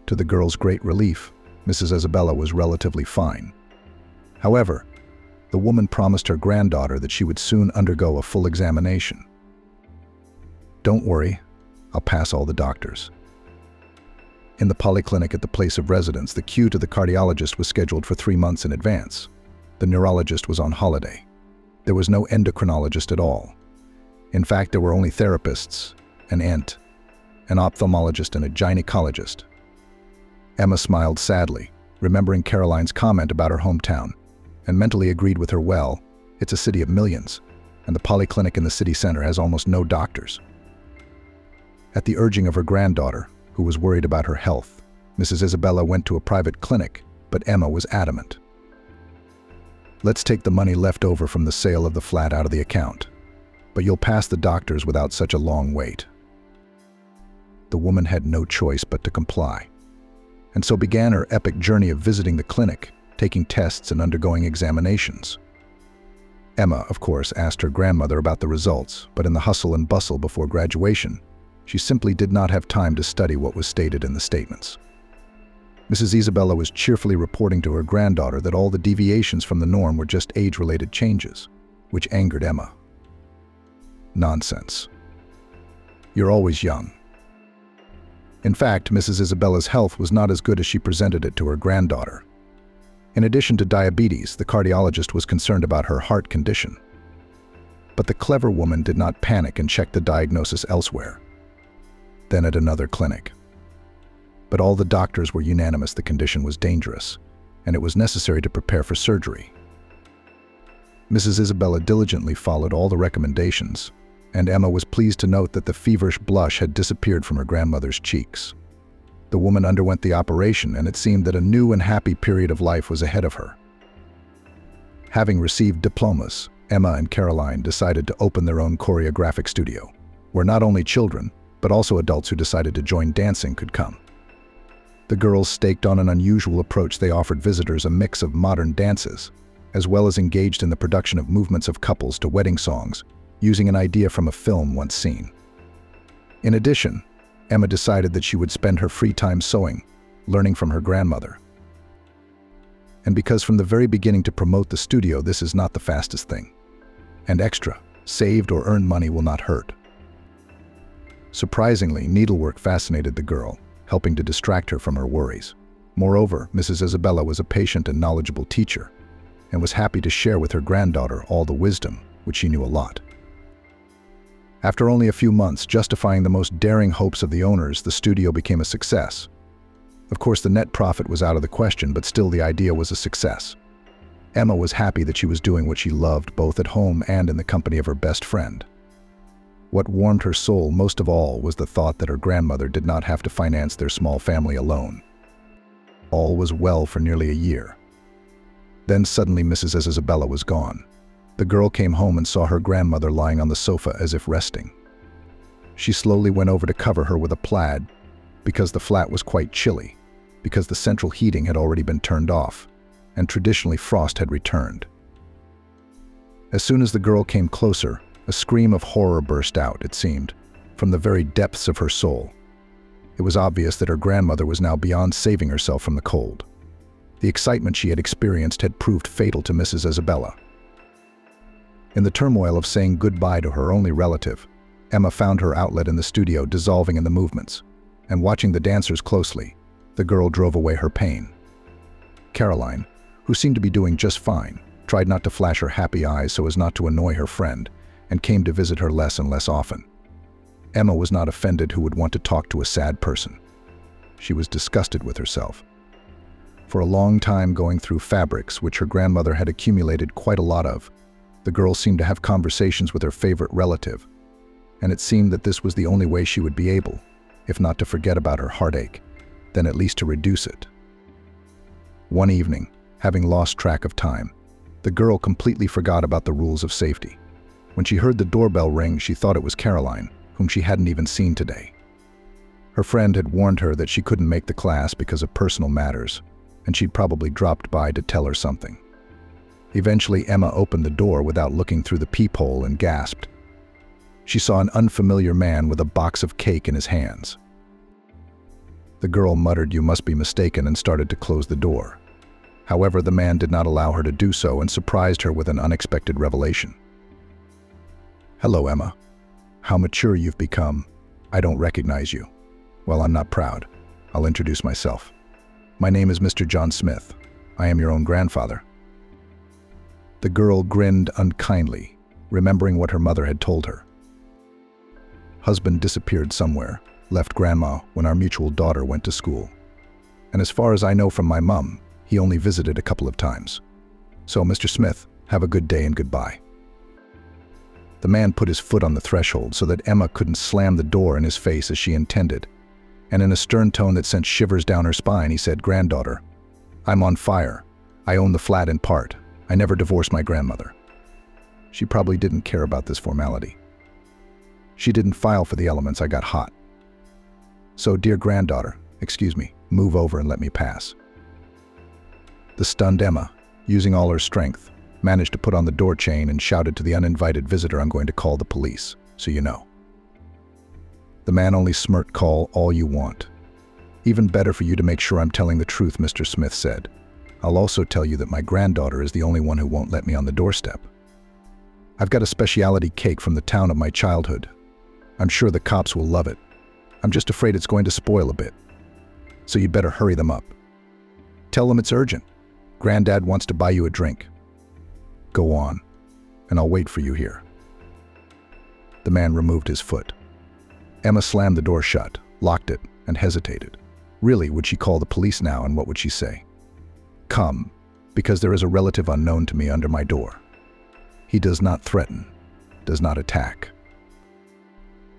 To the girl's great relief, Mrs. Isabella was relatively fine. However, the woman promised her granddaughter that she would soon undergo a full examination. "Don't worry, I'll pass all the doctors." In the polyclinic at the place of residence, the queue to the cardiologist was scheduled for 3 months in advance. The neurologist was on holiday. There was no endocrinologist at all. In fact, there were only therapists, an ENT, an ophthalmologist, and a gynecologist. Emma smiled sadly, remembering Caroline's comment about her hometown, and mentally agreed with her. Well, it's a city of millions, and the polyclinic in the city center has almost no doctors. At the urging of her granddaughter, who was worried about her health, Mrs. Isabella went to a private clinic, but Emma was adamant. Let's take the money left over from the sale of the flat out of the account. But you'll pass the doctors without such a long wait." The woman had no choice but to comply. And so began her epic journey of visiting the clinic, taking tests and undergoing examinations. Emma, of course, asked her grandmother about the results, but in the hustle and bustle before graduation, she simply did not have time to study what was stated in the statements. Mrs. Isabella was cheerfully reporting to her granddaughter that all the deviations from the norm were just age-related changes, which angered Emma. "Nonsense. You're always young." In fact, Mrs. Isabella's health was not as good as she presented it to her granddaughter. In addition to diabetes, the cardiologist was concerned about her heart condition. But the clever woman did not panic and checked the diagnosis elsewhere, then at another clinic. But all the doctors were unanimous the condition was dangerous, and it was necessary to prepare for surgery. Mrs. Isabella diligently followed all the recommendations, and Emma was pleased to note that the feverish blush had disappeared from her grandmother's cheeks. The woman underwent the operation, and it seemed that a new and happy period of life was ahead of her. Having received diplomas, Emma and Caroline decided to open their own choreographic studio, where not only children, but also adults who decided to join dancing could come. The girls staked on an unusual approach. They offered visitors a mix of modern dances, as well as engaged in the production of movements of couples to wedding songs, using an idea from a film once seen. In addition, Emma decided that she would spend her free time sewing, learning from her grandmother. And because from the very beginning to promote the studio, this is not the fastest thing. And extra, saved or earned money will not hurt. Surprisingly, needlework fascinated the girl, helping to distract her from her worries. Moreover, Mrs. Isabella was a patient and knowledgeable teacher, and was happy to share with her granddaughter all the wisdom, which she knew a lot. After only a few months justifying the most daring hopes of the owners, the studio became a success. Of course, the net profit was out of the question, but still the idea was a success. Emma was happy that she was doing what she loved, both at home and in the company of her best friend. What warmed her soul most of all was the thought that her grandmother did not have to finance their small family alone. All was well for nearly a year. Then suddenly Mrs. Isabella was gone. The girl came home and saw her grandmother lying on the sofa as if resting. She slowly went over to cover her with a plaid, because the flat was quite chilly, because the central heating had already been turned off, and traditionally frost had returned. As soon as the girl came closer, a scream of horror burst out, it seemed, from the very depths of her soul. It was obvious that her grandmother was now beyond saving herself from the cold. The excitement she had experienced had proved fatal to Mrs. Isabella. In the turmoil of saying goodbye to her only relative, Emma found her outlet in the studio, dissolving in the movements, and watching the dancers closely, the girl drove away her pain. Caroline, who seemed to be doing just fine, tried not to flash her happy eyes so as not to annoy her friend, and came to visit her less and less often. Emma was not offended who would want to talk to a sad person. She was disgusted with herself. For a long time going through fabrics, which her grandmother had accumulated quite a lot of, the girl seemed to have conversations with her favorite relative, and it seemed that this was the only way she would be able, if not to forget about her heartache, then at least to reduce it. One evening, having lost track of time, the girl completely forgot about the rules of safety. When she heard the doorbell ring, she thought it was Caroline, whom she hadn't even seen today. Her friend had warned her that she couldn't make the class because of personal matters, and she'd probably dropped by to tell her something. Eventually, Emma opened the door without looking through the peephole and gasped. She saw an unfamiliar man with a box of cake in his hands. The girl muttered, "You must be mistaken," and started to close the door. However, the man did not allow her to do so and surprised her with an unexpected revelation. "Hello, Emma. How mature you've become. I don't recognize you." "Well, I'm not proud. I'll introduce myself. My name is Mr. John Smith. I am your own grandfather." The girl grinned unkindly, remembering what her mother had told her. "Husband disappeared somewhere, left grandma when our mutual daughter went to school. And as far as I know from my mum, he only visited a couple of times. So, Mr. Smith, have a good day and goodbye." The man put his foot on the threshold so that Emma couldn't slam the door in his face as she intended, and in a stern tone that sent shivers down her spine, he said, "Granddaughter, I'm on fire. I own the flat in part. I never divorced my grandmother. She probably didn't care about this formality. She didn't file for the elements. I got hot. So, dear granddaughter, excuse me, move over and let me pass. The stunned Emma, using all her strength, managed to put on the door chain and shouted to the uninvited visitor, I'm going to call the police, so you know. The man only smirked. Call all you want. Even better for you to make sure I'm telling the truth, Mr. Smith said. I'll also tell you that my granddaughter is the only one who won't let me on the doorstep. I've got a specialty cake from the town of my childhood. I'm sure the cops will love it. I'm just afraid it's going to spoil a bit. So you'd better hurry them up. Tell them it's urgent. Granddad wants to buy you a drink. Go on, and I'll wait for you here. The man removed his foot. Emma slammed the door shut, locked it, and hesitated. Really, would she call the police now, and what would she say? Come, because there is a relative unknown to me under my door. He does not threaten, does not attack.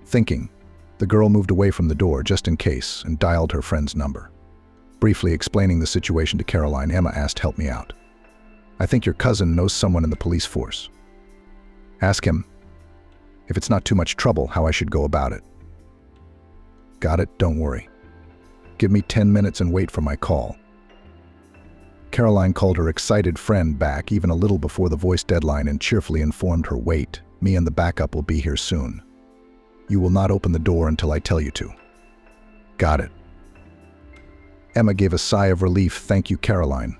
Thinking, the girl moved away from the door just in case and dialed her friend's number. Briefly explaining the situation to Caroline, Emma asked, help me out. I think your cousin knows someone in the police force. Ask him, if it's not too much trouble, how I should go about it. Got it, don't worry. Give me 10 minutes and wait for my call. Caroline called her excited friend back even a little before the voice deadline and cheerfully informed her, wait, me and the backup will be here soon. You will not open the door until I tell you to. Got it. Emma gave a sigh of relief. Thank you, Caroline.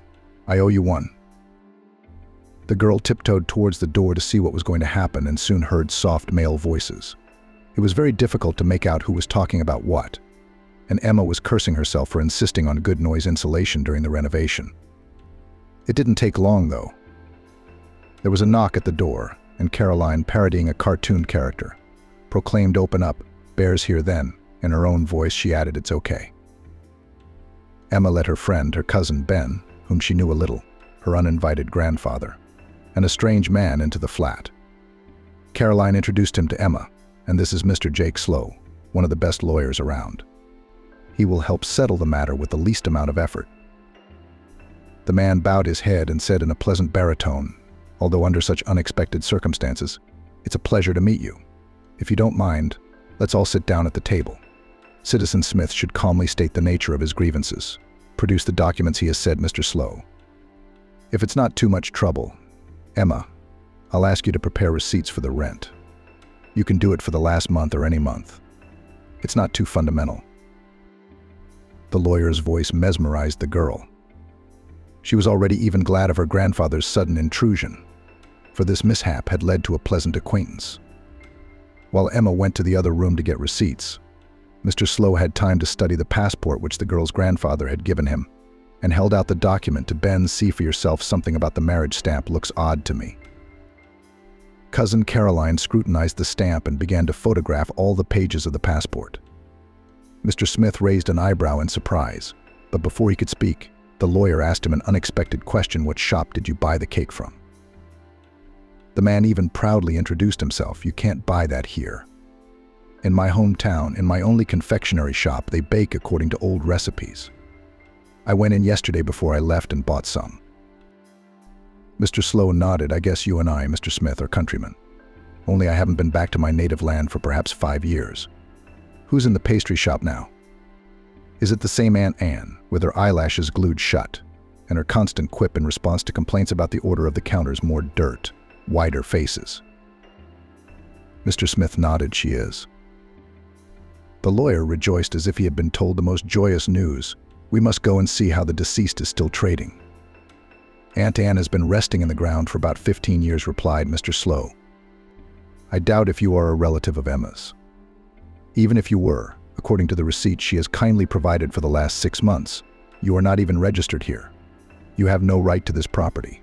I owe you one. The girl tiptoed towards the door to see what was going to happen and soon heard soft male voices. It was very difficult to make out who was talking about what, and Emma was cursing herself for insisting on good noise insulation during the renovation. It didn't take long, though. There was a knock at the door, and Caroline, parodying a cartoon character, proclaimed, open up, bears here then. In her own voice, she added, it's okay. Emma let her friend, her cousin Ben, whom she knew a little, her uninvited grandfather, and a strange man into the flat. Caroline introduced him to Emma, and this is Mr. Jake Slow, one of the best lawyers around. He will help settle the matter with the least amount of effort. The man bowed his head and said in a pleasant baritone, although under such unexpected circumstances, it's a pleasure to meet you. If you don't mind, let's all sit down at the table. Citizen Smith should calmly state the nature of his grievances. Produce the documents, he has said, Mr. Slow. If it's not too much trouble, Emma, I'll ask you to prepare receipts for the rent. You can do it for the last month or any month. It's not too fundamental. The lawyer's voice mesmerized the girl. She was already even glad of her grandfather's sudden intrusion, for this mishap had led to a pleasant acquaintance. While Emma went to the other room to get receipts, Mr. Slow had time to study the passport which the girl's grandfather had given him, and held out the document to Ben. See for yourself, something about the marriage stamp looks odd to me. Cousin Caroline scrutinized the stamp and began to photograph all the pages of the passport. Mr. Smith raised an eyebrow in surprise, but before he could speak, the lawyer asked him an unexpected question. What shop did you buy the cake from? The man even proudly introduced himself. You can't buy that here. In my hometown, in my only confectionery shop, they bake according to old recipes. I went in yesterday before I left and bought some. Mr. Slow nodded. I guess you and I, Mr. Smith, are countrymen. Only I haven't been back to my native land for perhaps 5 years. Who's in the pastry shop now? Is it the same Aunt Anne, with her eyelashes glued shut, and her constant quip in response to complaints about the order of the counters, more dirt, wider faces? Mr. Smith nodded. She is. The lawyer rejoiced as if he had been told the most joyous news. We must go and see how the deceased is still trading. Aunt Anne has been resting in the ground for about 15 years, replied Mr. Slow. I doubt if you are a relative of Emma's. Even if you were, according to the receipt she has kindly provided for the last 6 months, you are not even registered here. You have no right to this property.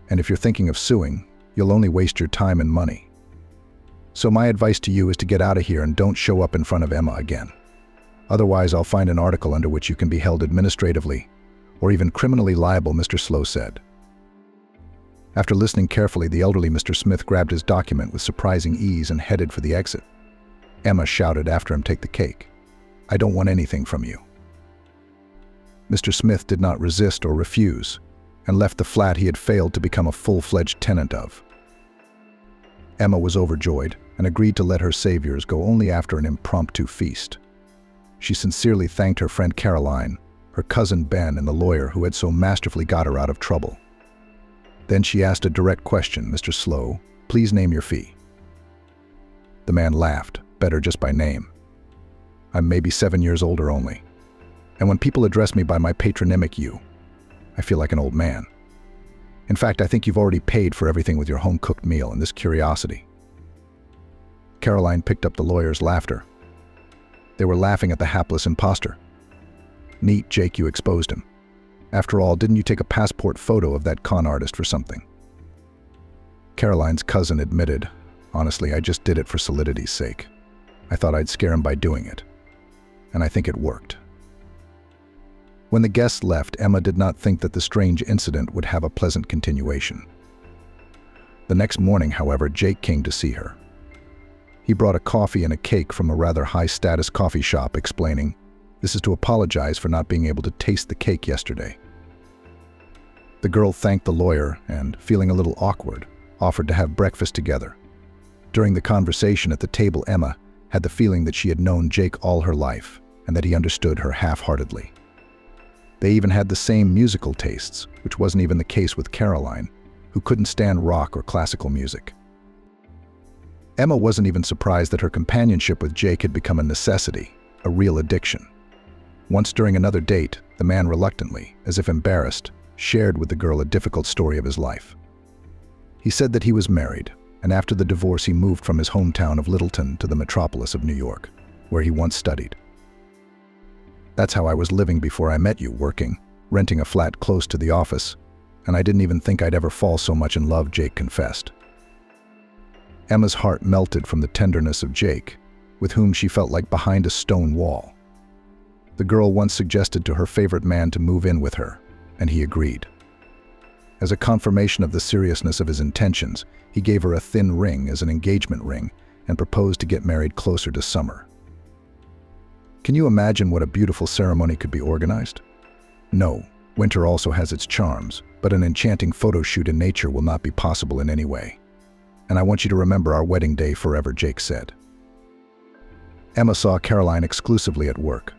And if you're thinking of suing, you'll only waste your time and money. So my advice to you is to get out of here and don't show up in front of Emma again. Otherwise, I'll find an article under which you can be held administratively or even criminally liable, Mr. Slow said. After listening carefully, the elderly Mr. Smith grabbed his document with surprising ease and headed for the exit. Emma shouted after him, take the cake. I don't want anything from you. Mr. Smith did not resist or refuse. and left the flat he had failed to become a full-fledged tenant of. Emma was overjoyed and agreed to let her saviors go only after an impromptu feast. She sincerely thanked her friend Caroline, her cousin Ben, and the lawyer who had so masterfully got her out of trouble. Then she asked a direct question. "Mr. Slow, please name your fee." The man laughed, better just by name. "I'm maybe 7 years older only. And when people address me by my patronymic you, I feel like an old man. In fact, I think you've already paid for everything with your home-cooked meal and this curiosity." Caroline picked up the lawyer's laughter. They were laughing at the hapless imposter. "Neat, Jake, you exposed him. After all, didn't you take a passport photo of that con artist for something?" Caroline's cousin admitted, "Honestly, I just did it for solidity's sake. I thought I'd scare him by doing it. And I think it worked." When the guests left, Emma did not think that the strange incident would have a pleasant continuation. The next morning, however, Jake came to see her. He brought a coffee and a cake from a rather high-status coffee shop, explaining, "This is to apologize for not being able to taste the cake yesterday." The girl thanked the lawyer and, feeling a little awkward, offered to have breakfast together. During the conversation at the table, Emma had the feeling that she had known Jake all her life and that he understood her half-heartedly. They even had the same musical tastes, which wasn't even the case with Caroline, who couldn't stand rock or classical music. Emma wasn't even surprised that her companionship with Jake had become a necessity, a real addiction. Once during another date, the man reluctantly, as if embarrassed, shared with the girl a difficult story of his life. He said that he was married, and after the divorce he moved from his hometown of Littleton to the metropolis of New York, where he once studied. "That's how I was living before I met you, working, renting a flat close to the office, and I didn't even think I'd ever fall so much in love," Jake confessed. Emma's heart melted from the tenderness of Jake, with whom she felt like behind a stone wall. The girl once suggested to her favorite man to move in with her, and he agreed. As a confirmation of the seriousness of his intentions, he gave her a thin ring as an engagement ring and proposed to get married closer to summer. Can you imagine what a beautiful ceremony could be organized? No, winter also has its charms, but an enchanting photo shoot in nature will not be possible in any way. "And I want you to remember our wedding day forever," Jake said. Emma saw Caroline exclusively at work.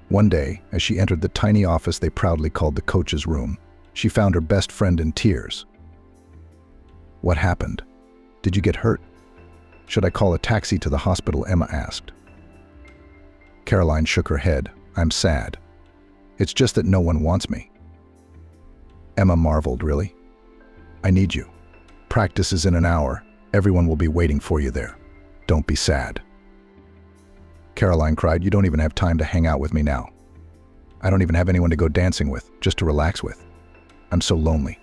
One day, as she entered the tiny office they proudly called the coach's room, she found her best friend in tears. "What happened? Did you get hurt? Should I call a taxi to the hospital?" Emma asked. Caroline shook her head. "I'm sad. It's just that no one wants me." Emma marveled, "Really? I need you. Practice is in an hour. Everyone will be waiting for you there. Don't be sad." Caroline cried, "You don't even have time to hang out with me now. I don't even have anyone to go dancing with, just to relax with. I'm so lonely."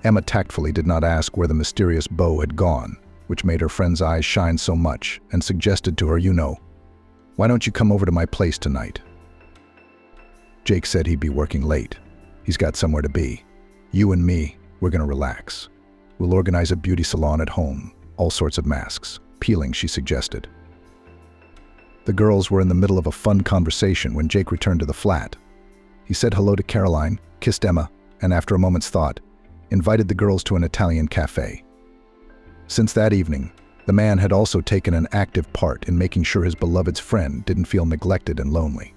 Emma tactfully did not ask where the mysterious beau had gone, which made her friend's eyes shine so much, and suggested to her, "Why don't you come over to my place tonight? Jake said he'd be working late. He's got somewhere to be. You and me, we're gonna relax. We'll organize a beauty salon at home, all sorts of masks, peeling," she suggested. The girls were in the middle of a fun conversation when Jake returned to the flat. He said hello to Caroline, kissed Emma, and after a moment's thought, invited the girls to an Italian cafe. Since that evening, the man had also taken an active part in making sure his beloved's friend didn't feel neglected and lonely.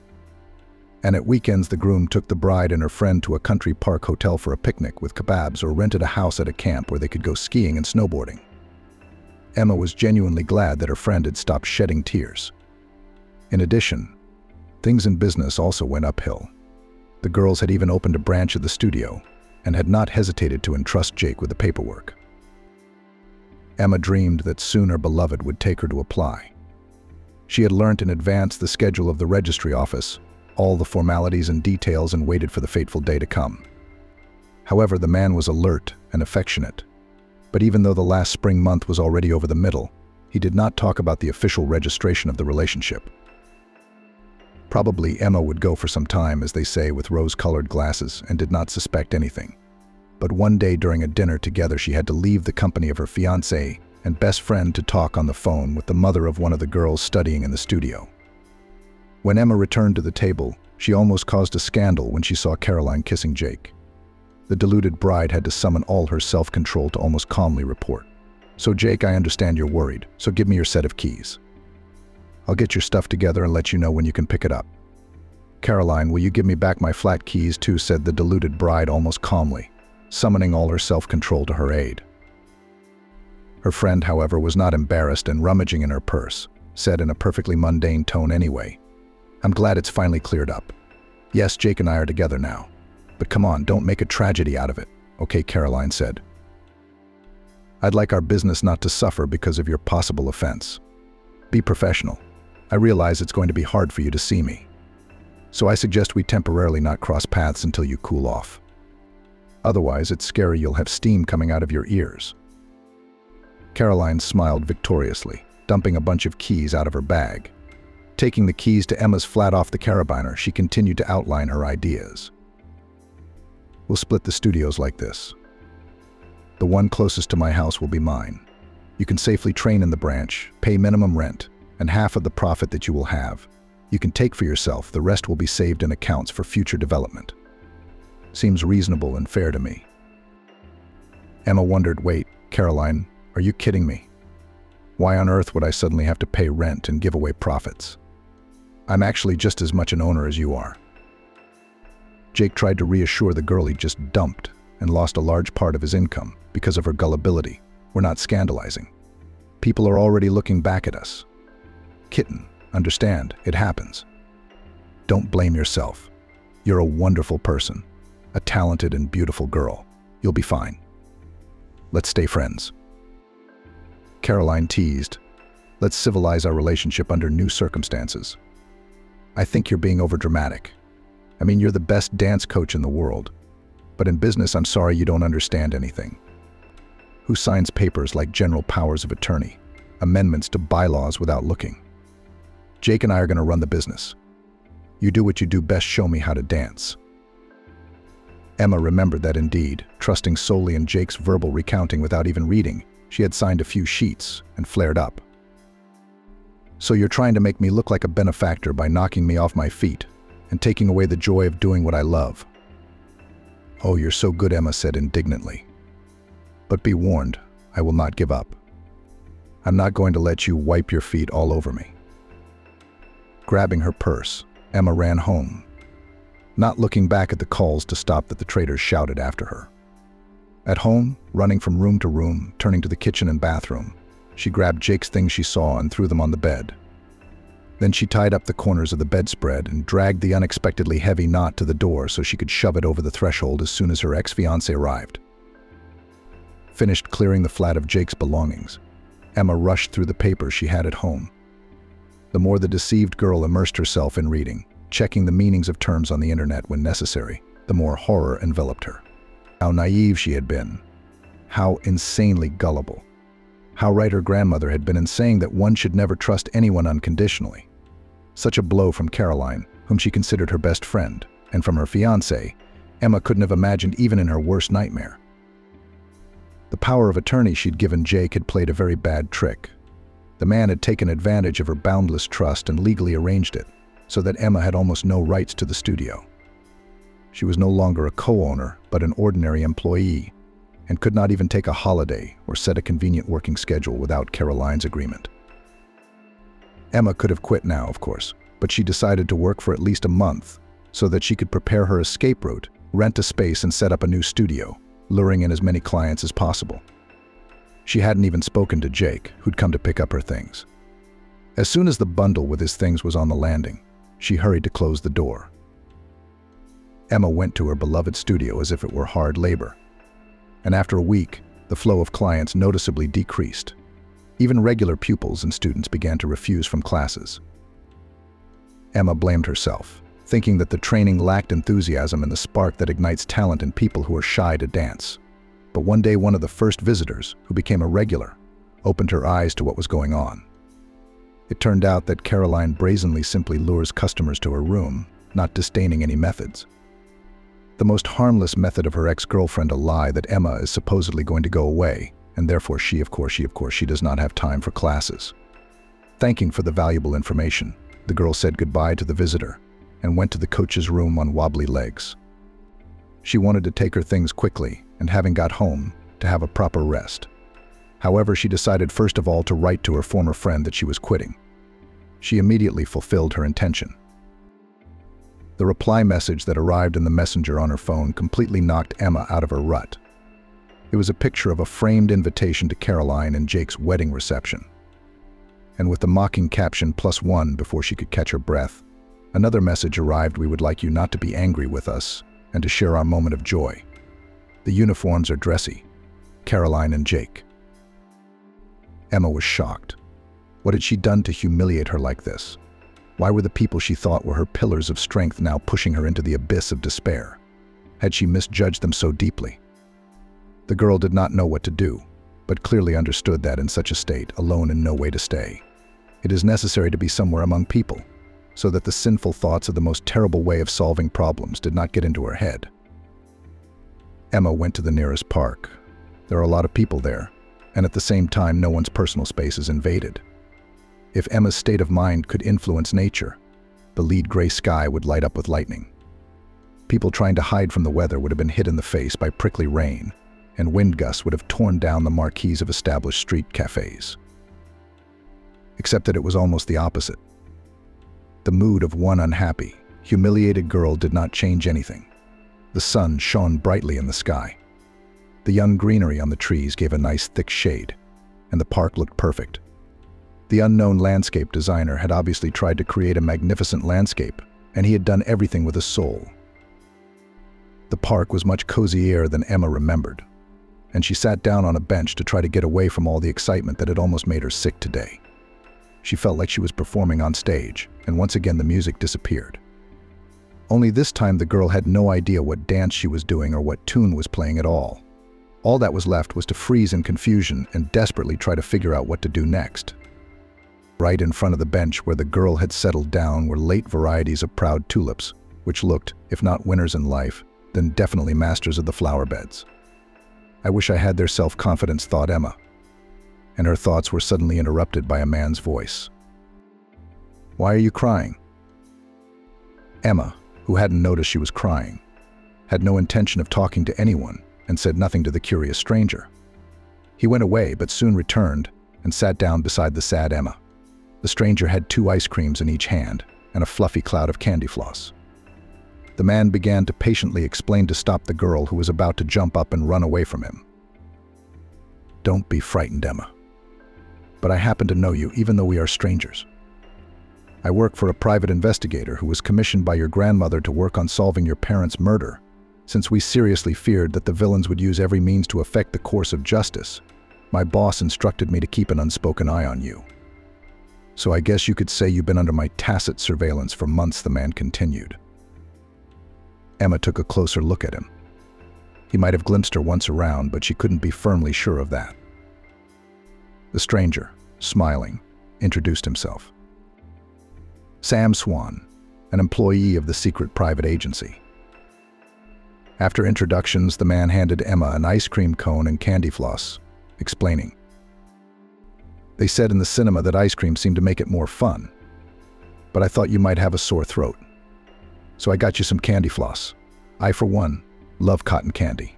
And at weekends, the groom took the bride and her friend to a country park hotel for a picnic with kebabs or rented a house at a camp where they could go skiing and snowboarding. Emma was genuinely glad that her friend had stopped shedding tears. In addition, things in business also went uphill. The girls had even opened a branch of the studio and had not hesitated to entrust Jake with the paperwork. Emma dreamed that soon her beloved would take her to apply. She had learnt in advance the schedule of the registry office, all the formalities and details, and waited for the fateful day to come. However, the man was alert and affectionate. But even though the last spring month was already over the middle, he did not talk about the official registration of the relationship. Probably Emma would go for some time, as they say, with rose-colored glasses, and did not suspect anything. But one day during a dinner together, she had to leave the company of her fiancé and best friend to talk on the phone with the mother of one of the girls studying in the studio. When Emma returned to the table, she almost caused a scandal when she saw Caroline kissing Jake. The deluded bride had to summon all her self-control to almost calmly report. "So Jake, I understand you're worried, so give me your set of keys. I'll get your stuff together and let you know when you can pick it up." "Caroline, will you give me back my flat keys too?" said the deluded bride almost calmly, summoning all her self-control to her aid. Her friend, however, was not embarrassed and rummaging in her purse, said in a perfectly mundane tone anyway, "I'm glad it's finally cleared up. Yes, Jake and I are together now. But come on, don't make a tragedy out of it." "Okay," Caroline said. "I'd like our business not to suffer because of your possible offense. Be professional. I realize it's going to be hard for you to see me. So I suggest we temporarily not cross paths until you cool off. Otherwise, it's scary you'll have steam coming out of your ears." Caroline smiled victoriously, dumping a bunch of keys out of her bag. Taking the keys to Emma's flat off the carabiner, she continued to outline her ideas. "We'll split the studios like this. The one closest to my house will be mine. You can safely train in the branch, pay minimum rent, and half of the profit that you will have you can take for yourself. The rest will be saved in accounts for future development. Seems reasonable and fair to me." Emma wondered, "Wait, Caroline, are you kidding me? Why on earth would I suddenly have to pay rent and give away profits? I'm actually just as much an owner as you are." Jake tried to reassure the girl he'd just dumped and lost a large part of his income because of her gullibility. "We're not scandalizing. People are already looking back at us. Kitten, understand, it happens. Don't blame yourself. You're a wonderful person, a talented and beautiful girl. You'll be fine. Let's stay friends." Caroline teased, "Let's civilize our relationship under new circumstances." "I think you're being overdramatic. I mean, you're the best dance coach in the world. But in business, I'm sorry you don't understand anything. Who signs papers like general powers of attorney, amendments to bylaws without looking? Jake and I are going to run the business. You do what you do best, show me how to dance." Emma remembered that indeed, trusting solely in Jake's verbal recounting without even reading, she had signed a few sheets and flared up. "So you're trying to make me look like a benefactor by knocking me off my feet and taking away the joy of doing what I love?" "Oh, you're so good," Emma said indignantly. "But be warned, I will not give up. I'm not going to let you wipe your feet all over me." Grabbing her purse, Emma ran home, not looking back at the calls to stop that the traders shouted after her. At home, running from room to room, turning to the kitchen and bathroom, she grabbed Jake's things she saw and threw them on the bed. Then she tied up the corners of the bedspread and dragged the unexpectedly heavy knot to the door so she could shove it over the threshold as soon as her ex-fiancé arrived. Finished clearing the flat of Jake's belongings, Emma rushed through the papers she had at home. The more the deceived girl immersed herself in reading, checking the meanings of terms on the internet when necessary, the more horror enveloped her. How naive she had been. How insanely gullible. How right her grandmother had been in saying that one should never trust anyone unconditionally. Such a blow from Caroline, whom she considered her best friend, and from her fiancé, Emma couldn't have imagined even in her worst nightmare. The power of attorney she'd given Jake had played a very bad trick. The man had taken advantage of her boundless trust and legally arranged it, so that Emma had almost no rights to the studio. She was no longer a co-owner, but an ordinary employee, and could not even take a holiday or set a convenient working schedule without Caroline's agreement. Emma could have quit now, of course, but she decided to work for at least a month so that she could prepare her escape route, rent a space and set up a new studio, luring in as many clients as possible. She hadn't even spoken to Jake, who'd come to pick up her things. As soon as the bundle with his things was on the landing, she hurried to close the door. Emma went to her beloved studio as if it were hard labor. And after a week, the flow of clients noticeably decreased. Even regular pupils and students began to refuse from classes. Emma blamed herself, thinking that the training lacked enthusiasm and the spark that ignites talent in people who are shy to dance. But one day, one of the first visitors, who became a regular, opened her eyes to what was going on. It turned out that Caroline brazenly simply lures customers to her room, not disdaining any methods. The most harmless method of her ex-girlfriend, a lie that Emma is supposedly going to go away, and therefore she does not have time for classes. Thanking for the valuable information, the girl said goodbye to the visitor and went to the coach's room on wobbly legs. She wanted to take her things quickly, and having got home, to have a proper rest. However, she decided first of all to write to her former friend that she was quitting. She immediately fulfilled her intention. The reply message that arrived in the messenger on her phone completely knocked Emma out of her rut. It was a picture of a framed invitation to Caroline and Jake's wedding reception. And with the mocking caption +1 before she could catch her breath, another message arrived: "We would like you not to be angry with us and to share our moment of joy. The uniforms are dressy. Caroline and Jake." Emma was shocked. What had she done to humiliate her like this? Why were the people she thought were her pillars of strength now pushing her into the abyss of despair? Had she misjudged them so deeply? The girl did not know what to do, but clearly understood that in such a state, alone and no way to stay. It is necessary to be somewhere among people, so that the sinful thoughts of the most terrible way of solving problems did not get into her head. Emma went to the nearest park. There are a lot of people there, and at the same time no one's personal space is invaded. If Emma's state of mind could influence nature, the lead gray sky would light up with lightning. People trying to hide from the weather would have been hit in the face by prickly rain, and wind gusts would have torn down the marquees of established street cafes. Except that it was almost the opposite. The mood of one unhappy, humiliated girl did not change anything. The sun shone brightly in the sky. The young greenery on the trees gave a nice thick shade, and the park looked perfect. The unknown landscape designer had obviously tried to create a magnificent landscape, and he had done everything with a soul. The park was much cozier than Emma remembered, and she sat down on a bench to try to get away from all the excitement that had almost made her sick today. She felt like she was performing on stage, and once again the music disappeared. Only this time the girl had no idea what dance she was doing or what tune was playing at all. All that was left was to freeze in confusion and desperately try to figure out what to do next. Right in front of the bench where the girl had settled down were late varieties of proud tulips, which looked, if not winners in life, then definitely masters of the flower beds. "I wish I had their self-confidence," thought Emma. And her thoughts were suddenly interrupted by a man's voice. "Why are you crying?" Emma, who hadn't noticed she was crying, had no intention of talking to anyone and said nothing to the curious stranger. He went away but soon returned and sat down beside the sad Emma. The stranger had 2 ice creams in each hand and a fluffy cloud of candy floss. The man began to patiently explain to stop the girl who was about to jump up and run away from him. "Don't be frightened, Emma. But I happen to know you, even though we are strangers. I work for a private investigator who was commissioned by your grandmother to work on solving your parents' murder. Since we seriously feared that the villains would use every means to affect the course of justice, my boss instructed me to keep an unspoken eye on you. So I guess you could say you've been under my tacit surveillance for months," the man continued. Emma took a closer look at him. He might have glimpsed her once around, but she couldn't be firmly sure of that. The stranger, smiling, introduced himself. Sam Swan, an employee of the secret private agency. After introductions, the man handed Emma an ice cream cone and candy floss, explaining, "They said in the cinema that ice cream seemed to make it more fun, but I thought you might have a sore throat. So I got you some candy floss. I, for one, love cotton candy."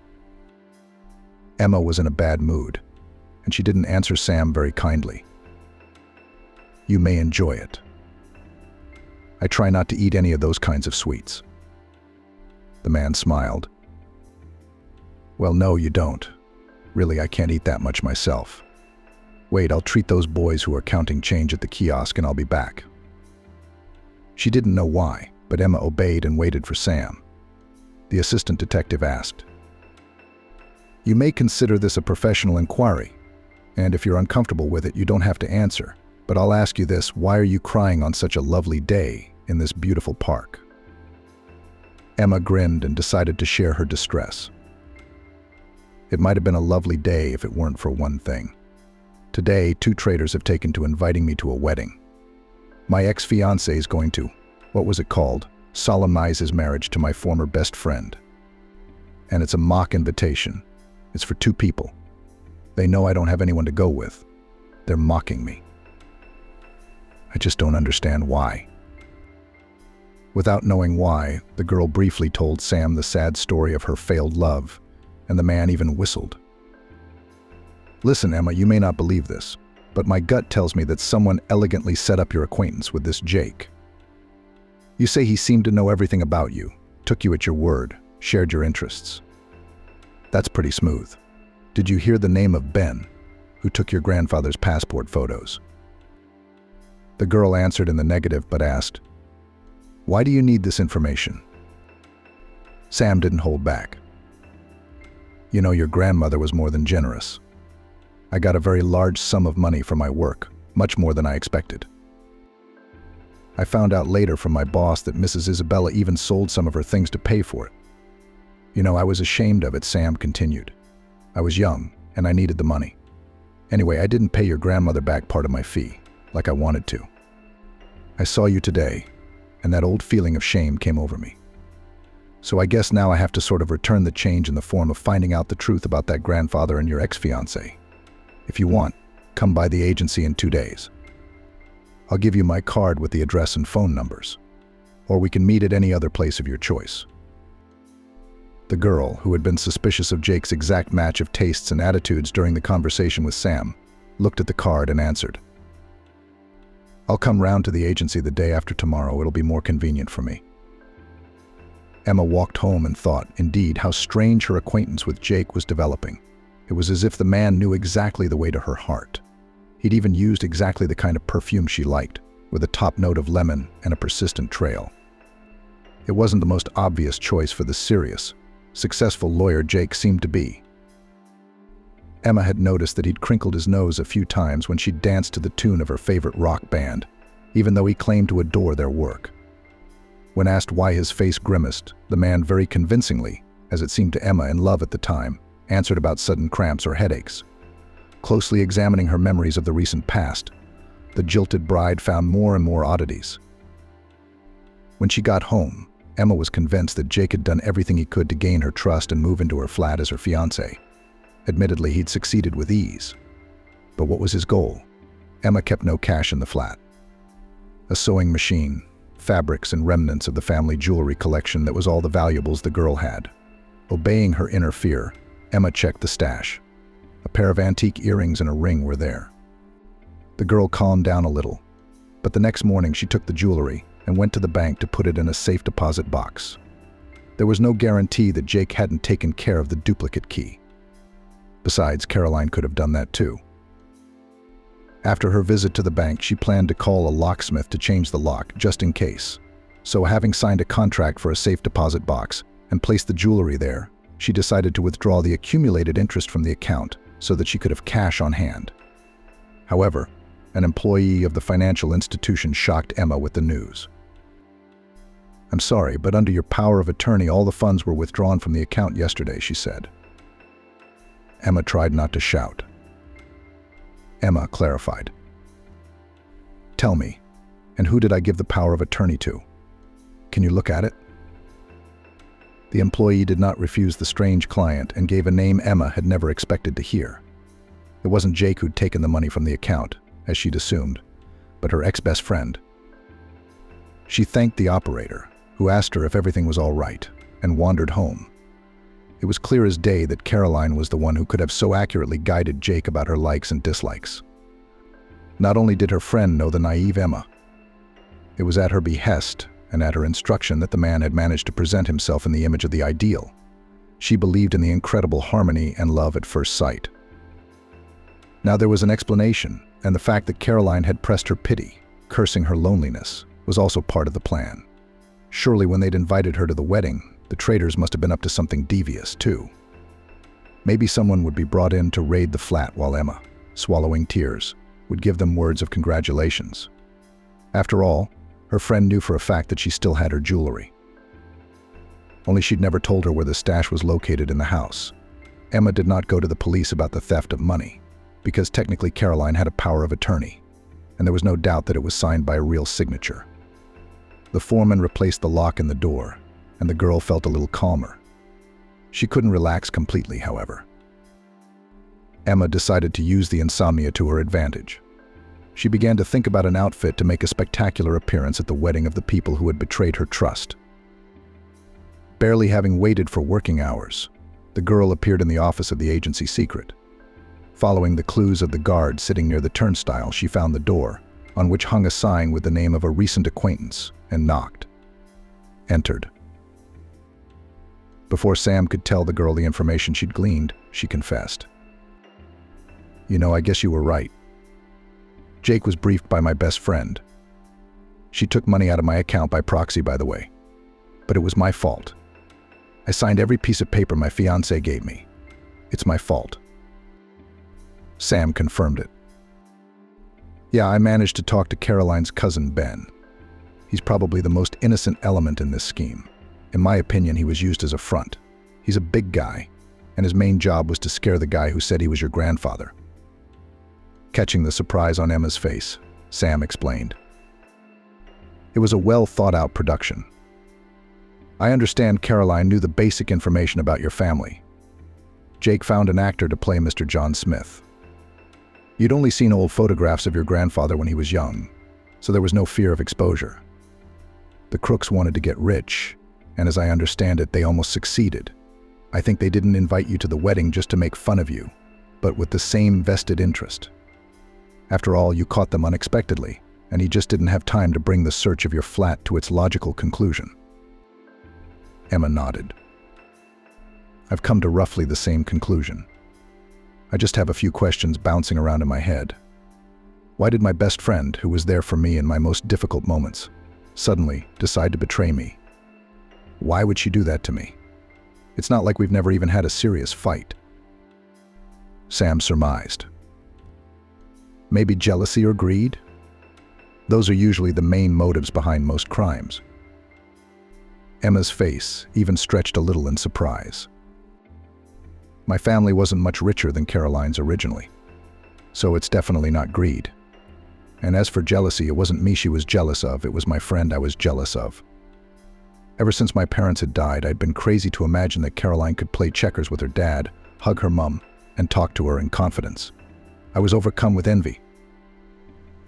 Emma was in a bad mood, and she didn't answer Sam very kindly. "You may enjoy it. I try not to eat any of those kinds of sweets." The man smiled. "Well, no, you don't. Really, I can't eat that much myself. Wait, I'll treat those boys who are counting change at the kiosk and I'll be back." She didn't know why, but Emma obeyed and waited for Sam. The assistant detective asked, "You may consider this a professional inquiry, and if you're uncomfortable with it, you don't have to answer. But I'll ask you this: why are you crying on such a lovely day in this beautiful park?" Emma grinned and decided to share her distress. "It might have been a lovely day if it weren't for one thing. Today, 2 traitors have taken to inviting me to a wedding. My ex-fiancé is going to, what was it called, solemnize his marriage to my former best friend. And it's a mock invitation. It's for 2 people. They know I don't have anyone to go with. They're mocking me. I just don't understand why." Without knowing why, the girl briefly told Sam the sad story of her failed love, and the man even whistled. "Listen, Emma, you may not believe this, but my gut tells me that someone elegantly set up your acquaintance with this Jake. You say he seemed to know everything about you, took you at your word, shared your interests. That's pretty smooth. Did you hear the name of Ben, who took your grandfather's passport photos?" The girl answered in the negative but asked, "Why do you need this information?" Sam didn't hold back. "You know, your grandmother was more than generous. I got a very large sum of money for my work, much more than I expected. I found out later from my boss that Mrs. Isabella even sold some of her things to pay for it. You know, I was ashamed of it," Sam continued. "I was young, and I needed the money. Anyway, I didn't pay your grandmother back part of my fee, like I wanted to. I saw you today, and that old feeling of shame came over me. So I guess now I have to sort of return the change in the form of finding out the truth about that grandfather and your ex-fiancé. If you want, come by the agency in 2 days. I'll give you my card with the address and phone numbers, or we can meet at any other place of your choice." The girl, who had been suspicious of Jake's exact match of tastes and attitudes during the conversation with Sam, looked at the card and answered, "I'll come round to the agency the day after tomorrow. It'll be more convenient for me." Emma walked home and thought, indeed, how strange her acquaintance with Jake was developing. It was as if the man knew exactly the way to her heart. He'd even used exactly the kind of perfume she liked, with a top note of lemon and a persistent trail. It wasn't the most obvious choice for the serious, successful lawyer Jake seemed to be. Emma had noticed that he'd crinkled his nose a few times when she danced to the tune of her favorite rock band, even though he claimed to adore their work. When asked why his face grimaced, the man very convincingly, as it seemed to Emma in love at the time, answered about sudden cramps or headaches. Closely examining her memories of the recent past, the jilted bride found more and more oddities. When she got home, Emma was convinced that Jake had done everything he could to gain her trust and move into her flat as her fiancé. Admittedly, he'd succeeded with ease. But what was his goal? Emma kept no cash in the flat. A sewing machine, fabrics and remnants of the family jewelry collection, that was all the valuables the girl had. Obeying her inner fear, Emma checked the stash. A pair of antique earrings and a ring were there. The girl calmed down a little, but the next morning she took the jewelry and went to the bank to put it in a safe deposit box. There was no guarantee that Jake hadn't taken care of the duplicate key. Besides, Caroline could have done that too. After her visit to the bank, she planned to call a locksmith to change the lock, just in case. So, having signed a contract for a safe deposit box and placed the jewelry there, she decided to withdraw the accumulated interest from the account so that she could have cash on hand. However, an employee of the financial institution shocked Emma with the news. "I'm sorry, but under your power of attorney, all the funds were withdrawn from the account yesterday," she said. Emma tried not to shout. Emma clarified. "Tell me, and who did I give the power of attorney to? Can you look at it?" The employee did not refuse the strange client and gave a name Emma had never expected to hear. It wasn't Jake who'd taken the money from the account, as she'd assumed, but her ex-best friend. She thanked the operator, who asked her if everything was all right, and wandered home. It was clear as day that Caroline was the one who could have so accurately guided Jake about her likes and dislikes. Not only did her friend know the naive Emma, it was at her behest and at her instruction that the man had managed to present himself in the image of the ideal. She believed in the incredible harmony and love at first sight. Now there was an explanation, and the fact that Caroline had pressed her pity, cursing her loneliness, was also part of the plan. Surely when they'd invited her to the wedding, the traitors must have been up to something devious, too. Maybe someone would be brought in to raid the flat while Emma, swallowing tears, would give them words of congratulations. After all, her friend knew for a fact that she still had her jewelry. Only she'd never told her where the stash was located in the house. Emma did not go to the police about the theft of money, because technically Caroline had a power of attorney, and there was no doubt that it was signed by a real signature. The foreman replaced the lock in the door, and the girl felt a little calmer. She couldn't relax completely, however. Emma decided to use the insomnia to her advantage. She began to think about an outfit to make a spectacular appearance at the wedding of the people who had betrayed her trust. Barely having waited for working hours, the girl appeared in the office of the agency secret. Following the clues of the guard sitting near the turnstile, she found the door, on which hung a sign with the name of a recent acquaintance, and knocked. Entered. Before Sam could tell the girl the information she'd gleaned, she confessed. "You know, I guess you were right. Jake was briefed by my best friend. She took money out of my account by proxy, by the way. But it was my fault. I signed every piece of paper my fiancé gave me. It's my fault." Sam confirmed it. "Yeah, I managed to talk to Caroline's cousin, Ben. He's probably the most innocent element in this scheme. In my opinion, he was used as a front. He's a big guy, and his main job was to scare the guy who said he was your grandfather." Catching the surprise on Emma's face, Sam explained. "It was a well-thought-out production. I understand Caroline knew the basic information about your family. Jake found an actor to play Mr. John Smith. You'd only seen old photographs of your grandfather when he was young, so there was no fear of exposure. The crooks wanted to get rich, and as I understand it, they almost succeeded. I think they didn't invite you to the wedding just to make fun of you, but with the same vested interest. After all, you caught them unexpectedly, and he just didn't have time to bring the search of your flat to its logical conclusion." Emma nodded. "I've come to roughly the same conclusion. I just have a few questions bouncing around in my head. Why did my best friend, who was there for me in my most difficult moments, suddenly decide to betray me? Why would she do that to me? It's not like we've never even had a serious fight." Sam surmised. "Maybe jealousy or greed? Those are usually the main motives behind most crimes." Emma's face even stretched a little in surprise. "My family wasn't much richer than Caroline's originally, so it's definitely not greed. And as for jealousy, it wasn't me she was jealous of, it was my friend I was jealous of. Ever since my parents had died, I'd been crazy to imagine that Caroline could play checkers with her dad, hug her mum, and talk to her in confidence. I was overcome with envy.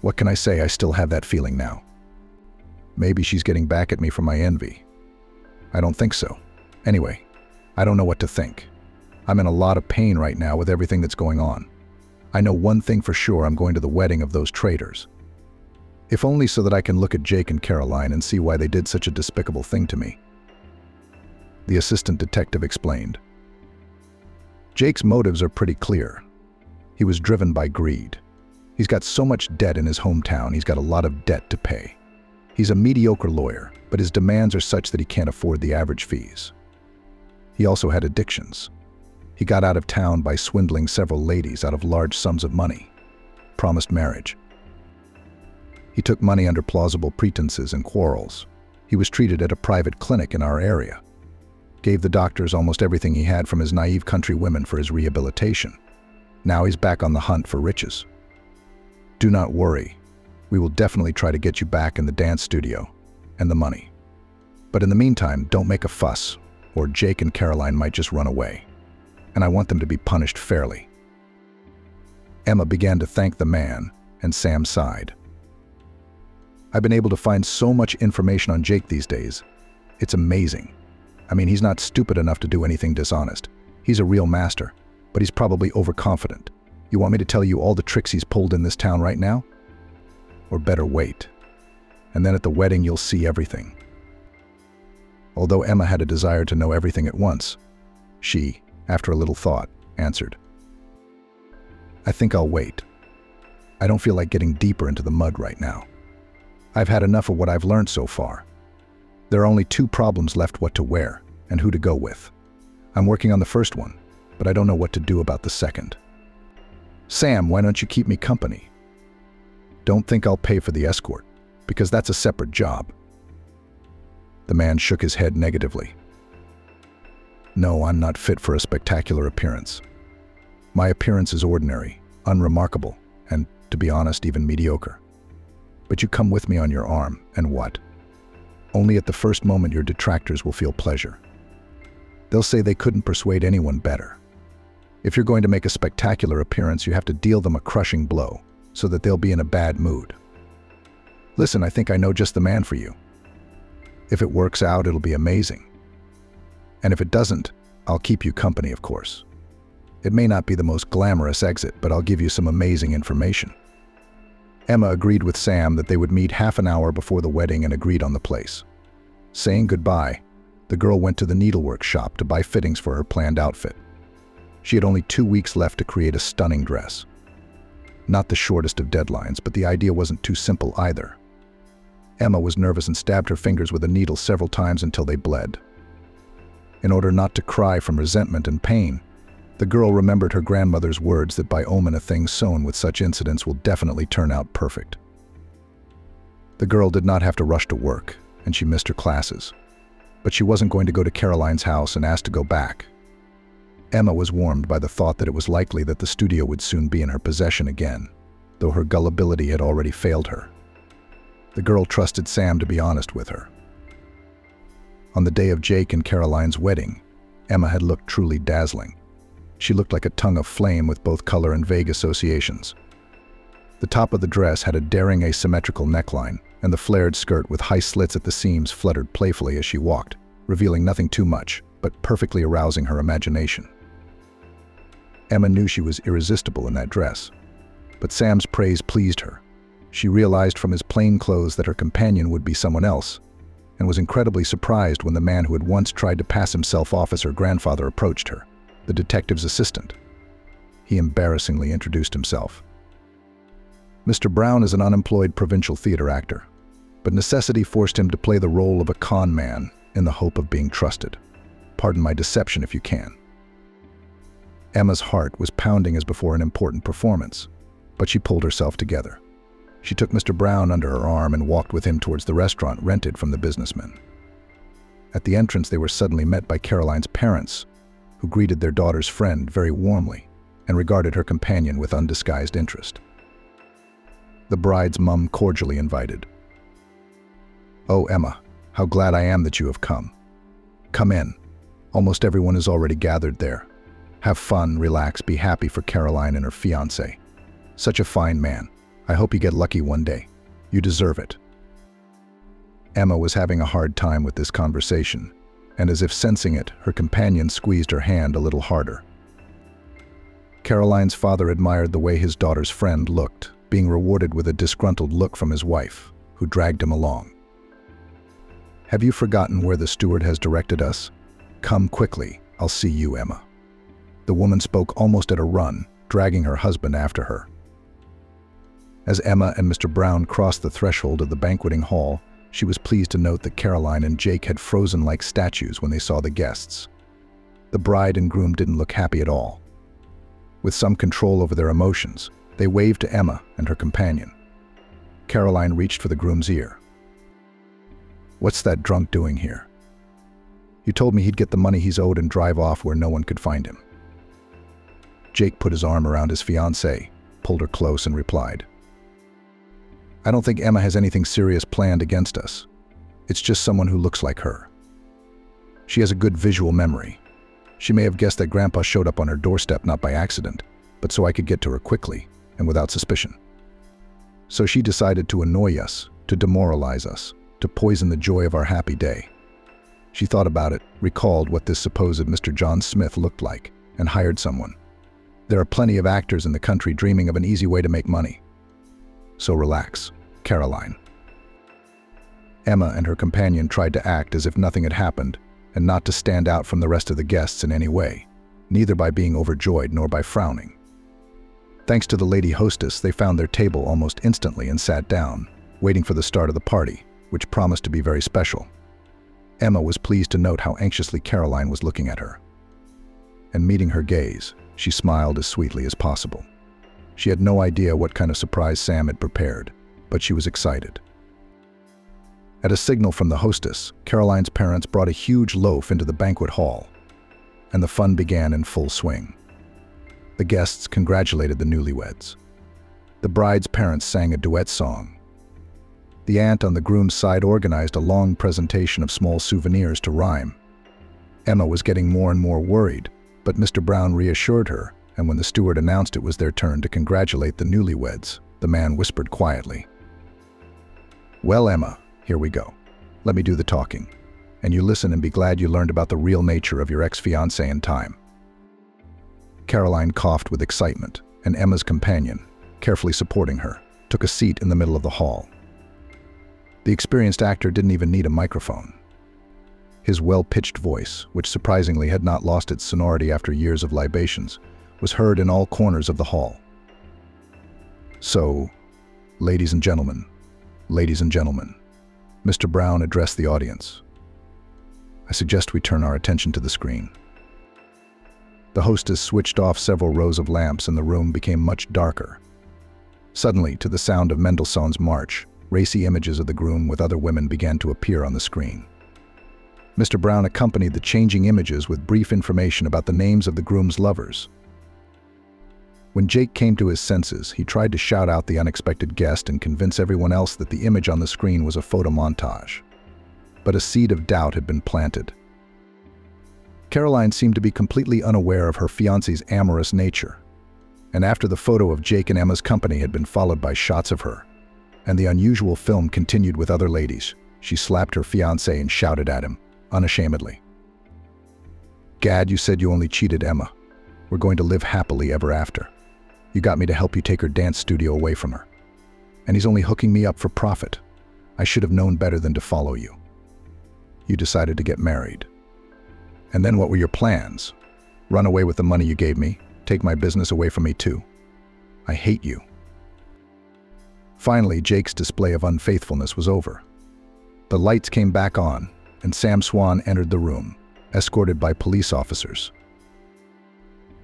What can I say? I still have that feeling now. Maybe she's getting back at me for my envy. I don't think so. Anyway, I don't know what to think. I'm in a lot of pain right now with everything that's going on. I know one thing for sure, I'm going to the wedding of those traitors. If only so that I can look at Jake and Caroline and see why they did such a despicable thing to me." The assistant detective explained. "Jake's motives are pretty clear. He was driven by greed. He's got so much debt in his hometown, he's got a lot of debt to pay. He's a mediocre lawyer, but his demands are such that he can't afford the average fees. He also had addictions. He got out of town by swindling several ladies out of large sums of money. Promised marriage. He took money under plausible pretenses and quarrels. He was treated at a private clinic in our area. Gave the doctors almost everything he had from his naive country women for his rehabilitation. Now he's back on the hunt for riches. Do not worry. We will definitely try to get you back in the dance studio and the money. But in the meantime, don't make a fuss, or Jake and Caroline might just run away. And I want them to be punished fairly." Emma began to thank the man, and Sam sighed. "I've been able to find so much information on Jake these days. It's amazing. I mean, he's not stupid enough to do anything dishonest. He's a real master, but he's probably overconfident. You want me to tell you all the tricks he's pulled in this town right now? Or better wait. And then at the wedding you'll see everything." Although Emma had a desire to know everything at once, she, after a little thought, answered, "I think I'll wait. I don't feel like getting deeper into the mud right now. I've had enough of what I've learned so far. There are only two problems left: what to wear and who to go with. I'm working on the first one, but I don't know what to do about the second. Sam, why don't you keep me company? Don't think I'll pay for the escort, because that's a separate job." The man shook his head negatively. "No, I'm not fit for a spectacular appearance. My appearance is ordinary, unremarkable, and, to be honest, even mediocre. But you come with me on your arm, and what? Only at the first moment your detractors will feel pleasure. They'll say they couldn't persuade anyone better. If you're going to make a spectacular appearance, you have to deal them a crushing blow, so that they'll be in a bad mood. Listen, I think I know just the man for you. If it works out, it'll be amazing. And if it doesn't, I'll keep you company, of course. It may not be the most glamorous exit, but I'll give you some amazing information. Emma agreed with Sam that they would meet half an hour before the wedding and agreed on the place. Saying goodbye, the girl went to the needlework shop to buy fittings for her planned outfit. She had only 2 weeks left to create a stunning dress. Not the shortest of deadlines, but the idea wasn't too simple either. Emma was nervous and stabbed her fingers with a needle several times until they bled. In order not to cry from resentment and pain, the girl remembered her grandmother's words that by omen a thing sown with such incidents will definitely turn out perfect. The girl did not have to rush to work, and she missed her classes. But she wasn't going to go to Caroline's house and ask to go back. Emma was warmed by the thought that it was likely that the studio would soon be in her possession again, though her gullibility had already failed her. The girl trusted Sam to be honest with her. On the day of Jake and Caroline's wedding, Emma had looked truly dazzling. She looked like a tongue of flame with both color and vague associations. The top of the dress had a daring asymmetrical neckline, and the flared skirt with high slits at the seams fluttered playfully as she walked, revealing nothing too much, but perfectly arousing her imagination. Emma knew she was irresistible in that dress, but Sam's praise pleased her. She realized from his plain clothes that her companion would be someone else, and was incredibly surprised when the man who had once tried to pass himself off as her grandfather approached her, the detective's assistant. He embarrassingly introduced himself. Mr. Brown is an unemployed provincial theater actor, but necessity forced him to play the role of a con man in the hope of being trusted. Pardon my deception if you can. Emma's heart was pounding as before an important performance, but she pulled herself together. She took Mr. Brown under her arm and walked with him towards the restaurant rented from the businessman. At the entrance, they were suddenly met by Caroline's parents, who greeted their daughter's friend very warmly and regarded her companion with undisguised interest. The bride's mum cordially invited. "Oh, Emma, how glad I am that you have come. Come in. Almost everyone is already gathered there. Have fun, relax, be happy for Caroline and her fiancé. Such a fine man. I hope you get lucky one day. You deserve it." Emma was having a hard time with this conversation, and as if sensing it, her companion squeezed her hand a little harder. Caroline's father admired the way his daughter's friend looked, being rewarded with a disgruntled look from his wife, who dragged him along. "Have you forgotten where the steward has directed us? Come quickly, I'll see you, Emma." The woman spoke almost at a run, dragging her husband after her. As Emma and Mr. Brown crossed the threshold of the banqueting hall, she was pleased to note that Caroline and Jake had frozen like statues when they saw the guests. The bride and groom didn't look happy at all. With some control over their emotions, they waved to Emma and her companion. Caroline reached for the groom's ear. "What's that drunk doing here? You told me he'd get the money he's owed and drive off where no one could find him." Jake put his arm around his fiancée, pulled her close, and replied, "I don't think Emma has anything serious planned against us. It's just someone who looks like her. She has a good visual memory. She may have guessed that Grandpa showed up on her doorstep not by accident, but so I could get to her quickly and without suspicion. So she decided to annoy us, to demoralize us, to poison the joy of our happy day. She thought about it, recalled what this supposed Mr. John Smith looked like, and hired someone. There are plenty of actors in the country dreaming of an easy way to make money. So relax, Caroline." Emma and her companion tried to act as if nothing had happened and not to stand out from the rest of the guests in any way, neither by being overjoyed nor by frowning. Thanks to the lady hostess, they found their table almost instantly and sat down, waiting for the start of the party, which promised to be very special. Emma was pleased to note how anxiously Caroline was looking at her. And meeting her gaze, she smiled as sweetly as possible. She had no idea what kind of surprise Sam had prepared, but she was excited. At a signal from the hostess, Caroline's parents brought a huge loaf into the banquet hall, and the fun began in full swing. The guests congratulated the newlyweds. The bride's parents sang a duet song. The aunt on the groom's side organized a long presentation of small souvenirs to rhyme. Emma was getting more and more worried, but Mr. Brown reassured her, and when the steward announced it was their turn to congratulate the newlyweds, The man whispered quietly. "Well, Emma, here we go. Let me do the talking. And you listen and be glad you learned about the real nature of your ex-fiancé in time." Caroline coughed with excitement, and Emma's companion, carefully supporting her, took a seat in the middle of the hall. The experienced actor didn't even need a microphone. His well-pitched voice, which surprisingly had not lost its sonority after years of libations, was heard in all corners of the hall. "So, ladies and gentlemen, Mr. Brown addressed the audience. I suggest we turn our attention to the screen." The hostess switched off several rows of lamps and the room became much darker. Suddenly, to the sound of Mendelssohn's March, racy images of the groom with other women began to appear on the screen. Mr. Brown accompanied the changing images with brief information about the names of the groom's lovers. When Jake came to his senses, he tried to shout out the unexpected guest and convince everyone else that the image on the screen was a photo montage. But a seed of doubt had been planted. Caroline seemed to be completely unaware of her fiancé's amorous nature. And after the photo of Jake and Emma's company had been followed by shots of her, and the unusual film continued with other ladies, she slapped her fiancé and shouted at him, unashamedly. "Gad, you said you only cheated Emma. We're going to live happily ever after. You got me to help you take her dance studio away from her. And he's only hooking me up for profit. I should have known better than to follow you. You decided to get married. And then what were your plans? Run away with the money you gave me? Take my business away from me too? I hate you." Finally, Jake's display of unfaithfulness was over. The lights came back on, and Sam Swan entered the room, escorted by police officers.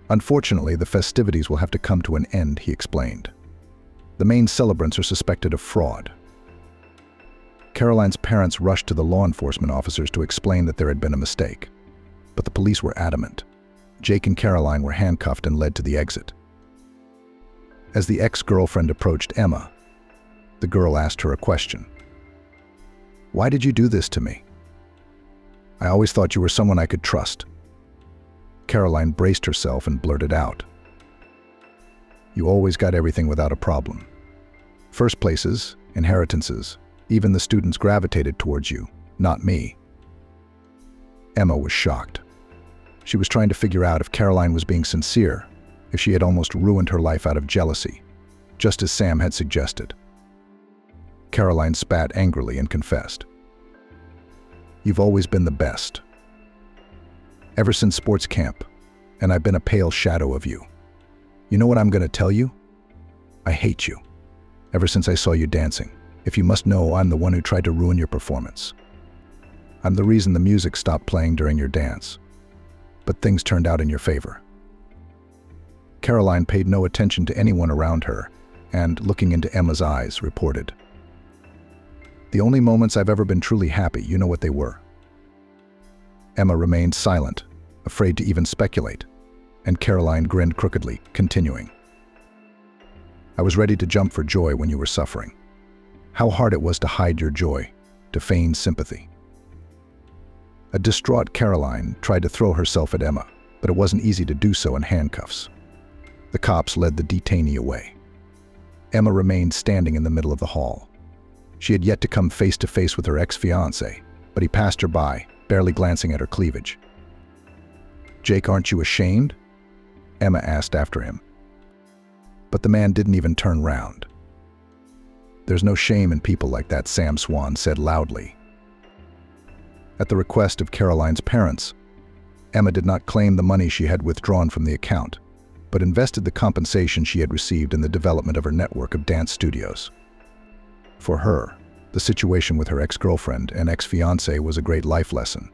"Unfortunately, the festivities will have to come to an end," he explained. "The main celebrants are suspected of fraud." Caroline's parents rushed to the law enforcement officers to explain that there had been a mistake. But the police were adamant. Jake and Caroline were handcuffed and led to the exit. As the ex-girlfriend approached Emma, the girl asked her a question. "Why did you do this to me? I always thought you were someone I could trust." Caroline braced herself and blurted out, "You always got everything without a problem. First places, inheritances, even the students gravitated towards you, not me." Emma was shocked. She was trying to figure out if Caroline was being sincere, if she had almost ruined her life out of jealousy, just as Sam had suggested. Caroline spat angrily and confessed, "You've always been the best. Ever since sports camp, and I've been a pale shadow of you. You know what I'm going to tell you? I hate you. Ever since I saw you dancing. If you must know, I'm the one who tried to ruin your performance. I'm the reason the music stopped playing during your dance. But things turned out in your favor." Caroline paid no attention to anyone around her and, looking into Emma's eyes, reported, "The only moments I've ever been truly happy, you know what they were." Emma remained silent, afraid to even speculate, and Caroline grinned crookedly, continuing, "I was ready to jump for joy when you were suffering. How hard it was to hide your joy, to feign sympathy." A distraught Caroline tried to throw herself at Emma, but it wasn't easy to do so in handcuffs. The cops led the detainee away. Emma remained standing in the middle of the hall. She had yet to come face to face with her ex-fiancé, but he passed her by, barely glancing at her cleavage. "Jake, aren't you ashamed?" Emma asked after him. But the man didn't even turn round. "There's no shame in people like that," Sam Swan said loudly. At the request of Caroline's parents, Emma did not claim the money she had withdrawn from the account, but invested the compensation she had received in the development of her network of dance studios. For her, the situation with her ex-girlfriend and ex-fiancé was a great life lesson,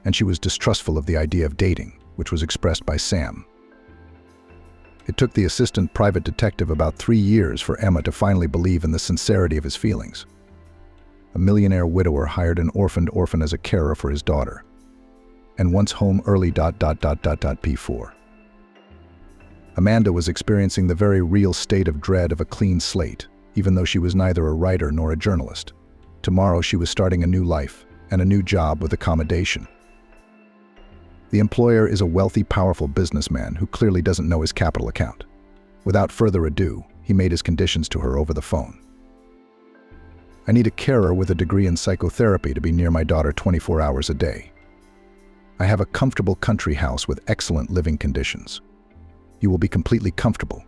and she was distrustful of the idea of dating, which was expressed by Sam. It took the assistant private detective about 3 years for Emma to finally believe in the sincerity of his feelings. A millionaire widower hired an orphaned orphan as a carer for his daughter, and once home early P4. Amanda was experiencing the very real state of dread of a clean slate, even though she was neither a writer nor a journalist. Tomorrow she was starting a new life and a new job with accommodation. The employer is a wealthy, powerful businessman who clearly doesn't know his capital account. Without further ado, he made his conditions to her over the phone. I need a carer with a degree in psychotherapy to be near my daughter 24 hours a day. I have a comfortable country house with excellent living conditions. You will be completely comfortable,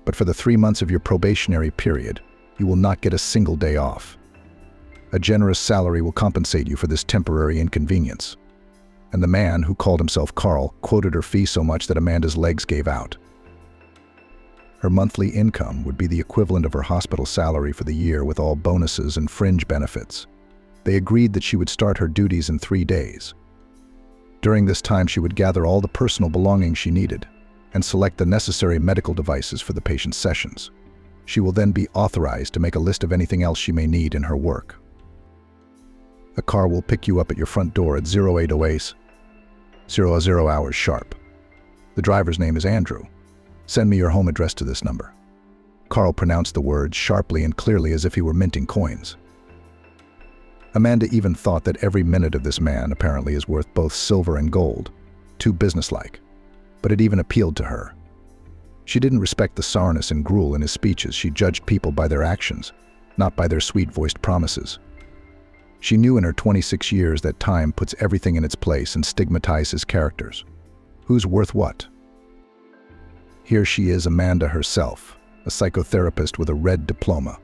but for the 3 months of your probationary period, you will not get a single day off. A generous salary will compensate you for this temporary inconvenience. And the man, who called himself Carl, quoted her fee so much that Amanda's legs gave out. Her monthly income would be the equivalent of her hospital salary for the year with all bonuses and fringe benefits. They agreed that she would start her duties in 3 days. During this time, she would gather all the personal belongings she needed and select the necessary medical devices for the patient's sessions. She will then be authorized to make a list of anything else she may need in her work. A car will pick you up at your front door at 0808 00 hours sharp. The driver's name is Andrew. Send me your home address to this number. Carl pronounced the words sharply and clearly as if he were minting coins. Amanda even thought that every minute of this man apparently is worth both silver and gold. Too businesslike. But it even appealed to her. She didn't respect the sourness and gruel in his speeches. She judged people by their actions, not by their sweet-voiced promises. She knew in her 26 years that time puts everything in its place and stigmatizes characters. Who's worth what? Here she is, Amanda herself, a psychotherapist with a red diploma,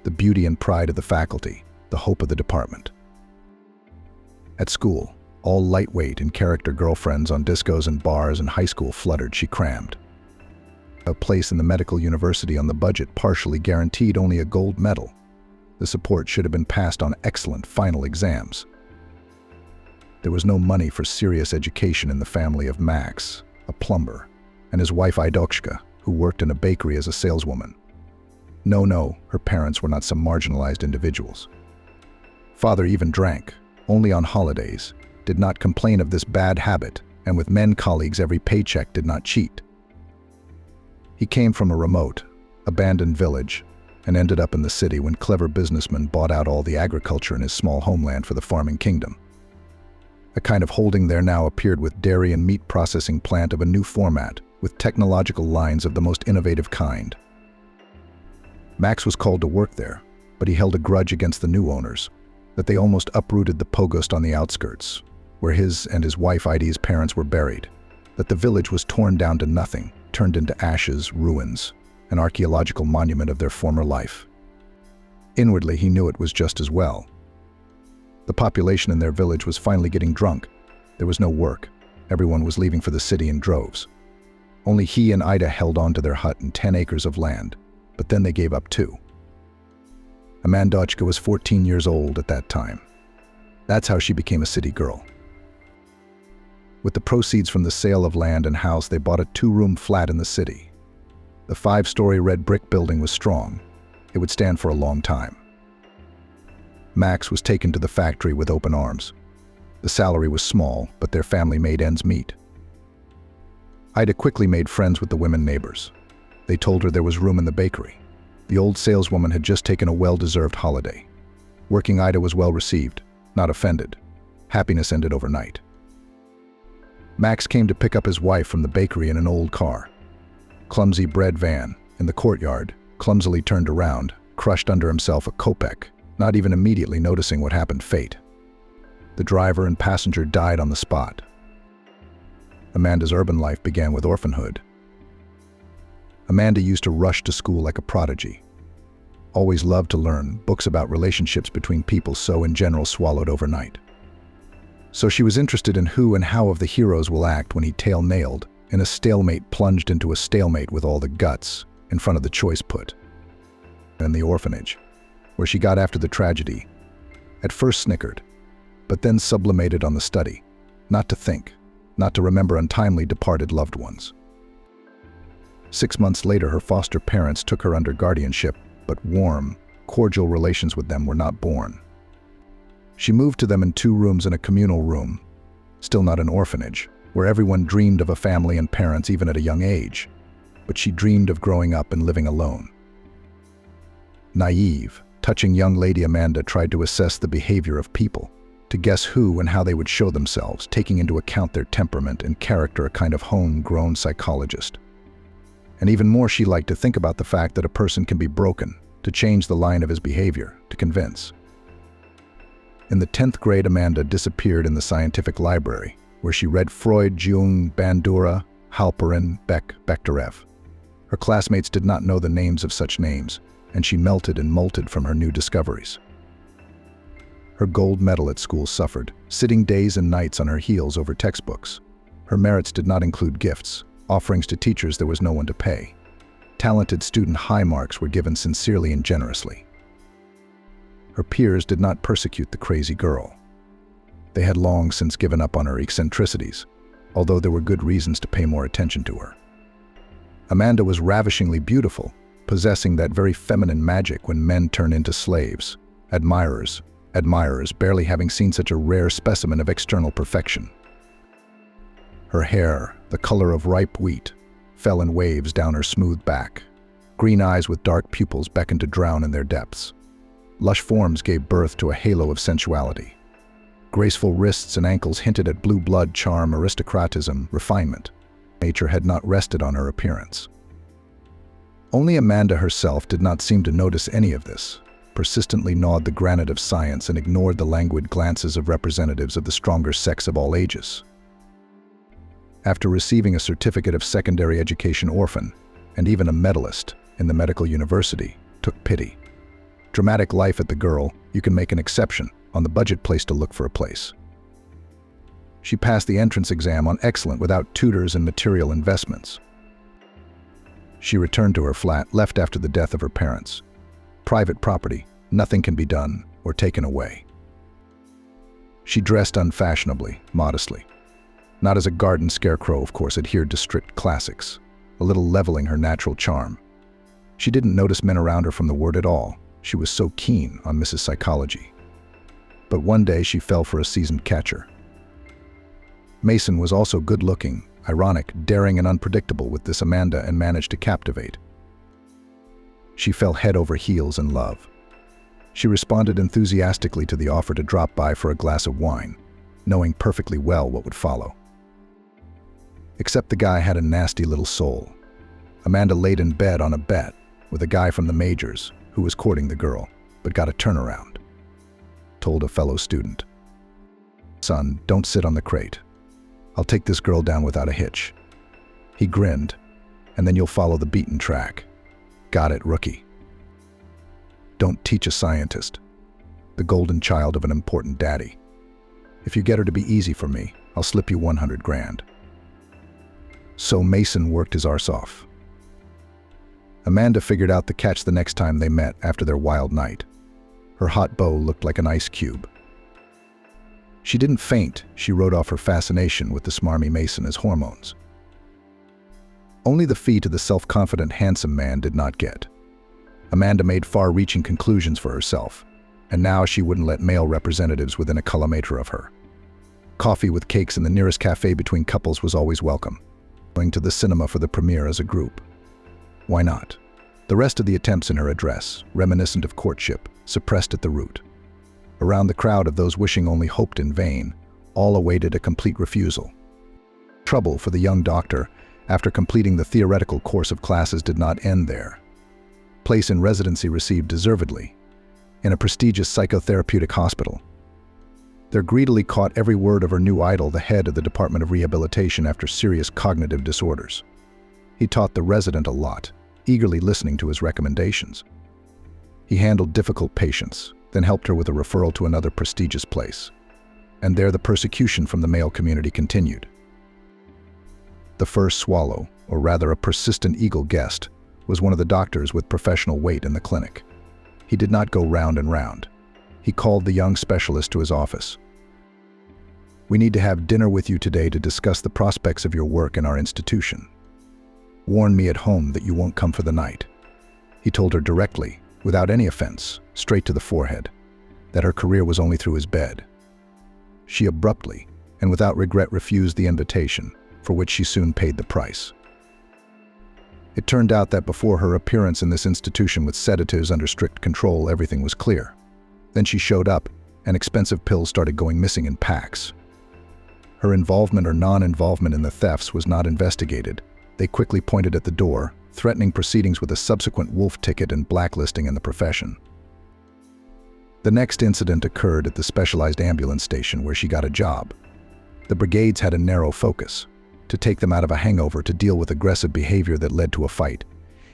the beauty and pride of the faculty, the hope of the department. At school, all lightweight and character girlfriends on discos and bars and high school fluttered. She crammed. A place in the medical university on the budget partially guaranteed only a gold medal. The support should have been passed on excellent final exams. There was no money for serious education in the family of Max, a plumber, and his wife Idoshka, who worked in a bakery as a saleswoman. No, her parents were not some marginalized individuals. Father even drank, only on holidays, did not complain of this bad habit, and with men colleagues every paycheck did not cheat. He came from a remote, abandoned village and ended up in the city when clever businessmen bought out all the agriculture in his small homeland for the farming kingdom. A kind of holding there now appeared with dairy and meat processing plant of a new format, with technological lines of the most innovative kind. Max was called to work there, but he held a grudge against the new owners, that they almost uprooted the pogost on the outskirts, where his and his wife Ida's parents were buried, that the village was torn down to nothing, turned into ashes, ruins, an archaeological monument of their former life. Inwardly, he knew it was just as well. The population in their village was finally getting drunk. There was no work. Everyone was leaving for the city in droves. Only he and Ida held on to their hut and 10 acres of land, but then they gave up too. Amandochka was 14 years old at that time. That's how she became a city girl. With the proceeds from the sale of land and house, they bought a 2-room flat in the city. The 5-story red brick building was strong. It would stand for a long time. Max was taken to the factory with open arms. The salary was small, but their family made ends meet. Ida quickly made friends with the women neighbors. They told her there was room in the bakery. The old saleswoman had just taken a well-deserved holiday. Working Ida was well received, not offended. Happiness ended overnight. Max came to pick up his wife from the bakery in an old car. Clumsy bread van, in the courtyard, clumsily turned around, crushed under himself a kopeck, not even immediately noticing what happened fate. The driver and passenger died on the spot. Amanda's urban life began with orphanhood. Amanda used to rush to school like a prodigy. Always loved to learn, books about relationships between people so in general swallowed overnight. So she was interested in who and how of the heroes will act when he tail-nailed, in a stalemate plunged into a stalemate with all the guts, in front of the choice put. In the orphanage, where she got after the tragedy, at first snickered, but then sublimated on the study, not to think, not to remember untimely departed loved ones. 6 months later, her foster parents took her under guardianship, but warm, cordial relations with them were not born. She moved to them in 2 rooms and a communal room, still not an orphanage, where everyone dreamed of a family and parents even at a young age, but she dreamed of growing up and living alone. Naive, touching young lady Amanda tried to assess the behavior of people, to guess who and how they would show themselves, taking into account their temperament and character, a kind of homegrown psychologist. And even more, she liked to think about the fact that a person can be broken, to change the line of his behavior, to convince. In the 10th grade, Amanda disappeared in the scientific library, where she read Freud, Jung, Bandura, Halperin, Beck, Bechterew. Her classmates did not know the names of such names, and she melted and molted from her new discoveries. Her gold medal at school suffered, sitting days and nights on her heels over textbooks. Her merits did not include gifts, offerings to teachers there was no one to pay. Talented student high marks were given sincerely and generously. Her peers did not persecute the crazy girl. They had long since given up on her eccentricities, although there were good reasons to pay more attention to her. Amanda was ravishingly beautiful, possessing that very feminine magic when men turn into slaves, admirers, barely having seen such a rare specimen of external perfection. Her hair, the color of ripe wheat, fell in waves down her smooth back. Green eyes with dark pupils beckoned to drown in their depths. Lush forms gave birth to a halo of sensuality. Graceful wrists and ankles hinted at blue blood, charm, aristocratism, refinement. Nature had not rested on her appearance. Only Amanda herself did not seem to notice any of this, persistently gnawed the granite of science and ignored the languid glances of representatives of the stronger sex of all ages. After receiving a certificate of secondary education orphan, and even a medalist in the medical university, took pity. Dramatic life at the girl, you can make an exception, on the budget place to look for a place. She passed the entrance exam on excellent without tutors and material investments. She returned to her flat, left after the death of her parents. Private property, nothing can be done or taken away. She dressed unfashionably, modestly. Not as a garden scarecrow, of course, adhered to strict classics, a little leveling her natural charm. She didn't notice men around her from the word at all. She was so keen on Mrs. Psychology. But one day she fell for a seasoned catcher. Mason was also good-looking, ironic, daring, and unpredictable with this Amanda, and managed to captivate. She fell head over heels in love. She responded enthusiastically to the offer to drop by for a glass of wine, knowing perfectly well what would follow. Except the guy had a nasty little soul. Amanda laid in bed on a bet with a guy from the majors who was courting the girl, but got a turnaround. Told a fellow student, "Son, don't sit on the crate. I'll take this girl down without a hitch." He grinned, "And then you'll follow the beaten track." Got it, rookie. Don't teach a scientist, the golden child of an important daddy. If you get her to be easy for me, I'll slip you 100 grand. So Mason worked his arse off. Amanda figured out the catch the next time they met after their wild night. Her hot beau looked like an ice cube. She didn't faint, she wrote off her fascination with the smarmy Mason as hormones. Only the fee to the self-confident, handsome man did not get. Amanda made far-reaching conclusions for herself, and now she wouldn't let male representatives within a kilometer of her. Coffee with cakes in the nearest cafe between couples was always welcome. Going to the cinema for the premiere as a group. Why not? The rest of the attempts in her address, reminiscent of courtship, suppressed at the root. Around the crowd of those wishing only hoped in vain, all awaited a complete refusal. Trouble for the young doctor, after completing the theoretical course of classes, did not end there. Place in residency received deservedly, in a prestigious psychotherapeutic hospital. There greedily caught every word of her new idol, the head of the Department of Rehabilitation after serious cognitive disorders. He taught the resident a lot, eagerly listening to his recommendations. He handled difficult patients, then helped her with a referral to another prestigious place. And there the persecution from the male community continued. The first swallow, or rather a persistent eagle guest, was one of the doctors with professional weight in the clinic. He did not go round and round. He called the young specialist to his office. "We need to have dinner with you today to discuss the prospects of your work in our institution. Warn me at home that you won't come for the night." He told her directly, without any offense, straight to the forehead, that her career was only through his bed. She abruptly and without regret refused the invitation, for which she soon paid the price. It turned out that before her appearance in this institution with sedatives under strict control, everything was clear. Then she showed up, and expensive pills started going missing in packs. Her involvement or non-involvement in the thefts was not investigated. They quickly pointed at the door, threatening proceedings with a subsequent wolf ticket and blacklisting in the profession. The next incident occurred at the specialized ambulance station where she got a job. The brigades had a narrow focus: to take them out of a hangover, to deal with aggressive behavior that led to a fight,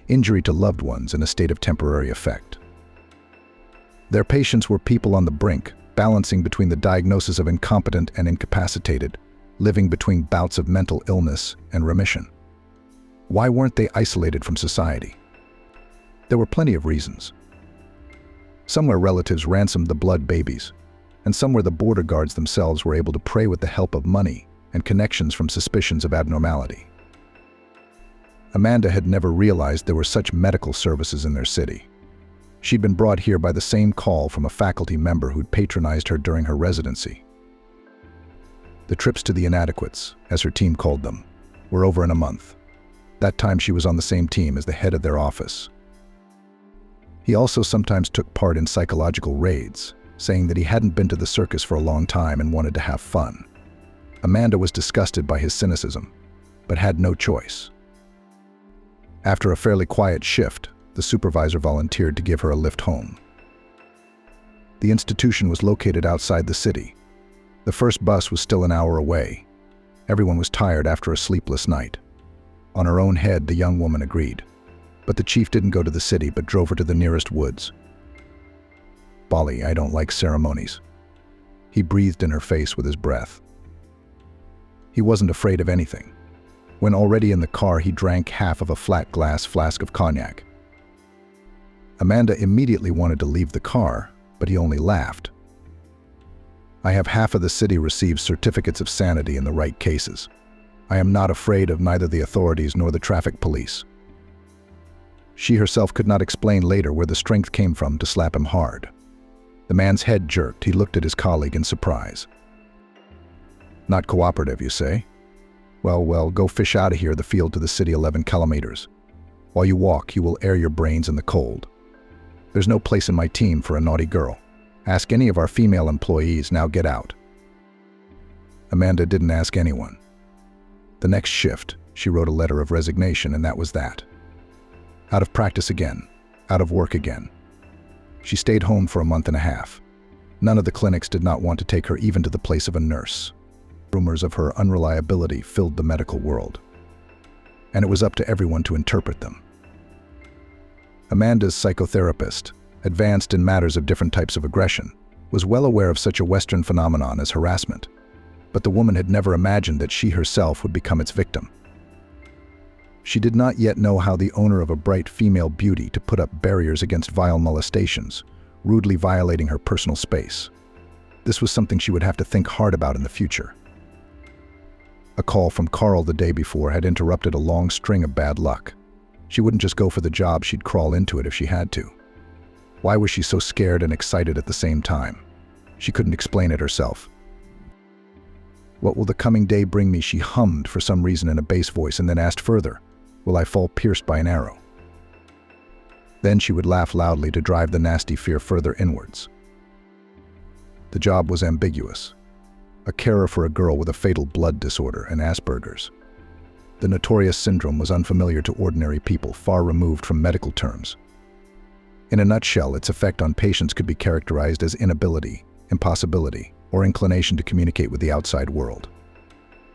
injury to loved ones, and a state of temporary effect. Their patients were people on the brink, balancing between the diagnosis of incompetent and incapacitated, living between bouts of mental illness and remission. Why weren't they isolated from society? There were plenty of reasons. Some where relatives ransomed the blood babies, and some where the border guards themselves were able to prey with the help of money and connections from suspicions of abnormality. Amanda had never realized there were such medical services in their city. She'd been brought here by the same call from a faculty member who'd patronized her during her residency. The trips to the inadequates, as her team called them, were over in a month. That time she was on the same team as the head of their office. He also sometimes took part in psychological raids, saying that he hadn't been to the circus for a long time and wanted to have fun. Amanda was disgusted by his cynicism, but had no choice. After a fairly quiet shift, the supervisor volunteered to give her a lift home. The institution was located outside the city. The first bus was still an hour away. Everyone was tired after a sleepless night. On her own head, the young woman agreed. But the chief didn't go to the city, but drove her to the nearest woods. "Bolly, I don't like ceremonies." He breathed in her face with his breath. He wasn't afraid of anything. When already in the car, he drank half of a flat glass flask of cognac. Amanda immediately wanted to leave the car, but he only laughed. "I have half of the city receive certificates of sanity in the right cases. I am not afraid of neither the authorities nor the traffic police." She herself could not explain later where the strength came from to slap him hard. The man's head jerked. He looked at his colleague in surprise. "Not cooperative, you say? Well, go fish out of here the field to the city 11 kilometers. While you walk, you will air your brains in the cold. There's no place in my team for a naughty girl. Ask any of our female employees, now get out." Amanda didn't ask anyone. The next shift, she wrote a letter of resignation, and that was that. Out of practice again, out of work again. She stayed home for a month and a half. None of the clinics did not want to take her even to the place of a nurse. Rumors of her unreliability filled the medical world, and it was up to everyone to interpret them. Amanda's psychotherapist, advanced in matters of different types of aggression, was well aware of such a Western phenomenon as harassment, but the woman had never imagined that she herself would become its victim. She did not yet know how the owner of a bright female beauty to put up barriers against vile molestations, rudely violating her personal space. This was something she would have to think hard about in the future. A call from Carl the day before had interrupted a long string of bad luck. She wouldn't just go for the job, she'd crawl into it if she had to. Why was she so scared and excited at the same time? She couldn't explain it herself. "What will the coming day bring me?" she hummed for some reason in a bass voice, and then asked further, "Will I fall pierced by an arrow?" Then she would laugh loudly to drive the nasty fear further inwards. The job was ambiguous. A carer for a girl with a fatal blood disorder and Asperger's. The notorious syndrome was unfamiliar to ordinary people, far removed from medical terms. In a nutshell, its effect on patients could be characterized as inability, impossibility, or inclination to communicate with the outside world.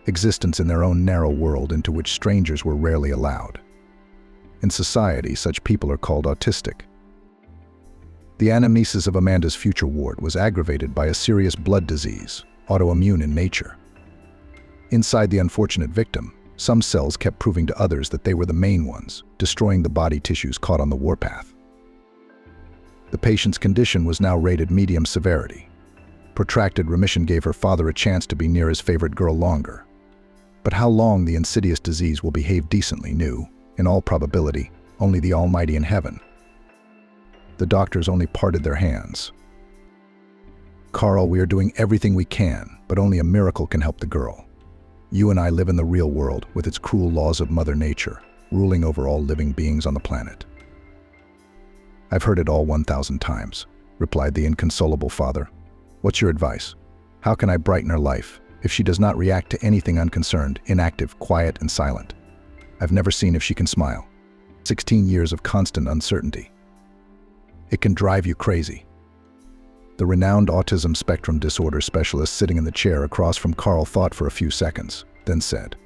Existence in their own narrow world into which strangers were rarely allowed. In society, such people are called autistic. The anamnesis of Amanda's future ward was aggravated by a serious blood disease, autoimmune in nature. Inside the unfortunate victim, some cells kept proving to others that they were the main ones, destroying the body tissues caught on the warpath. The patient's condition was now rated medium severity. Protracted remission gave her father a chance to be near his favorite girl longer. But how long the insidious disease will behave decently knew, in all probability, only the Almighty in heaven. The doctors only parted their hands. "Carl, we are doing everything we can, but only a miracle can help the girl. You and I live in the real world, with its cruel laws of Mother Nature, ruling over all living beings on the planet." "I've heard it all 1,000 times, replied the inconsolable father. "What's your advice? How can I brighten her life, if she does not react to anything unconcerned, inactive, quiet, and silent? I've never seen if she can smile." 16 years of constant uncertainty. It can drive you crazy. The renowned autism spectrum disorder specialist sitting in the chair across from Carl thought for a few seconds, then said,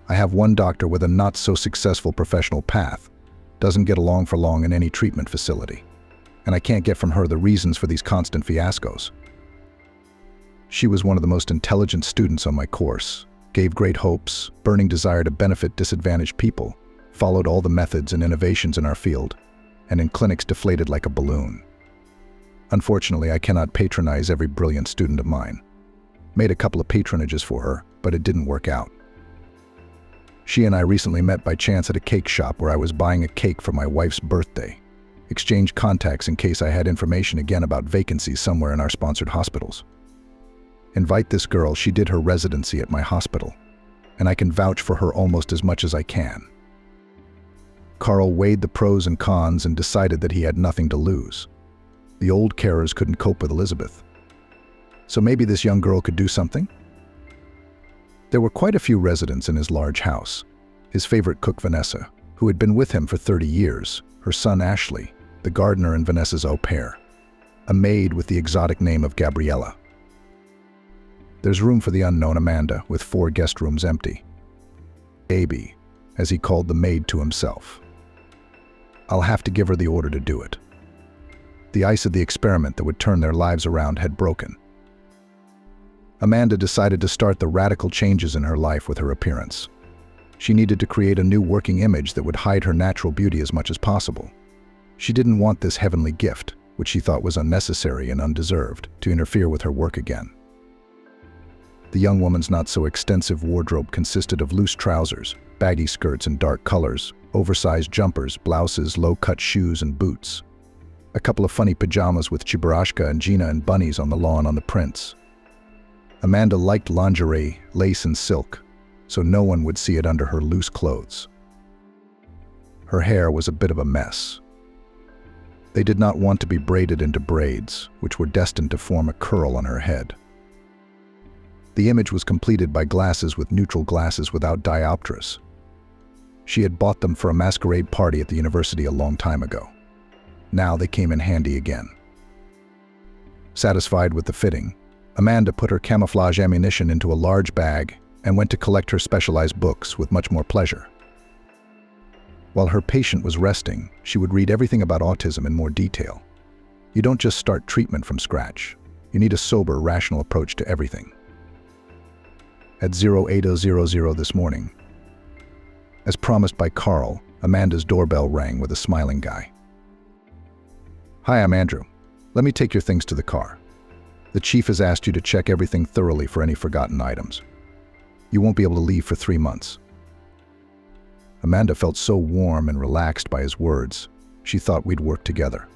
"I have one doctor with a not-so-successful professional path, doesn't get along for long in any treatment facility, and I can't get from her the reasons for these constant fiascos. She was one of the most intelligent students on my course, gave great hopes, burning desire to benefit disadvantaged people, followed all the methods and innovations in our field, and in clinics deflated like a balloon. Unfortunately, I cannot patronize every brilliant student of mine. Made a couple of patronages for her, but it didn't work out. She and I recently met by chance at a cake shop where I was buying a cake for my wife's birthday. Exchanged contacts in case I had information again about vacancies somewhere in our sponsored hospitals. Invite this girl, she did her residency at my hospital, and I can vouch for her almost as much as I can." Carl weighed the pros and cons and decided that he had nothing to lose. The old carers couldn't cope with Elizabeth. So maybe this young girl could do something? There were quite a few residents in his large house. His favorite cook, Vanessa, who had been with him for 30 years, her son Ashley, the gardener and Vanessa's au pair, a maid with the exotic name of Gabriella. There's room for the unknown Amanda, with 4 guest rooms empty. Baby, as he called the maid to himself. I'll have to give her the order to do it. The ice of the experiment that would turn their lives around had broken. Amanda decided to start the radical changes in her life with her appearance. She needed to create a new working image that would hide her natural beauty as much as possible. She didn't want this heavenly gift, which she thought was unnecessary and undeserved, to interfere with her work again. The young woman's not-so-extensive wardrobe consisted of loose trousers, baggy skirts in dark colors, oversized jumpers, blouses, low-cut shoes, and boots. A couple of funny pajamas with Chibarashka and Gina and bunnies on the lawn on the prints. Amanda liked lingerie, lace, and silk, so no one would see it under her loose clothes. Her hair was a bit of a mess. They did not want to be braided into braids, which were destined to form a curl on her head. The image was completed by glasses with neutral glasses without diopters. She had bought them for a masquerade party at the university a long time ago. Now they came in handy again. Satisfied with the fitting, Amanda put her camouflage ammunition into a large bag and went to collect her specialized books with much more pleasure. While her patient was resting, she would read everything about autism in more detail. You don't just start treatment from scratch. You need a sober, rational approach to everything. At 08:00 this morning, as promised by Carl, Amanda's doorbell rang with a smiling guy. "Hi, I'm Andrew. Let me take your things to the car. The chief has asked you to check everything thoroughly for any forgotten items. You won't be able to leave for 3 months." Amanda felt so warm and relaxed by his words, she thought we'd work together.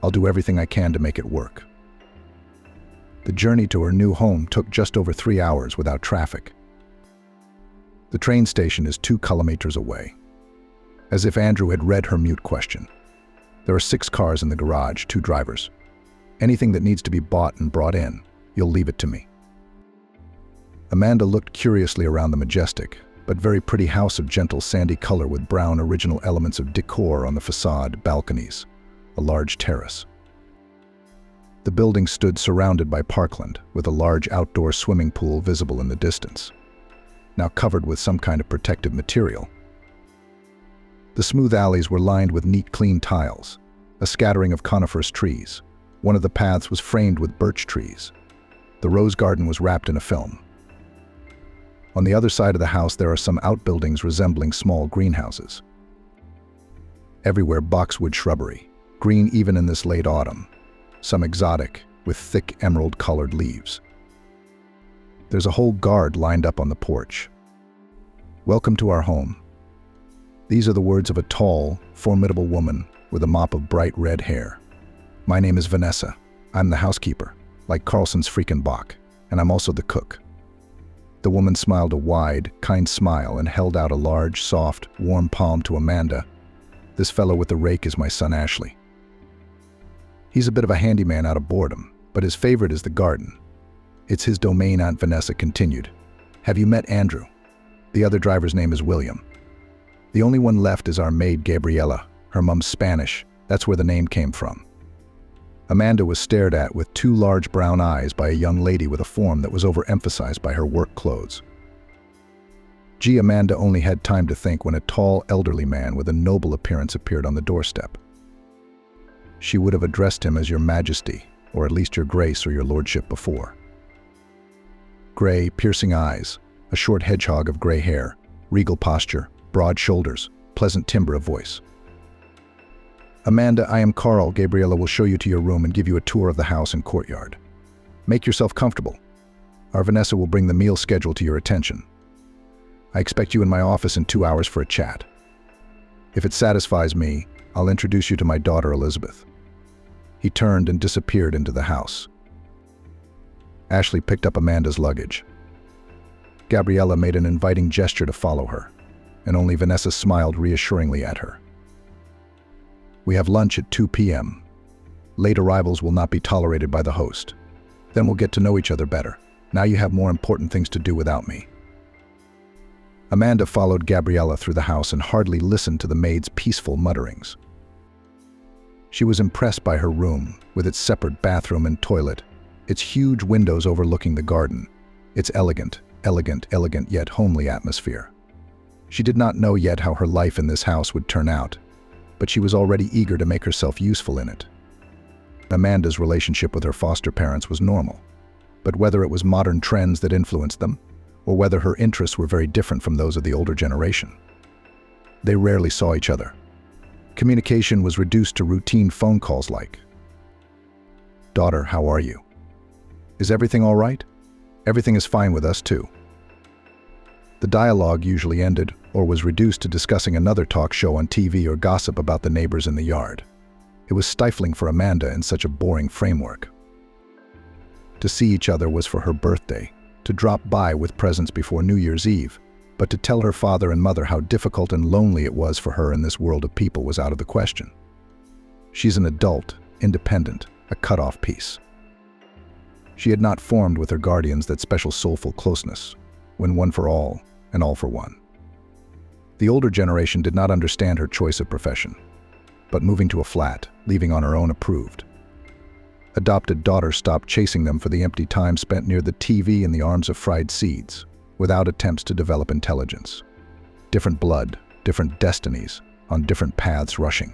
I'll do everything I can to make it work. The journey to her new home took just over 3 hours without traffic. The train station is 2 kilometers away. As if Andrew had read her mute question. There are 6 cars in the garage, 2 drivers. Anything that needs to be bought and brought in, you'll leave it to me. Amanda looked curiously around the majestic, but very pretty house of gentle sandy color with brown original elements of decor on the facade, balconies, a large terrace. The building stood surrounded by parkland, with a large outdoor swimming pool visible in the distance, now covered with some kind of protective material. The smooth alleys were lined with neat, clean tiles, a scattering of coniferous trees. One of the paths was framed with birch trees. The rose garden was wrapped in a film. On the other side of the house there are some outbuildings resembling small greenhouses. Everywhere boxwood shrubbery, green even in this late autumn, some exotic, with thick emerald-colored leaves. There's a whole guard lined up on the porch. "Welcome to our home." These are the words of a tall, formidable woman with a mop of bright red hair. "My name is Vanessa. I'm the housekeeper, like Carlson's freaking Bach, and I'm also the cook." The woman smiled a wide, kind smile and held out a large, soft, warm palm to Amanda. "This fellow with the rake is my son Ashley. He's a bit of a handyman out of boredom, but his favorite is the garden. It's his domain," Aunt Vanessa continued. "Have you met Andrew? The other driver's name is William." The only one left is our maid Gabriela. Her mom's Spanish. That's where the name came from. Amanda was stared at with two large brown eyes by a young lady with a form that was overemphasized by her work clothes. Amanda only had time to think when a tall, elderly man with a noble appearance appeared on the doorstep. She would have addressed him as Your Majesty, or at least Your Grace or Your Lordship before. Gray, piercing eyes, a short hedgehog of gray hair, regal posture, broad shoulders, pleasant timbre of voice. Amanda, I am Carl. Gabriela will show you to your room and give you a tour of the house and courtyard. Make yourself comfortable. Our Vanessa will bring the meal schedule to your attention. I expect you in my office in 2 hours for a chat. If it satisfies me, I'll introduce you to my daughter Elizabeth. He turned and disappeared into the house. Ashley picked up Amanda's luggage. Gabriela made an inviting gesture to follow her, and only Vanessa smiled reassuringly at her. We have lunch at 2 p.m. Late arrivals will not be tolerated by the host. Then we'll get to know each other better. Now you have more important things to do without me. Amanda followed Gabriela through the house and hardly listened to the maid's peaceful mutterings. She was impressed by her room, with its separate bathroom and toilet, its huge windows overlooking the garden, its elegant yet homely atmosphere. She did not know yet how her life in this house would turn out, but she was already eager to make herself useful in it. Amanda's relationship with her foster parents was normal, but whether it was modern trends that influenced them, or whether her interests were very different from those of the older generation. They rarely saw each other. Communication was reduced to routine phone calls like, "Daughter, how are you? Is everything all right? Everything is fine with us too." The dialogue usually ended or was reduced to discussing another talk show on TV or gossip about the neighbors in the yard. It was stifling for Amanda in such a boring framework. To see each other was for her birthday, to drop by with presents before New Year's Eve, but to tell her father and mother how difficult and lonely it was for her in this world of people was out of the question. She's an adult, independent, a cut-off piece. She had not formed with her guardians that special soulful closeness, when one for all and all for one. The older generation did not understand her choice of profession, but moving to a flat, leaving on her own approved. Adopted daughters stopped chasing them for the empty time spent near the TV in the arms of fried seeds, without attempts to develop intelligence. Different blood, different destinies, on different paths rushing.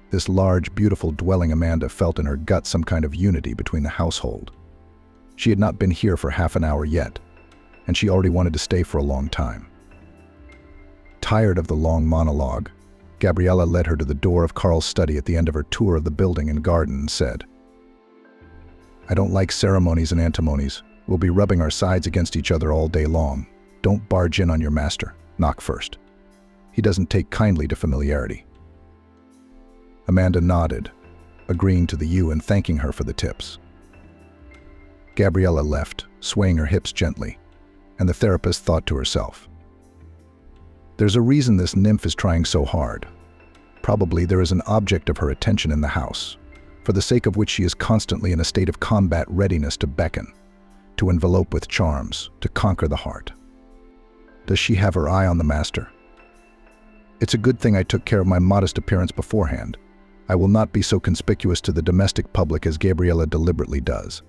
This large, beautiful dwelling Amanda felt in her gut some kind of unity between the household. She had not been here for half an hour yet, and she already wanted to stay for a long time. Tired of the long monologue, Gabriela led her to the door of Carl's study at the end of her tour of the building and garden and said, "I don't like ceremonies and antimonies. We'll be rubbing our sides against each other all day long. Don't barge in on your master. Knock first. He doesn't take kindly to familiarity." Amanda nodded, agreeing to the you and thanking her for the tips. Gabriela left, swaying her hips gently, and the therapist thought to herself, "There's a reason this nymph is trying so hard. Probably there is an object of her attention in the house, for the sake of which she is constantly in a state of combat readiness to beckon, to envelope with charms, to conquer the heart. Does she have her eye on the master? It's a good thing I took care of my modest appearance beforehand. I will not be so conspicuous to the domestic public as Gabriela deliberately does.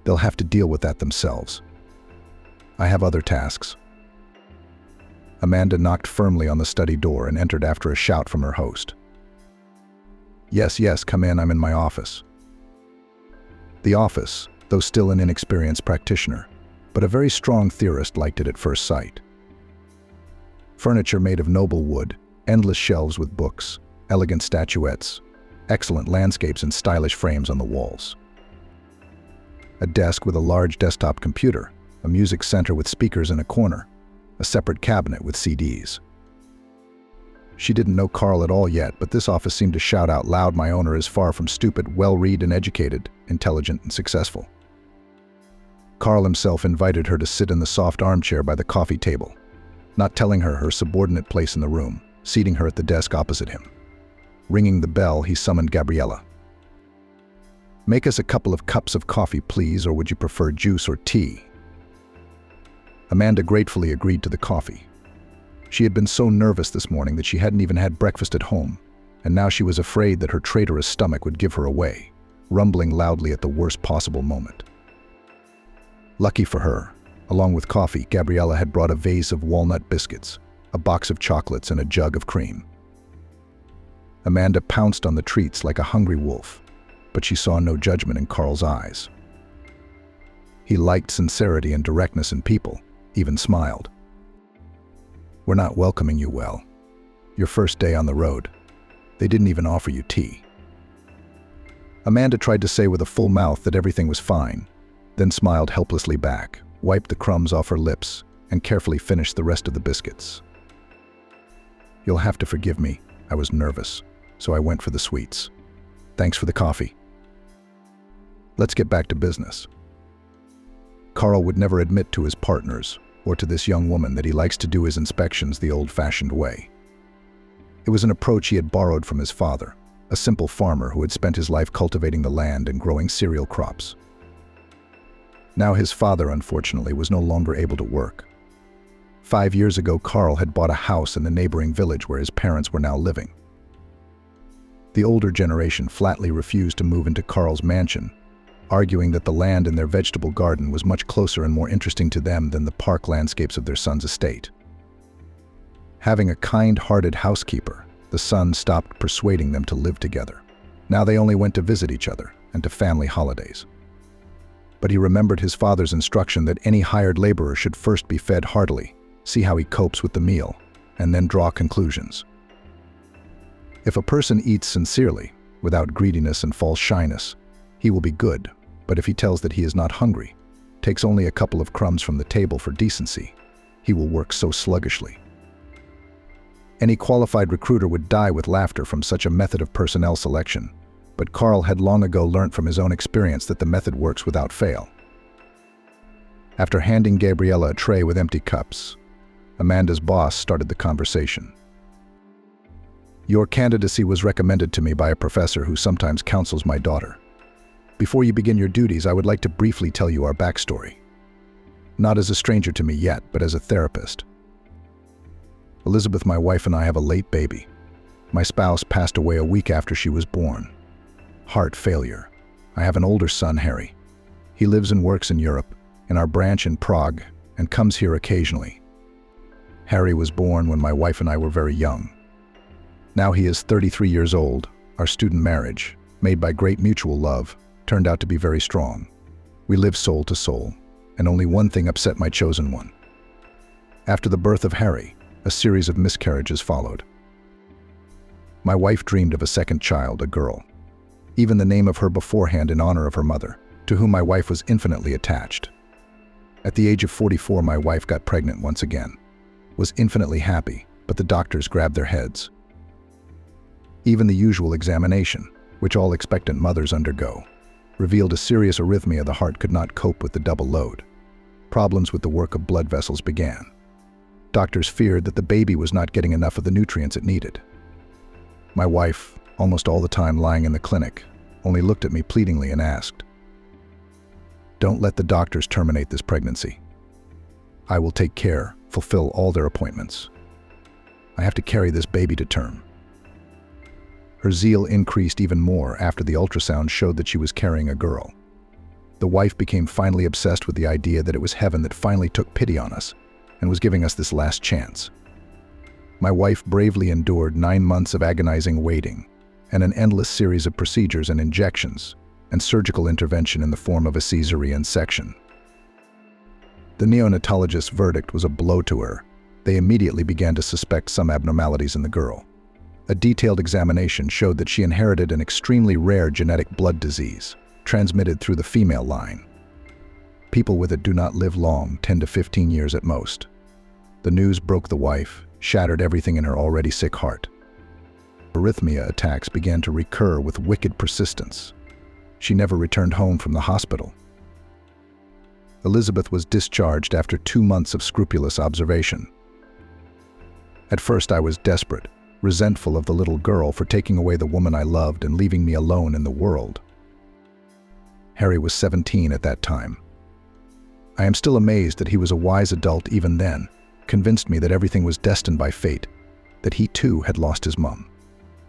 They'll have to deal with that themselves. I have other tasks." Amanda knocked firmly on the study door and entered after a shout from her host. Yes, come in, I'm in my office." The office, though still an inexperienced practitioner, but a very strong theorist, liked it at first sight. Furniture made of noble wood, endless shelves with books, elegant statuettes, excellent landscapes and stylish frames on the walls. A desk with a large desktop computer, a music center with speakers in a corner, a separate cabinet with CDs. She didn't know Carl at all yet, but this office seemed to shout out loud, "My owner is far from stupid, well-read and educated, intelligent and successful." Carl himself invited her to sit in the soft armchair by the coffee table, not telling her her subordinate place in the room, seating her at the desk opposite him. Ringing the bell, he summoned Gabriela. "Make us a couple of cups of coffee, please, or would you prefer juice or tea?" Amanda gratefully agreed to the coffee. She had been so nervous this morning that she hadn't even had breakfast at home, and now she was afraid that her traitorous stomach would give her away, rumbling loudly at the worst possible moment. Lucky for her, along with coffee, Gabriella had brought a vase of walnut biscuits, a box of chocolates, and a jug of cream. Amanda pounced on the treats like a hungry wolf, but she saw no judgment in Carl's eyes. He liked sincerity and directness in people, even smiled. "We're not welcoming you well. Your first day on the road. They didn't even offer you tea." Amanda tried to say with a full mouth that everything was fine, then smiled helplessly back, wiped the crumbs off her lips, and carefully finished the rest of the biscuits. "You'll have to forgive me. I was nervous, so I went for the sweets. Thanks for the coffee. Let's get back to business." Carl would never admit to his partners or to this young woman that he likes to do his inspections the old-fashioned way. It was an approach he had borrowed from his father, a simple farmer who had spent his life cultivating the land and growing cereal crops. Now his father, unfortunately, was no longer able to work. 5 years ago, Carl had bought a house in the neighboring village where his parents were now living. The older generation flatly refused to move into Carl's mansion, arguing that the land in their vegetable garden was much closer and more interesting to them than the park landscapes of their son's estate. Having a kind-hearted housekeeper, the son stopped persuading them to live together. Now they only went to visit each other and to family holidays. But he remembered his father's instruction that any hired laborer should first be fed heartily, see how he copes with the meal, and then draw conclusions. If a person eats sincerely, without greediness and false shyness, he will be good, but if he tells that he is not hungry, takes only a couple of crumbs from the table for decency, he will work so sluggishly. Any qualified recruiter would die with laughter from such a method of personnel selection, but Carl had long ago learnt from his own experience that the method works without fail. After handing Gabriella a tray with empty cups, Amanda's boss started the conversation. "Your candidacy was recommended to me by a professor who sometimes counsels my daughter. Before you begin your duties, I would like to briefly tell you our backstory. Not as a stranger to me yet, but as a therapist. Elizabeth, my wife, and I have a late baby. My spouse passed away a week after she was born. Heart failure. I have an older son, Harry. He lives and works in Europe, in our branch in Prague, and comes here occasionally. Harry was born when my wife and I were very young. Now he is 33 years old. Our student marriage, made by great mutual love, turned out to be very strong. We live soul to soul, and only one thing upset my chosen one. After the birth of Harry, a series of miscarriages followed. My wife dreamed of a second child, a girl. Even the name of her beforehand in honor of her mother, to whom my wife was infinitely attached. At the age of 44, my wife got pregnant once again. Was infinitely happy, but the doctors grabbed their heads. Even the usual examination, which all expectant mothers undergo, revealed a serious arrhythmia. The heart could not cope with the double load. Problems with the work of blood vessels began. Doctors feared that the baby was not getting enough of the nutrients it needed. My wife, almost all the time lying in the clinic, only looked at me pleadingly and asked, "Don't let the doctors terminate this pregnancy. I will take care, fulfill all their appointments. I have to carry this baby to term." Her zeal increased even more after the ultrasound showed that she was carrying a girl. The wife became finally obsessed with the idea that it was heaven that finally took pity on us and was giving us this last chance. My wife bravely endured 9 months of agonizing waiting and an endless series of procedures and injections and surgical intervention in the form of a cesarean section. The neonatologist's verdict was a blow to her. They immediately began to suspect some abnormalities in the girl. A detailed examination showed that she inherited an extremely rare genetic blood disease, transmitted through the female line. People with it do not live long, 10 to 15 years at most. The news broke the wife, shattered everything in her already sick heart. Arrhythmia attacks began to recur with wicked persistence. She never returned home from the hospital. Elizabeth was discharged after 2 months of scrupulous observation. At first I was desperate, resentful of the little girl for taking away the woman I loved and leaving me alone in the world. Harry was 17 at that time. I am still amazed that he was a wise adult even then, convinced me that everything was destined by fate, that he too had lost his mum.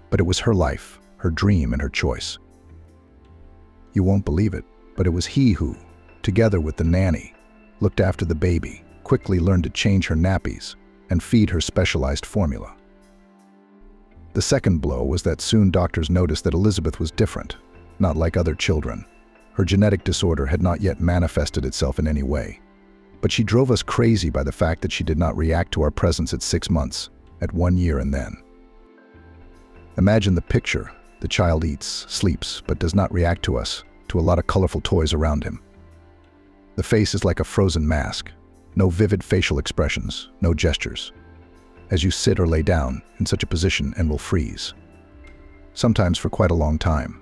But it was her life, her dream, and her choice. You won't believe it, but it was he who, together with the nanny, looked after the baby, quickly learned to change her nappies, and feed her specialized formula. The second blow was that soon doctors noticed that Elizabeth was different, not like other children. Her genetic disorder had not yet manifested itself in any way. But she drove us crazy by the fact that she did not react to our presence at 6 months, at 1 year and then. Imagine the picture. The child eats, sleeps, but does not react to us, to a lot of colorful toys around him. The face is like a frozen mask. No vivid facial expressions, no gestures. As you sit or lay down in such a position and will freeze. Sometimes for quite a long time.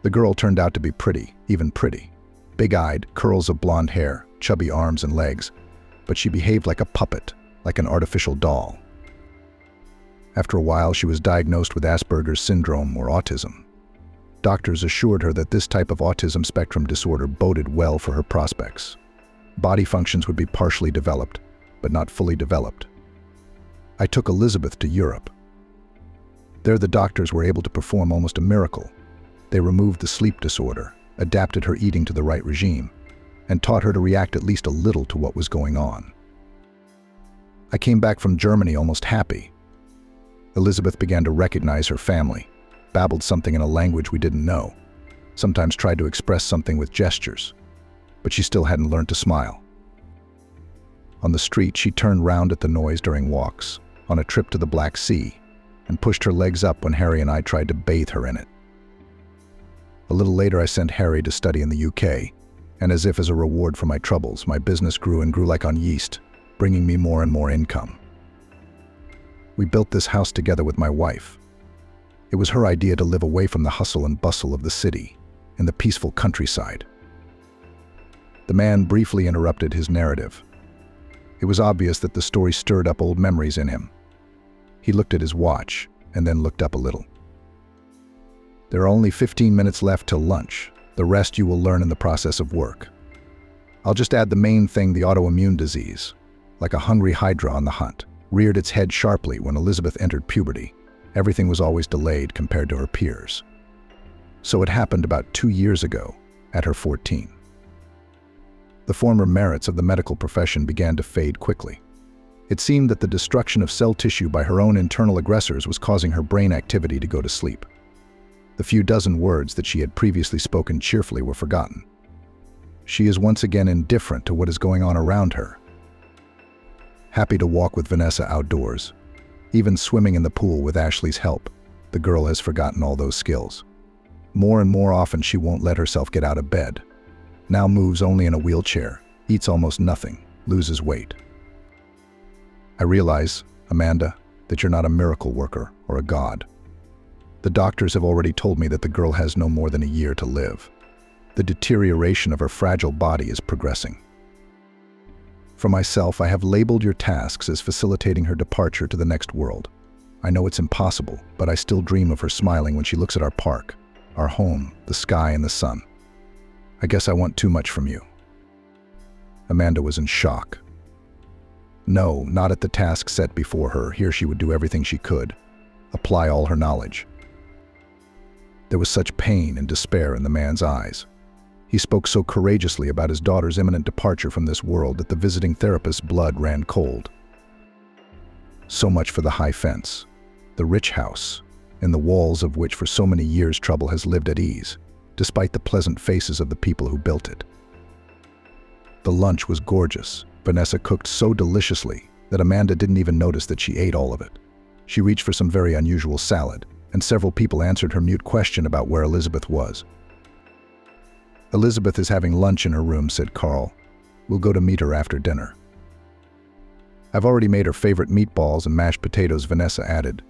The girl turned out to be pretty, even pretty. Big-eyed, curls of blonde hair, chubby arms and legs, but she behaved like a puppet, like an artificial doll. After a while, she was diagnosed with Asperger's syndrome or autism. Doctors assured her that this type of autism spectrum disorder boded well for her prospects. Body functions would be partially developed, but not fully developed. I took Elizabeth to Europe. There the doctors were able to perform almost a miracle. They removed the sleep disorder, adapted her eating to the right regime, and taught her to react at least a little to what was going on. I came back from Germany almost happy. Elizabeth began to recognize her family, babbled something in a language we didn't know, sometimes tried to express something with gestures, but she still hadn't learned to smile. On the street, she turned round at the noise during walks, on a trip to the Black Sea, and pushed her legs up when Harry and I tried to bathe her in it. A little later, I sent Harry to study in the UK, and as if as a reward for my troubles, my business grew and grew like on yeast, bringing me more and more income. We built this house together with my wife. It was her idea to live away from the hustle and bustle of the city, in the peaceful countryside. The man briefly interrupted his narrative. It was obvious that the story stirred up old memories in him. He looked at his watch, and then looked up a little. There are only 15 minutes left till lunch. The rest you will learn in the process of work. I'll just add the main thing, the autoimmune disease. Like a hungry hydra on the hunt, reared its head sharply when Elizabeth entered puberty. Everything was always delayed compared to her peers. So it happened about 2 years ago, at her 14. The former merits of the medical profession began to fade quickly. It seemed that the destruction of cell tissue by her own internal aggressors was causing her brain activity to go to sleep. The few dozen words that she had previously spoken cheerfully were forgotten. She is once again indifferent to what is going on around her. Happy to walk with Vanessa outdoors, even swimming in the pool with Ashley's help, the girl has forgotten all those skills. More and more often she won't let herself get out of bed. Now moves only in a wheelchair, eats almost nothing, loses weight. I realize, Amanda, that you're not a miracle worker or a god. The doctors have already told me that the girl has no more than a year to live. The deterioration of her fragile body is progressing. For myself, I have labeled your tasks as facilitating her departure to the next world. I know it's impossible, but I still dream of her smiling when she looks at our park, our home, the sky, and the sun. I guess I want too much from you. Amanda was in shock. No, not at the task set before her. Here she would do everything she could, apply all her knowledge. There was such pain and despair in the man's eyes. He spoke so courageously about his daughter's imminent departure from this world that the visiting therapist's blood ran cold. So much for the high fence, the rich house, in the walls of which for so many years trouble has lived at ease, despite the pleasant faces of the people who built it. The lunch was gorgeous. Vanessa cooked so deliciously that Amanda didn't even notice that she ate all of it. She reached for some very unusual salad, and several people answered her mute question about where Elizabeth was. Elizabeth is having lunch in her room, said Carl. We'll go to meet her after dinner. I've already made her favorite meatballs and mashed potatoes, Vanessa added.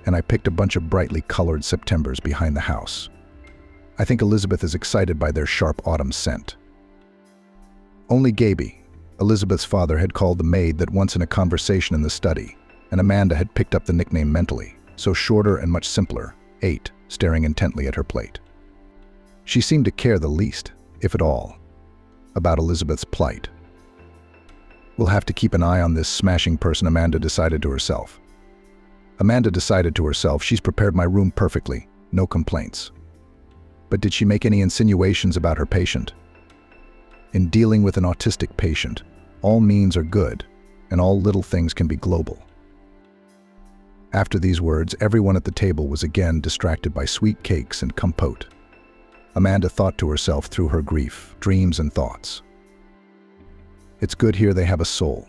And I picked a bunch of brightly colored Septembers behind the house. I think Elizabeth is excited by their sharp autumn scent. Only Gaby, Elizabeth's father, had called the maid that once in a conversation in the study, and Amanda had picked up the nickname mentally, so shorter and much simpler, ate, staring intently at her plate. She seemed to care the least, if at all, about Elizabeth's plight. We'll have to keep an eye on this smashing person, Amanda decided to herself. She's prepared my room perfectly, no complaints. But did she make any insinuations about her patient? In dealing with an autistic patient, all means are good, and all little things can be global. After these words, everyone at the table was again distracted by sweet cakes and compote. Amanda thought to herself through her grief, dreams, and thoughts. It's good here they have a soul.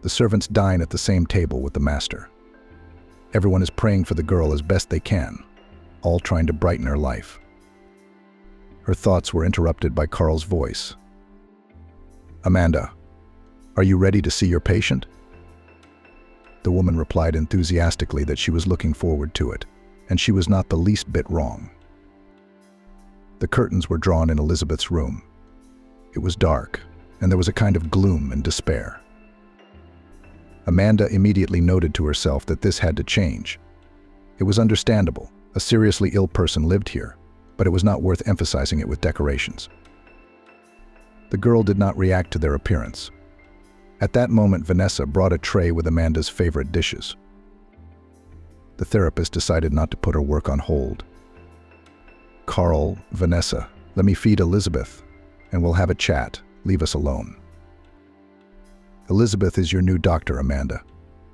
The servants dine at the same table with the master. Everyone is praying for the girl as best they can, all trying to brighten her life. Her thoughts were interrupted by Carl's voice. Amanda, are you ready to see your patient? The woman replied enthusiastically that she was looking forward to it, and she was not the least bit wrong. The curtains were drawn in Elizabeth's room. It was dark, and there was a kind of gloom and despair. Amanda immediately noted to herself that this had to change. It was understandable. A seriously ill person lived here, but it was not worth emphasizing it with decorations. The girl did not react to their appearance. At that moment, Vanessa brought a tray with Amanda's favorite dishes. The therapist decided not to put her work on hold. Carl, Vanessa, let me feed Elizabeth, and we'll have a chat. Leave us alone. Elizabeth is your new doctor, Amanda.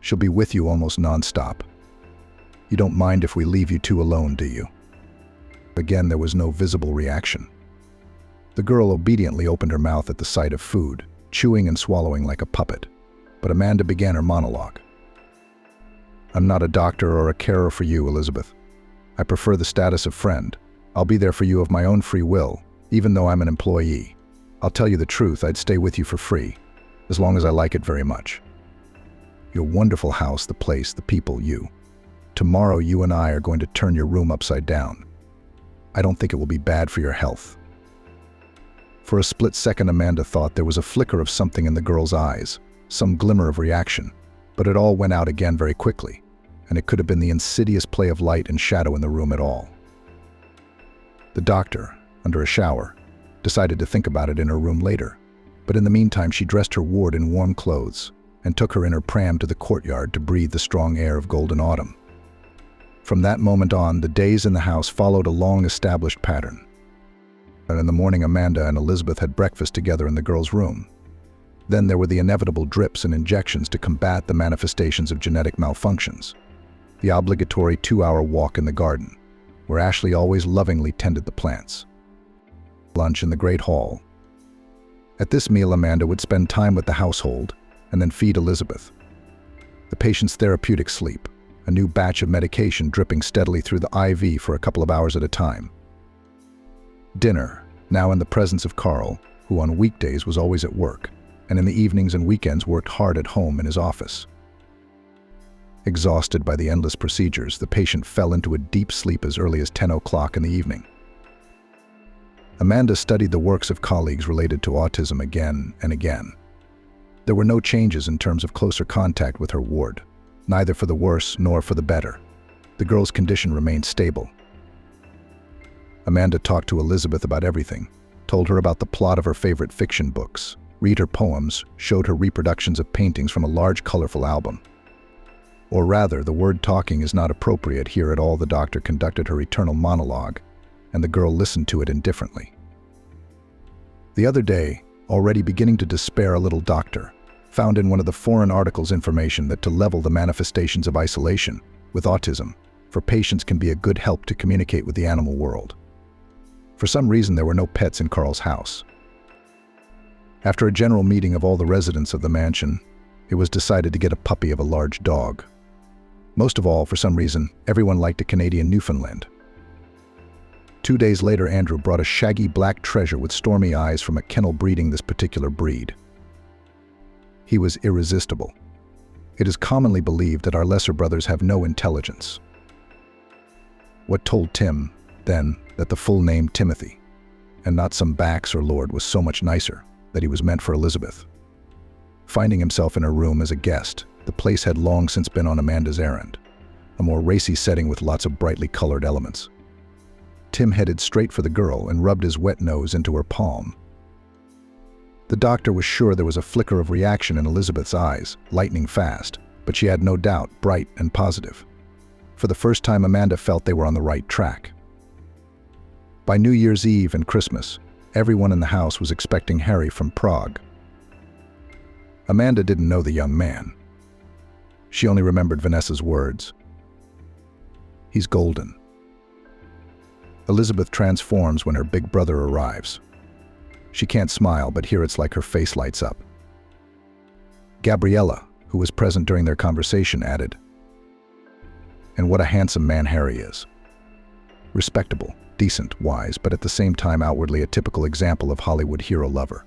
She'll be with you almost non-stop. You don't mind if we leave you two alone, do you? Again, there was no visible reaction. The girl obediently opened her mouth at the sight of food, chewing and swallowing like a puppet. But Amanda began her monologue. I'm not a doctor or a carer for you, Elizabeth. I prefer the status of friend. I'll be there for you of my own free will, even though I'm an employee. I'll tell you the truth, I'd stay with you for free, as long as I like it very much. Your wonderful house, the place, the people, you. Tomorrow you and I are going to turn your room upside down. I don't think it will be bad for your health. For a split second, Amanda thought there was a flicker of something in the girl's eyes, some glimmer of reaction, but it all went out again very quickly, and it could have been the insidious play of light and shadow in the room at all. The doctor, under a shower, decided to think about it in her room later, but in the meantime she dressed her ward in warm clothes and took her in her pram to the courtyard to breathe the strong air of golden autumn. From that moment on, the days in the house followed a long-established pattern. And in the morning, Amanda and Elizabeth had breakfast together in the girl's room. Then there were the inevitable drips and injections to combat the manifestations of genetic malfunctions. The obligatory 2-hour walk in the garden, where Ashley always lovingly tended the plants. Lunch in the great hall. At this meal, Amanda would spend time with the household and then feed Elizabeth. The patient's therapeutic sleep, a new batch of medication dripping steadily through the IV for a couple of hours at a time. Dinner, now in the presence of Carl, who on weekdays was always at work, and in the evenings and weekends worked hard at home in his office. Exhausted by the endless procedures, the patient fell into a deep sleep as early as 10 o'clock in the evening. Amanda studied the works of colleagues related to autism again and again. There were no changes in terms of closer contact with her ward, neither for the worse nor for the better. The girl's condition remained stable. Amanda talked to Elizabeth about everything, told her about the plot of her favorite fiction books, read her poems, showed her reproductions of paintings from a large, colorful album. Or rather, the word talking is not appropriate here at all. The doctor conducted her eternal monologue, and the girl listened to it indifferently. The other day, already beginning to despair, a little doctor found in one of the foreign articles information that to level the manifestations of isolation with autism for patients can be a good help to communicate with the animal world. For some reason, there were no pets in Carl's house. After a general meeting of all the residents of the mansion, it was decided to get a puppy of a large dog. Most of all, for some reason, everyone liked a Canadian Newfoundland. 2 days later, Andrew brought a shaggy black treasure with stormy eyes from a kennel breeding this particular breed. He was irresistible. It is commonly believed that our lesser brothers have no intelligence. What told Tim, then, that the full name Timothy, and not some Bax or Lord, was so much nicer, that he was meant for Elizabeth. Finding himself in her room as a guest, the place had long since been on Amanda's errand, a more racy setting with lots of brightly colored elements. Tim headed straight for the girl and rubbed his wet nose into her palm. The doctor was sure there was a flicker of reaction in Elizabeth's eyes, lightning fast, but she had no doubt, bright and positive. For the first time, Amanda felt they were on the right track. By New Year's Eve and Christmas, everyone in the house was expecting Harry from Prague. Amanda didn't know the young man. She only remembered Vanessa's words. He's golden. Elizabeth transforms when her big brother arrives. She can't smile, but here it's like her face lights up. Gabriella, who was present during their conversation, added, "And what a handsome man Harry is. Respectable, decent, wise, but at the same time outwardly a typical example of Hollywood hero lover.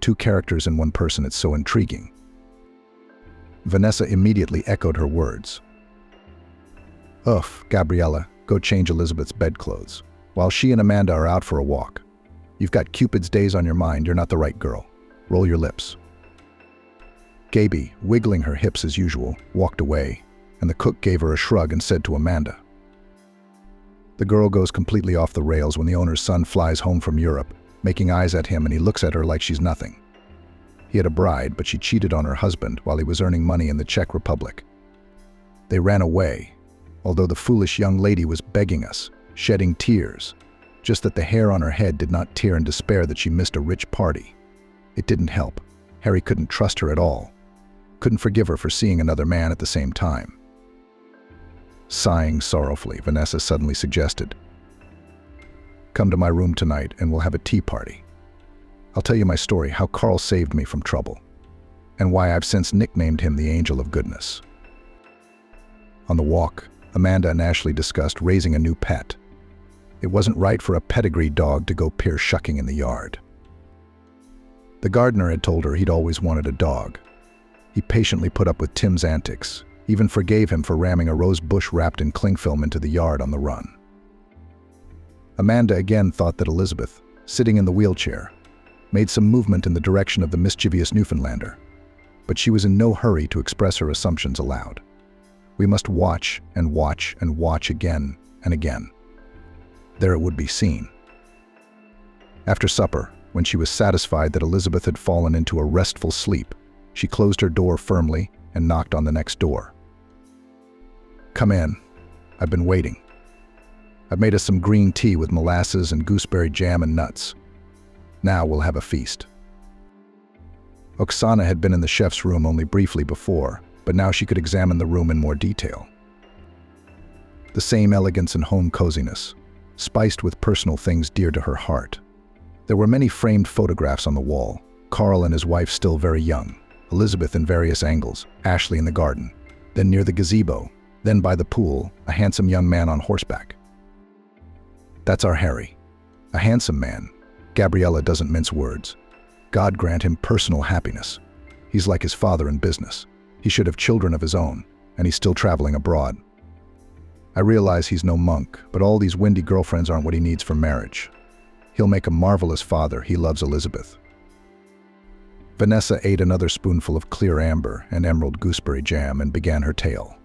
Two characters in one person, it's so intriguing." Vanessa immediately echoed her words. "Ugh, Gabriella, go change Elizabeth's bedclothes. While she and Amanda are out for a walk. You've got Cupid's days on your mind, you're not the right girl. Roll your lips." Gaby, wiggling her hips as usual, walked away, and the cook gave her a shrug and said to Amanda, "The girl goes completely off the rails when the owner's son flies home from Europe, making eyes at him, and he looks at her like she's nothing. He had a bride, but she cheated on her husband while he was earning money in the Czech Republic. They ran away, although the foolish young lady was begging us, shedding tears, just that the hair on her head did not tear in despair that she missed a rich party. It didn't help. Harry couldn't trust her at all. Couldn't forgive her for seeing another man at the same time." Sighing sorrowfully, Vanessa suddenly suggested, "Come to my room tonight and we'll have a tea party. I'll tell you my story, how Carl saved me from trouble, and why I've since nicknamed him the Angel of Goodness." On the walk, Amanda and Ashley discussed raising a new pet. It wasn't right for a pedigree dog to go pear-shucking in the yard. The gardener had told her he'd always wanted a dog. He patiently put up with Tim's antics, even forgave him for ramming a rose bush wrapped in cling film into the yard on the run. Amanda again thought that Elizabeth, sitting in the wheelchair, made some movement in the direction of the mischievous Newfoundlander, but she was in no hurry to express her assumptions aloud. We must watch and watch and watch again and again. There it would be seen. After supper, when she was satisfied that Elizabeth had fallen into a restful sleep, she closed her door firmly and knocked on the next door. "Come in. I've been waiting. I've made us some green tea with molasses and gooseberry jam and nuts. Now we'll have a feast." Oksana had been in the chef's room only briefly before, but now she could examine the room in more detail. The same elegance and home coziness, spiced with personal things dear to her heart. There were many framed photographs on the wall, Carl and his wife still very young, Elizabeth in various angles, Ashley in the garden, then near the gazebo, then by the pool, a handsome young man on horseback. "That's our Harry. A handsome man." Gabriella doesn't mince words. "God grant him personal happiness. He's like his father in business. He should have children of his own, and he's still traveling abroad. I realize he's no monk, but all these windy girlfriends aren't what he needs for marriage. He'll make a marvelous father. He loves Elizabeth." Vanessa ate another spoonful of clear amber and emerald gooseberry jam and began her tale.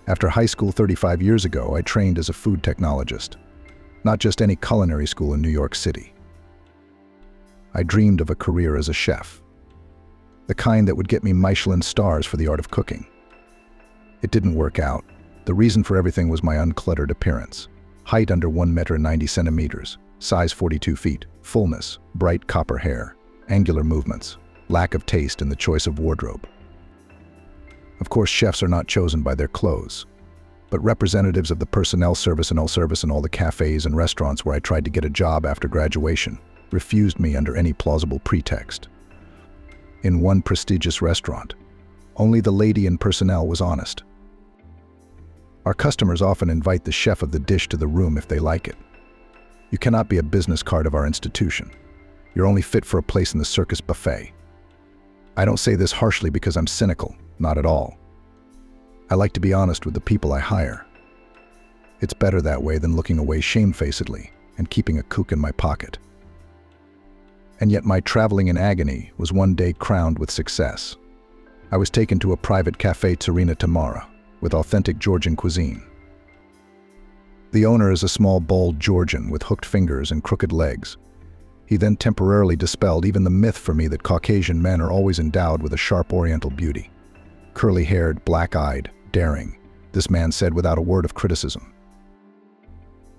"After high school 35 years ago, I trained as a food technologist. Not just any culinary school in New York City. I dreamed of a career as a chef. The kind that would get me Michelin stars for the art of cooking. It didn't work out. The reason for everything was my uncluttered appearance. Height under 1 meter 90 centimeters, size 42 feet, fullness, bright copper hair, angular movements, lack of taste in the choice of wardrobe. Of course, chefs are not chosen by their clothes, but representatives of the personnel service and all the cafes and restaurants where I tried to get a job after graduation refused me under any plausible pretext. In one prestigious restaurant, only the lady in personnel was honest. Our customers often invite the chef of the dish to the room if they like it. You cannot be a business card of our institution. You're only fit for a place in the circus buffet. I don't say this harshly because I'm cynical, not at all. I like to be honest with the people I hire. It's better that way than looking away shamefacedly and keeping a kook in my pocket. And yet my traveling in agony was one day crowned with success. I was taken to a private cafe Tsarina Tamara with authentic Georgian cuisine. The owner is a small, bald Georgian with hooked fingers and crooked legs. He then temporarily dispelled even the myth for me that Caucasian men are always endowed with a sharp oriental beauty. Curly-haired, black-eyed, daring, this man said without a word of criticism.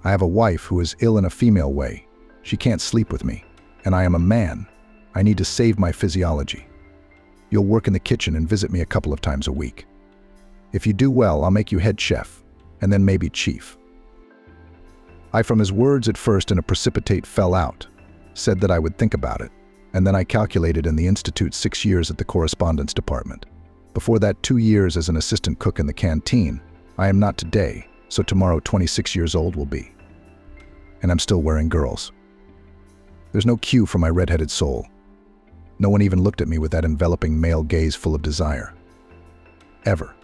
I have a wife who is ill in a female way. She can't sleep with me. And I am a man. I need to save my physiology. You'll work in the kitchen and visit me a couple of times a week. If you do well, I'll make you head chef, and then maybe chief. I, from his words at first in a precipitate fell out, said that I would think about it, and then I calculated in the Institute 6 years at the correspondence department. Before that, 2 years as an assistant cook in the canteen. I am not today, so tomorrow 26 years old will be. And I'm still wearing girls. There's no cue for my red-headed soul. No one even looked at me with that enveloping male gaze full of desire. Ever.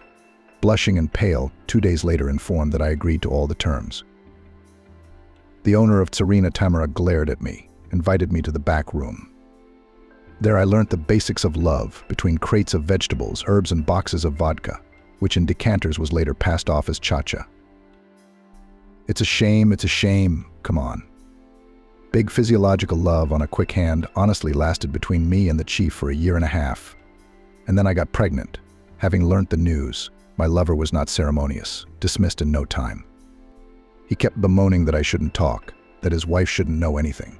Blushing and pale, 2 days later informed that I agreed to all the terms. The owner of Tsarina Tamara glared at me, invited me to the back room. There I learnt the basics of love between crates of vegetables, herbs, and boxes of vodka, which in decanters was later passed off as cha-cha. It's a shame, come on. Big physiological love on a quick hand honestly lasted between me and the chief for 1.5 years. And then I got pregnant. Having learnt the news, my lover was not ceremonious, dismissed in no time. He kept bemoaning that I shouldn't talk, that his wife shouldn't know anything.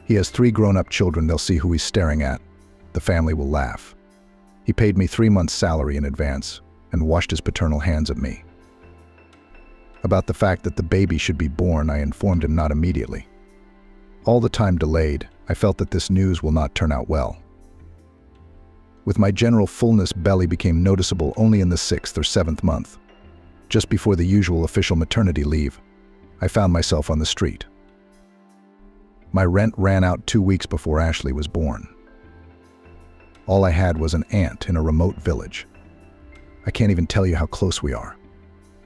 He has 3 grown-up children, they'll see who he's staring at. The family will laugh. He paid me 3 months' salary in advance and washed his paternal hands at me. About the fact that the baby should be born, I informed him not immediately. All the time delayed, I felt that this news will not turn out well. With my general fullness, belly became noticeable only in the 6th or 7th month. Just before the usual official maternity leave, I found myself on the street. My rent ran out 2 weeks before Ashley was born. All I had was an aunt in a remote village. I can't even tell you how close we are.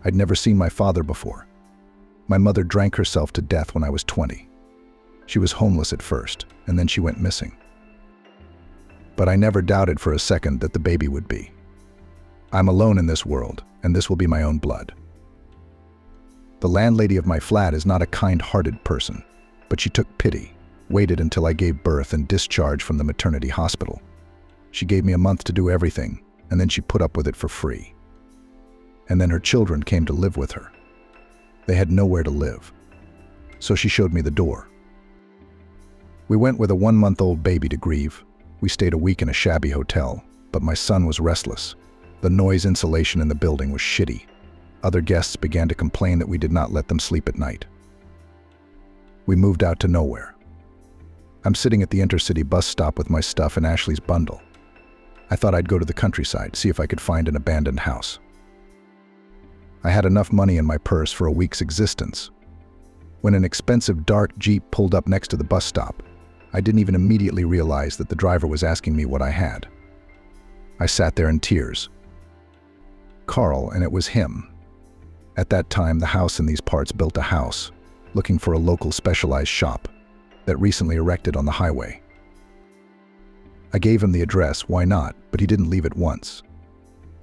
I'd never seen my father before. My mother drank herself to death when I was 20. She was homeless at first, and then she went missing. But I never doubted for a second that the baby would be. I'm alone in this world, and this will be my own blood. The landlady of my flat is not a kind-hearted person, but she took pity, waited until I gave birth and discharged from the maternity hospital. She gave me a month to do everything, and then she put up with it for free. And then her children came to live with her. They had nowhere to live, so she showed me the door. We went with a 1-month-old baby to grieve. We stayed a week in a shabby hotel, but my son was restless. The noise insulation in the building was shitty. Other guests began to complain that we did not let them sleep at night. We moved out to nowhere. I'm sitting at the intercity bus stop with my stuff and Ashley's bundle. I thought I'd go to the countryside, see if I could find an abandoned house. I had enough money in my purse for a week's existence. When an expensive dark Jeep pulled up next to the bus stop, I didn't even immediately realize that the driver was asking me what I had. I sat there in tears. Carl, and it was him. At that time, the house in these parts built a house, looking for a local specialized shop that recently erected on the highway. I gave him the address, why not, but he didn't leave at once.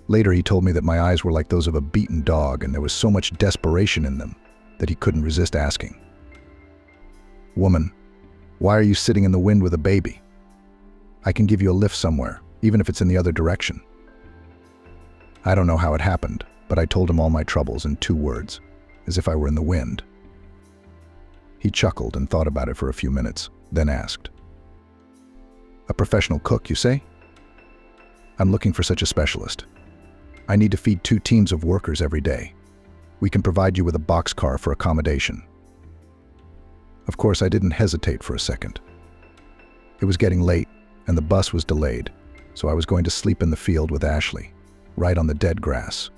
Later, he told me that my eyes were like those of a beaten dog and there was so much desperation in them that he couldn't resist asking. "Woman, why are you sitting in the wind with a baby? I can give you a lift somewhere, even if it's in the other direction." I don't know how it happened, but I told him all my troubles in 2 words, as if I were in the wind. He chuckled and thought about it for a few minutes, then asked, "A professional cook, you say?" "I'm looking for such a specialist. I need to feed 2 teams of workers every day. We can provide you with a boxcar for accommodation." Of course, I didn't hesitate for a second. It was getting late, and the bus was delayed, so I was going to sleep in the field with Ashley, right on the dead grass.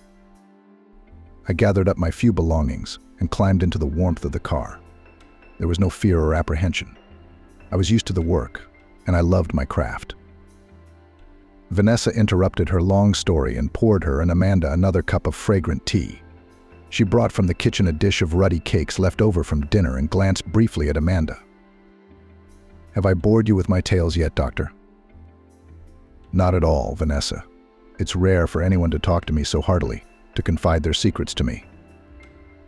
I gathered up my few belongings and climbed into the warmth of the car. There was no fear or apprehension. I was used to the work, and I loved my craft. Vanessa interrupted her long story and poured her and Amanda another cup of fragrant tea. She brought from the kitchen a dish of ruddy cakes left over from dinner and glanced briefly at Amanda. "Have I bored you with my tales yet, Doctor?" "Not at all, Vanessa. It's rare for anyone to talk to me so heartily, to confide their secrets to me.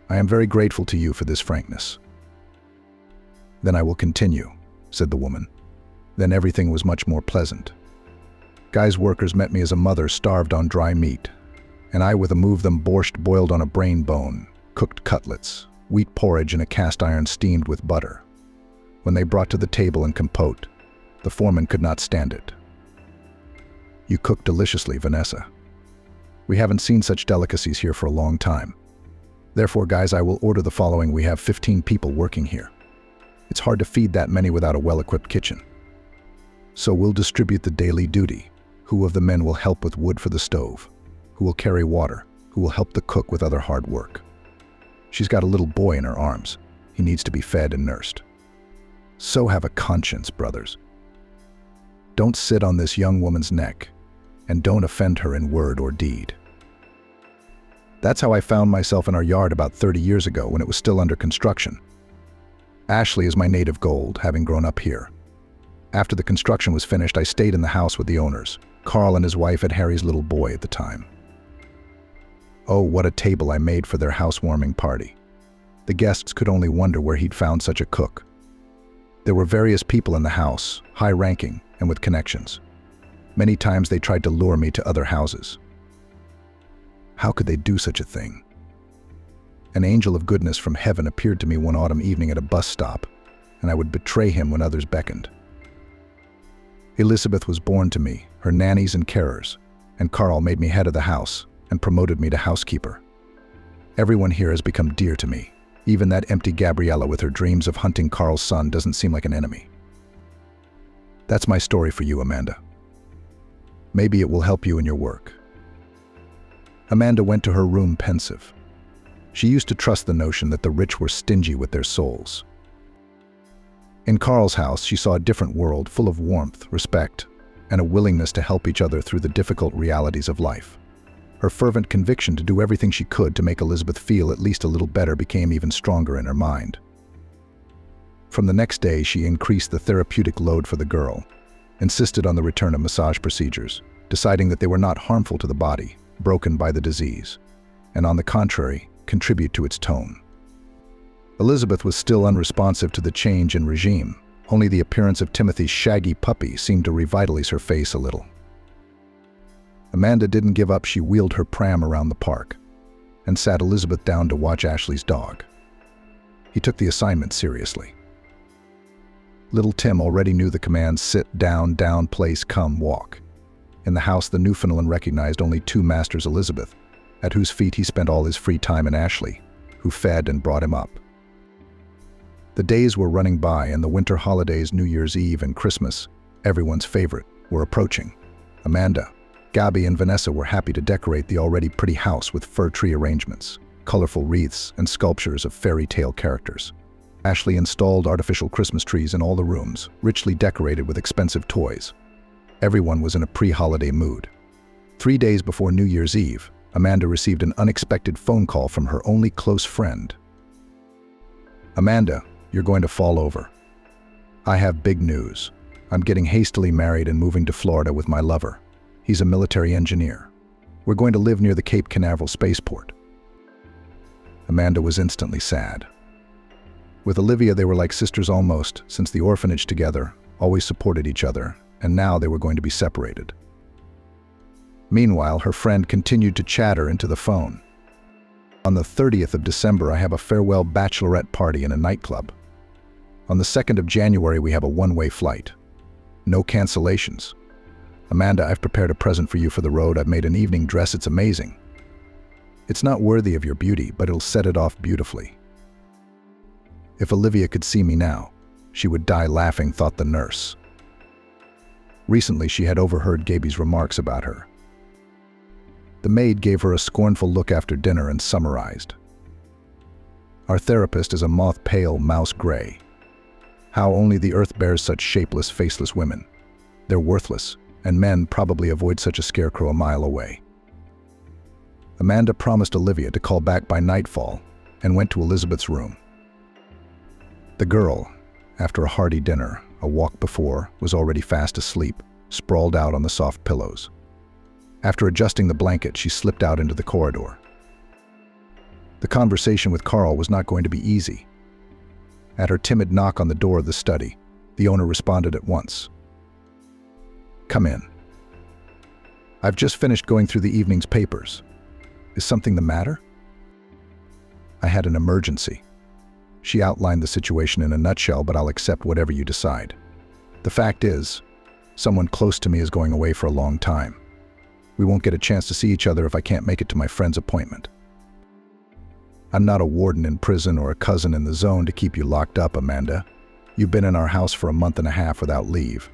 I am very grateful to you for this frankness." "Then I will continue. said the woman. Then everything was much more pleasant. Guy's workers met me as a mother starved on dry meat, and I with a move them borscht boiled on a brain bone, cooked cutlets, wheat porridge in a cast iron steamed with butter. When they brought to the table and compote, the foreman could not stand it. You cook deliciously, Vanessa. We haven't seen such delicacies here for a long time. Therefore, guys, I will order the following. We have 15 people working here. It's hard to feed that many without a well-equipped kitchen. So we'll distribute the daily duty. Who of the men will help with wood for the stove? Who will carry water? Who will help the cook with other hard work? She's got a little boy in her arms. He needs to be fed and nursed. So have a conscience, brothers. Don't sit on this young woman's neck, and don't offend her in word or deed. That's how I found myself in our yard about 30 years ago when it was still under construction. Ashley is my native gold, having grown up here. After the construction was finished, I stayed in the house with the owners. Carl and his wife had Harry's little boy at the time. Oh, what a table I made for their housewarming party. The guests could only wonder where he'd found such a cook. There were various people in the house, high-ranking and with connections. Many times they tried to lure me to other houses. How could they do such a thing? An angel of goodness from heaven appeared to me one autumn evening at a bus stop, and I would betray him when others beckoned. Elizabeth was born to me, her nannies and carers, and Carl made me head of the house and promoted me to housekeeper. Everyone here has become dear to me. Even that empty Gabriella with her dreams of hunting Carl's son doesn't seem like an enemy. That's my story for you, Amanda. Maybe it will help you in your work. Amanda went to her room pensive. She used to trust the notion that the rich were stingy with their souls. In Carl's house, she saw a different world full of warmth, respect, and a willingness to help each other through the difficult realities of life. Her fervent conviction to do everything she could to make Elizabeth feel at least a little better became even stronger in her mind. From the next day, she increased the therapeutic load for the girl, insisted on the return of massage procedures, deciding that they were not harmful to the body, broken by the disease, and on the contrary, contribute to its tone. Elizabeth was still unresponsive to the change in regime. Only the appearance of Timothy's shaggy puppy seemed to revitalize her face a little. Amanda didn't give up. She wheeled her pram around the park and sat Elizabeth down to watch Ashley's dog. He took the assignment seriously. Little Tim already knew the commands sit, down, place, come, walk. In the house, the Newfoundland recognized only two masters, Elizabeth, at whose feet he spent all his free time, and Ashley, who fed and brought him up. The days were running by, and the winter holidays, New Year's Eve and Christmas, everyone's favorite, were approaching. Amanda, Gabby, and Vanessa were happy to decorate the already pretty house with fir tree arrangements, colorful wreaths, and sculptures of fairy tale characters. Ashley installed artificial Christmas trees in all the rooms, richly decorated with expensive toys. Everyone was in a pre-holiday mood. 3 days before New Year's Eve, Amanda received an unexpected phone call from her only close friend. "Amanda, you're going to fall over. I have big news. I'm getting hastily married and moving to Florida with my lover. He's a military engineer. We're going to live near the Cape Canaveral spaceport." Amanda was instantly sad. With Olivia, they were like sisters almost, since the orphanage together, always supported each other, and now they were going to be separated. Meanwhile, her friend continued to chatter into the phone. "On the 30th of December, I have a farewell bachelorette party in a nightclub. On the 2nd of January, we have a one-way flight. No cancellations. Amanda, I've prepared a present for you for the road. I've made an evening dress. It's amazing. It's not worthy of your beauty, but it'll set it off beautifully." If Olivia could see me now, she would die laughing, thought the nurse. Recently, she had overheard Gaby's remarks about her. The maid gave her a scornful look after dinner and summarized. "Our therapist is a moth-pale mouse gray. How only the earth bears such shapeless, faceless women. They're worthless, and men probably avoid such a scarecrow a mile away." Amanda promised Olivia to call back by nightfall and went to Elizabeth's room. The girl, after a hearty dinner, a walk before, was already fast asleep, sprawled out on the soft pillows. After adjusting the blanket, she slipped out into the corridor. The conversation with Carl was not going to be easy. At her timid knock on the door of the study, The owner responded at once. "Come in. I've just finished going through the evening's papers. Is something the matter?" "I had an emergency." She outlined the situation in a nutshell, but I'll accept whatever you decide. "The fact is, someone close to me is going away for a long time. We won't get a chance to see each other if I can't make it to my friend's appointment." "I'm not a warden in prison or a cousin in the zone to keep you locked up, Amanda. You've been in our house for a month and a half without leave.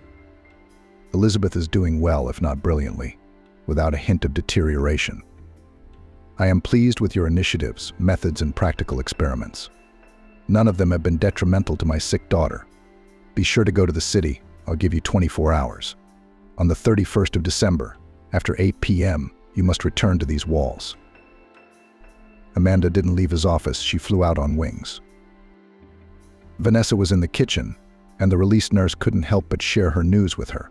Elizabeth is doing well, if not brilliantly, without a hint of deterioration. I am pleased with your initiatives, methods, and practical experiments. None of them have been detrimental to my sick daughter. Be sure to go to the city. I'll give you 24 hours. On the 31st of December, after 8 p.m., you must return to these walls." Amanda didn't leave his office. She flew out on wings. Vanessa was in the kitchen, and the released nurse couldn't help but share her news with her.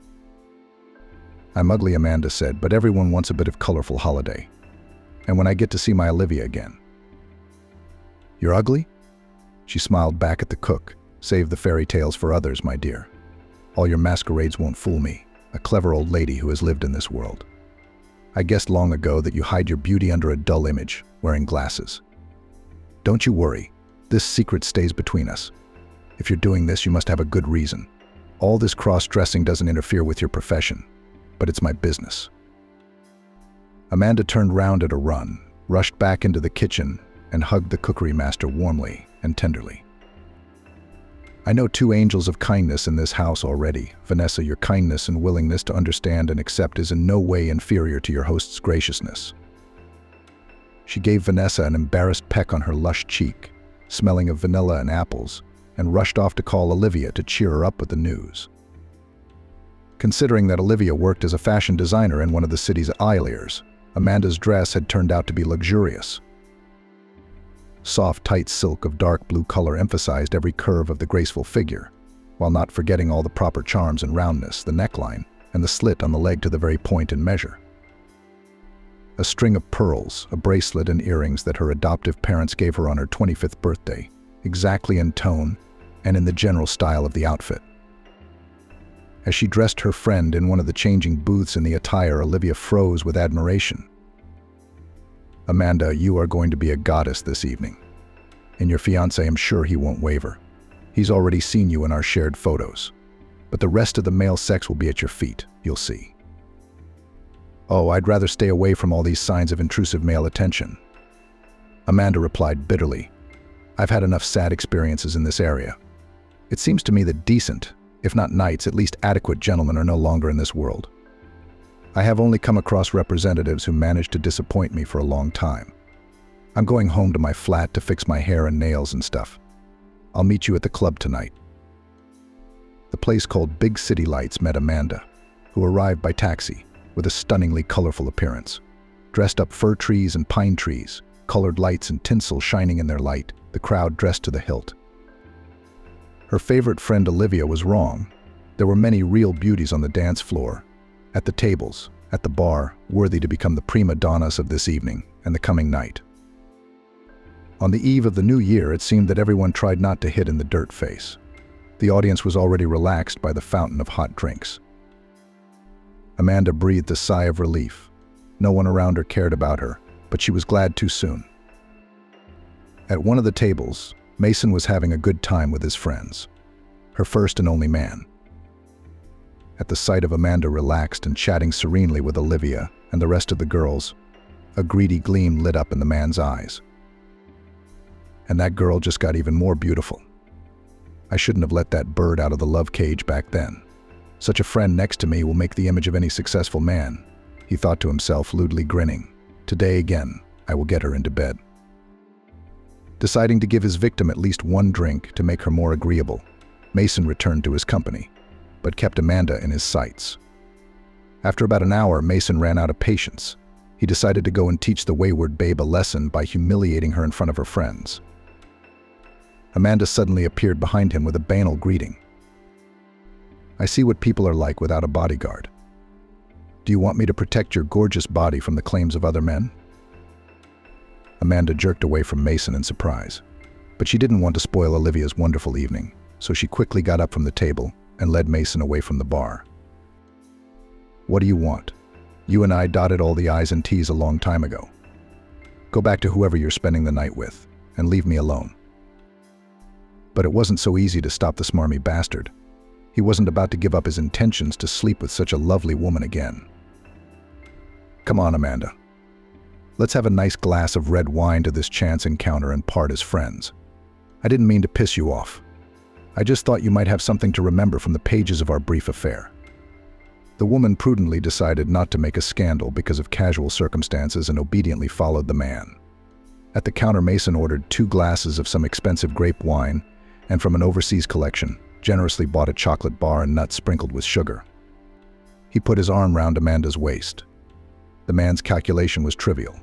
"I'm ugly," Amanda said, "but everyone wants a bit of colorful holiday. And when I get to see my Olivia again." "You're ugly?" She smiled back at the cook. "Save the fairy tales for others, my dear. All your masquerades won't fool me, a clever old lady who has lived in this world. I guessed long ago that you hide your beauty under a dull image, wearing glasses. Don't you worry, this secret stays between us. If you're doing this, you must have a good reason. All this cross-dressing doesn't interfere with your profession, but it's my business." Amanda turned round at a run, rushed back into the kitchen, and hugged the cookery master warmly and tenderly. "I know two angels of kindness in this house already. Vanessa, your kindness and willingness to understand and accept is in no way inferior to your host's graciousness." She gave Vanessa an embarrassed peck on her lush cheek, smelling of vanilla and apples, and rushed off to call Olivia to cheer her up with the news. Considering that Olivia worked as a fashion designer in one of the city's eyeliers, Amanda's dress had turned out to be luxurious. Soft, tight silk of dark blue color emphasized every curve of the graceful figure, while not forgetting all the proper charms and roundness, the neckline, and the slit on the leg to the very point and measure. A string of pearls, a bracelet, and earrings that her adoptive parents gave her on her 25th birthday, exactly in tone and in the general style of the outfit. As she dressed her friend in one of the changing booths in the attire, Olivia froze with admiration. "Amanda, you are going to be a goddess this evening. And your fiancé, I'm sure he won't waver. He's already seen you in our shared photos. But the rest of the male sex will be at your feet, you'll see." "Oh, I'd rather stay away from all these signs of intrusive male attention." Amanda replied bitterly. "I've had enough sad experiences in this area. It seems to me that decent, if not knights, at least adequate gentlemen are no longer in this world. I have only come across representatives who managed to disappoint me for a long time. I'm going home to my flat to fix my hair and nails and stuff. I'll meet you at the club tonight." The place called Big City Lights met Amanda, who arrived by taxi with a stunningly colorful appearance. Dressed up fir trees and pine trees, colored lights and tinsel shining in their light, the crowd dressed to the hilt. Her favorite friend Olivia was wrong. There were many real beauties on the dance floor, at the tables, at the bar, worthy to become the prima donnas of this evening and the coming night. On the eve of the new year, it seemed that everyone tried not to hit in the dirt face. The audience was already relaxed by the fountain of hot drinks. Amanda breathed a sigh of relief. No one around her cared about her, but she was glad too soon. At one of the tables, Mason was having a good time with his friends, her first and only man. At the sight of Amanda relaxed and chatting serenely with Olivia and the rest of the girls, a greedy gleam lit up in the man's eyes. And that girl just got even more beautiful. I shouldn't have let that bird out of the love cage back then. Such a friend next to me will make the image of any successful man, he thought to himself, lewdly grinning. Today again, I will get her into bed. Deciding to give his victim at least one drink to make her more agreeable, Mason returned to his company, but kept Amanda in his sights. After about an hour, Mason ran out of patience. He decided to go and teach the wayward babe a lesson by humiliating her in front of her friends. Amanda suddenly appeared behind him with a banal greeting. "I see what people are like without a bodyguard. Do you want me to protect your gorgeous body from the claims of other men?" Amanda jerked away from Mason in surprise, but she didn't want to spoil Olivia's wonderful evening, so she quickly got up from the table and led Mason away from the bar. "What do you want? You and I dotted all the I's and T's a long time ago. Go back to whoever you're spending the night with, and leave me alone." But it wasn't so easy to stop the smarmy bastard. He wasn't about to give up his intentions to sleep with such a lovely woman again. "Come on, Amanda. Let's have a nice glass of red wine to this chance encounter and part as friends. I didn't mean to piss you off. I just thought you might have something to remember from the pages of our brief affair." The woman prudently decided not to make a scandal because of casual circumstances and obediently followed the man. At the counter, Mason ordered 2 glasses of some expensive grape wine and from an overseas collection, generously bought a chocolate bar and nuts sprinkled with sugar. He put his arm round Amanda's waist. The man's calculation was trivial,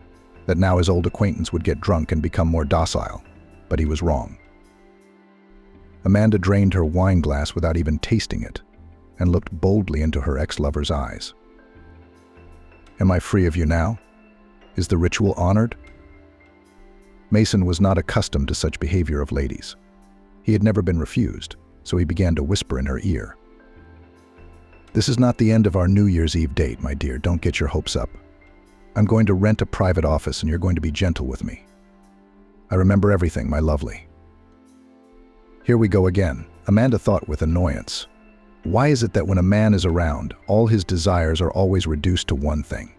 that now his old acquaintance would get drunk and become more docile, but he was wrong. Amanda drained her wine glass without even tasting it, and looked boldly into her ex-lover's eyes. "Am I free of you now? Is the ritual honored?" Mason was not accustomed to such behavior of ladies. He had never been refused, so he began to whisper in her ear. "This is not the end of our New Year's Eve date, my dear. Don't get your hopes up. I'm going to rent a private office and you're going to be gentle with me. I remember everything, my lovely." Here we go again, Amanda thought with annoyance. Why is it that when a man is around, all his desires are always reduced to one thing?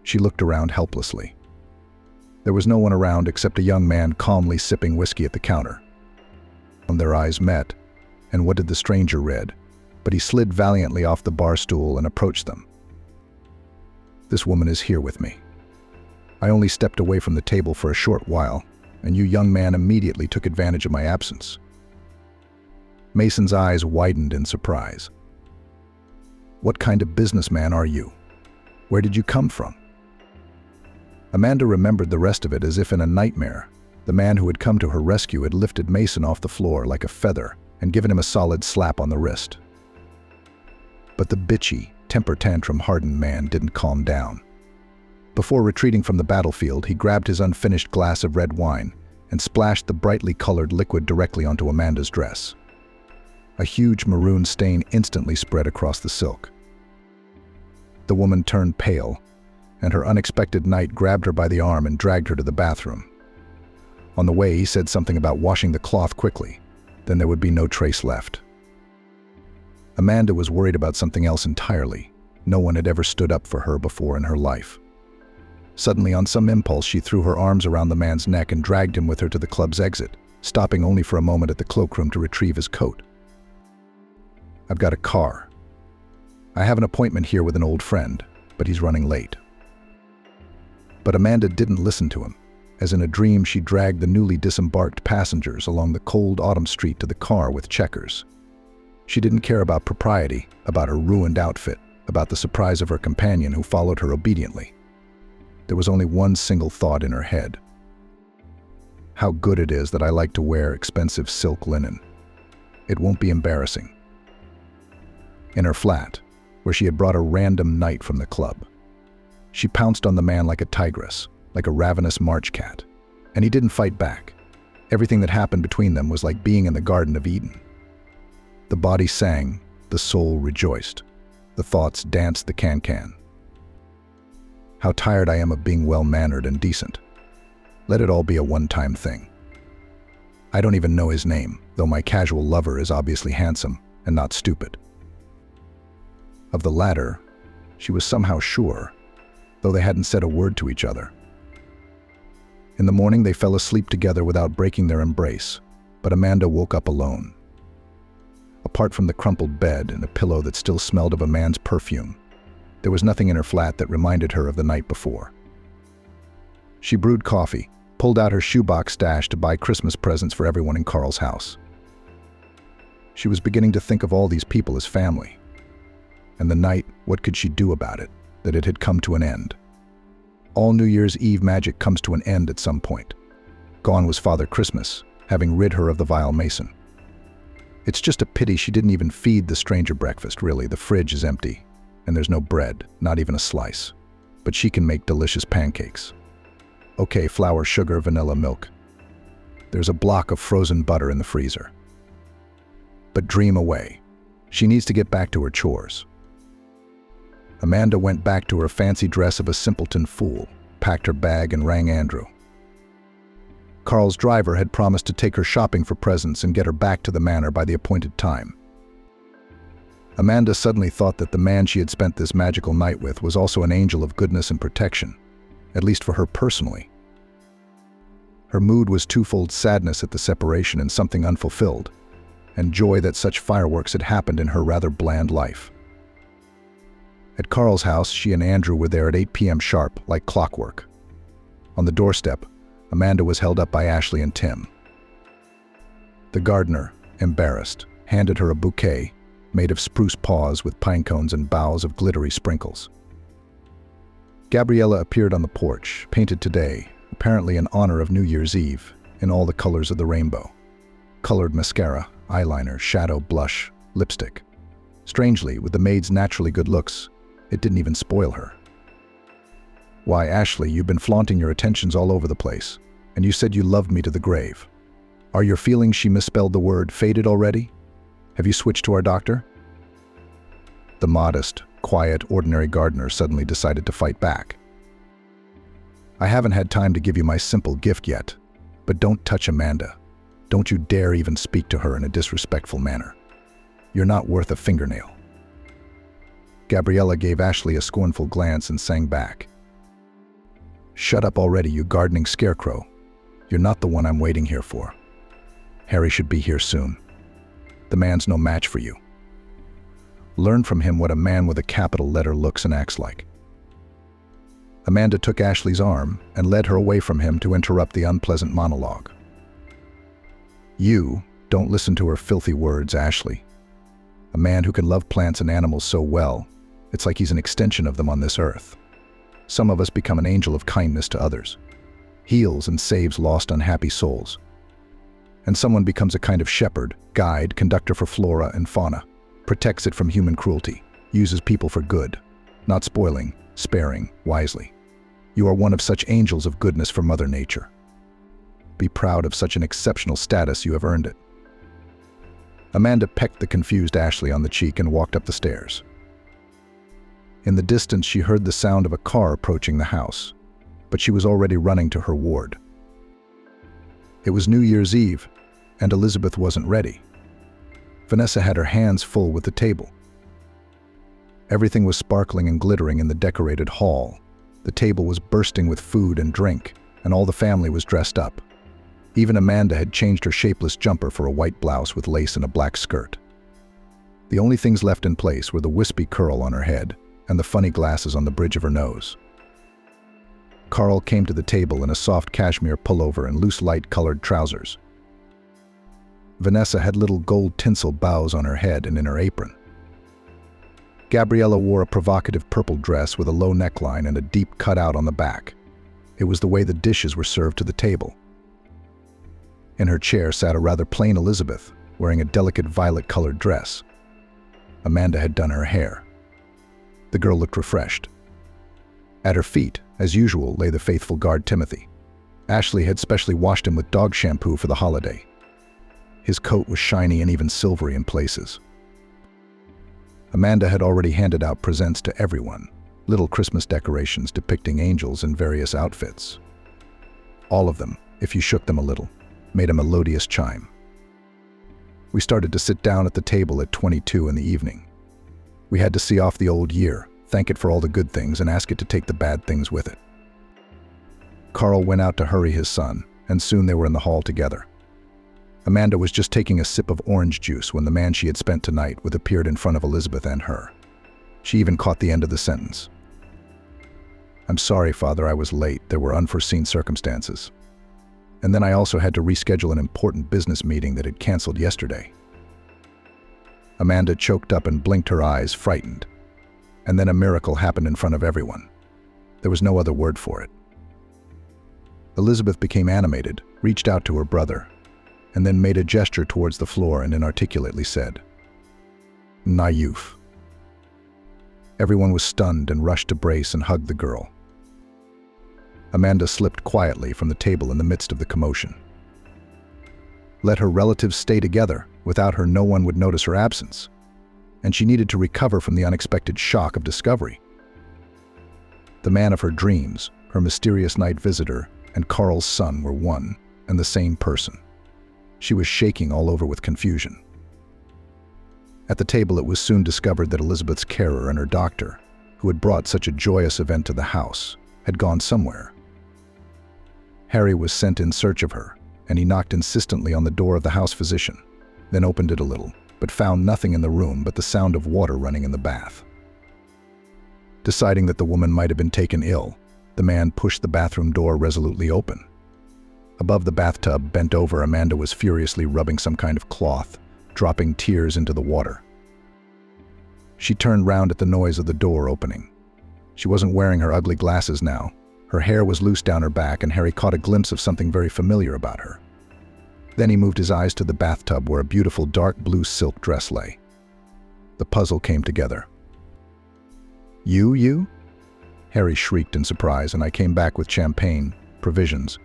She looked around helplessly. There was no one around except a young man calmly sipping whiskey at the counter. Their eyes met, and what did the stranger read? But he slid valiantly off the bar stool and approached them. "This woman is here with me. I only stepped away from the table for a short while, and you young man immediately took advantage of my absence." Mason's eyes widened in surprise. "What kind of businessman are you? Where did you come from?" Amanda remembered the rest of it as if in a nightmare. The man who had come to her rescue had lifted Mason off the floor like a feather and given him a solid slap on the wrist. But the bitchy, temper tantrum-hardened man didn't calm down. Before retreating from the battlefield, he grabbed his unfinished glass of red wine and splashed the brightly colored liquid directly onto Amanda's dress. A huge maroon stain instantly spread across the silk. The woman turned pale, and her unexpected knight grabbed her by the arm and dragged her to the bathroom. On the way, he said something about washing the cloth quickly, then there would be no trace left. Amanda was worried about something else entirely. No one had ever stood up for her before in her life. Suddenly, on some impulse, she threw her arms around the man's neck and dragged him with her to the club's exit, stopping only for a moment at the cloakroom to retrieve his coat. "I've got a car. I have an appointment here with an old friend, but he's running late." But Amanda didn't listen to him. As in a dream, she dragged the newly disembarked passengers along the cold autumn street to the car with checkers. She didn't care about propriety, about her ruined outfit, about the surprise of her companion who followed her obediently. There was only one single thought in her head. "How good it is that I like to wear expensive silk linen. It won't be embarrassing." In her flat, where she had brought a random knight from the club, she pounced on the man like a tigress, like a ravenous March cat, and he didn't fight back. Everything that happened between them was like being in the Garden of Eden. The body sang, the soul rejoiced, the thoughts danced the can-can. How tired I am of being well-mannered and decent. Let it all be a one-time thing. I don't even know his name, though my casual lover is obviously handsome and not stupid. Of the latter, she was somehow sure, though they hadn't said a word to each other. In the morning, they fell asleep together without breaking their embrace, but Amanda woke up alone. Apart from the crumpled bed and a pillow that still smelled of a man's perfume, there was nothing in her flat that reminded her of the night before. She brewed coffee, pulled out her shoebox stash to buy Christmas presents for everyone in Carl's house. She was beginning to think of all these people as family. And the night, what could she do about it, that it had come to an end? All New Year's Eve magic comes to an end at some point. Gone was Father Christmas, having rid her of the vile Mason. It's just a pity she didn't even feed the stranger breakfast, really. The fridge is empty, and there's no bread, not even a slice. But she can make delicious pancakes. Okay, flour, sugar, vanilla, milk. There's a block of frozen butter in the freezer. but dream away. She needs to get back to her chores. Amanda went back to her fancy dress of a simpleton fool, packed her bag and rang Andrew. Carl's driver had promised to take her shopping for presents and get her back to the manor by the appointed time. Amanda suddenly thought that the man she had spent this magical night with was also an angel of goodness and protection, at least for her personally. Her mood was twofold: sadness at the separation and something unfulfilled, and joy that such fireworks had happened in her rather bland life. At Carl's house, she and Andrew were there at 8 p.m. sharp, like clockwork. On the doorstep, Amanda was held up by Ashley and Tim. The gardener, embarrassed, handed her a bouquet made of spruce paws with pine cones and boughs of glittery sprinkles. Gabriella appeared on the porch, painted today, apparently in honor of New Year's Eve, in all the colors of the rainbow. Colored mascara, eyeliner, shadow, blush, lipstick. Strangely, with the maid's naturally good looks, it didn't even spoil her. "Why, Ashley, you've been flaunting your attentions all over the place, and you said you loved me to the grave. Are your feelings," she misspelled the word, "faded already? Have you switched to our doctor?" The modest, quiet, ordinary gardener suddenly decided to fight back. "I haven't had time to give you my simple gift yet, but don't touch Amanda. Don't you dare even speak to her in a disrespectful manner. You're not worth a fingernail." Gabriella gave Ashley a scornful glance and sang back, "Shut up already, you gardening scarecrow. You're not the one I'm waiting here for. Harry should be here soon. The man's no match for you. Learn from him what a man with a capital letter looks and acts like." Amanda took Ashley's arm and led her away from him to interrupt the unpleasant monologue. "You don't listen to her filthy words, Ashley. A man who can love plants and animals so well, it's like he's an extension of them on this earth. Some of us become an angel of kindness to others, heals and saves lost, unhappy souls. And someone becomes a kind of shepherd, guide, conductor for flora and fauna, protects it from human cruelty, uses people for good, not spoiling, sparing, wisely. You are one of such angels of goodness for Mother Nature. Be proud of such an exceptional status. You have earned it." Amanda pecked the confused Ashley on the cheek and walked up the stairs. In the distance, she heard the sound of a car approaching the house, but she was already running to her ward. It was New Year's Eve, and Elizabeth wasn't ready. Vanessa had her hands full with the table. Everything was sparkling and glittering in the decorated hall. The table was bursting with food and drink, and all the family was dressed up. Even Amanda had changed her shapeless jumper for a white blouse with lace and a black skirt. The only things left in place were the wispy curl on her head and the funny glasses on the bridge of her nose. Carl came to the table in a soft cashmere pullover and loose light-colored trousers. Vanessa had little gold tinsel bows on her head and in her apron. Gabriella wore a provocative purple dress with a low neckline and a deep cutout on the back. It was the way the dishes were served to the table. In her chair sat a rather plain Elizabeth, wearing a delicate violet-colored dress. Amanda had done her hair. The girl looked refreshed. At her feet, as usual, lay the faithful guard Timothy. Ashley had specially washed him with dog shampoo for the holiday. His coat was shiny and even silvery in places. Amanda had already handed out presents to everyone, little Christmas decorations depicting angels in various outfits. All of them, if you shook them a little, made a melodious chime. We started to sit down at the table at 22 in the evening. We had to see off the old year, thank it for all the good things, and ask it to take the bad things with it. Carl went out to hurry his son, and soon they were in the hall together. Amanda was just taking a sip of orange juice when the man she had spent tonight with appeared in front of Elizabeth and her. She even caught the end of the sentence. "I'm sorry, Father, I was late. There were unforeseen circumstances. And then I also had to reschedule an important business meeting that had canceled yesterday." Amanda choked up and blinked her eyes, frightened. And then a miracle happened in front of everyone. There was no other word for it. Elizabeth became animated, reached out to her brother, and then made a gesture towards the floor and inarticulately said, "Naïf." Everyone was stunned and rushed to brace and hug the girl. Amanda slipped quietly from the table in the midst of the commotion. Let her relatives stay together. Without her, no one would notice her absence. And she needed to recover from the unexpected shock of discovery. The man of her dreams, her mysterious night visitor, and Carl's son were one and the same person. She was shaking all over with confusion. At the table, it was soon discovered that Elizabeth's carer and her doctor, who had brought such a joyous event to the house, had gone somewhere. Harry was sent in search of her, and he knocked insistently on the door of the house physician, then opened it a little, but found nothing in the room but the sound of water running in the bath. Deciding that the woman might have been taken ill, the man pushed the bathroom door resolutely open. Above the bathtub, bent over, Amanda was furiously rubbing some kind of cloth, dropping tears into the water. She turned round at the noise of the door opening. She wasn't wearing her ugly glasses now. Her hair was loose down her back, and Harry caught a glimpse of something very familiar about her. Then he moved his eyes to the bathtub where a beautiful dark blue silk dress lay. The puzzle came together. You? Harry shrieked in surprise, and I came back with champagne, provisions,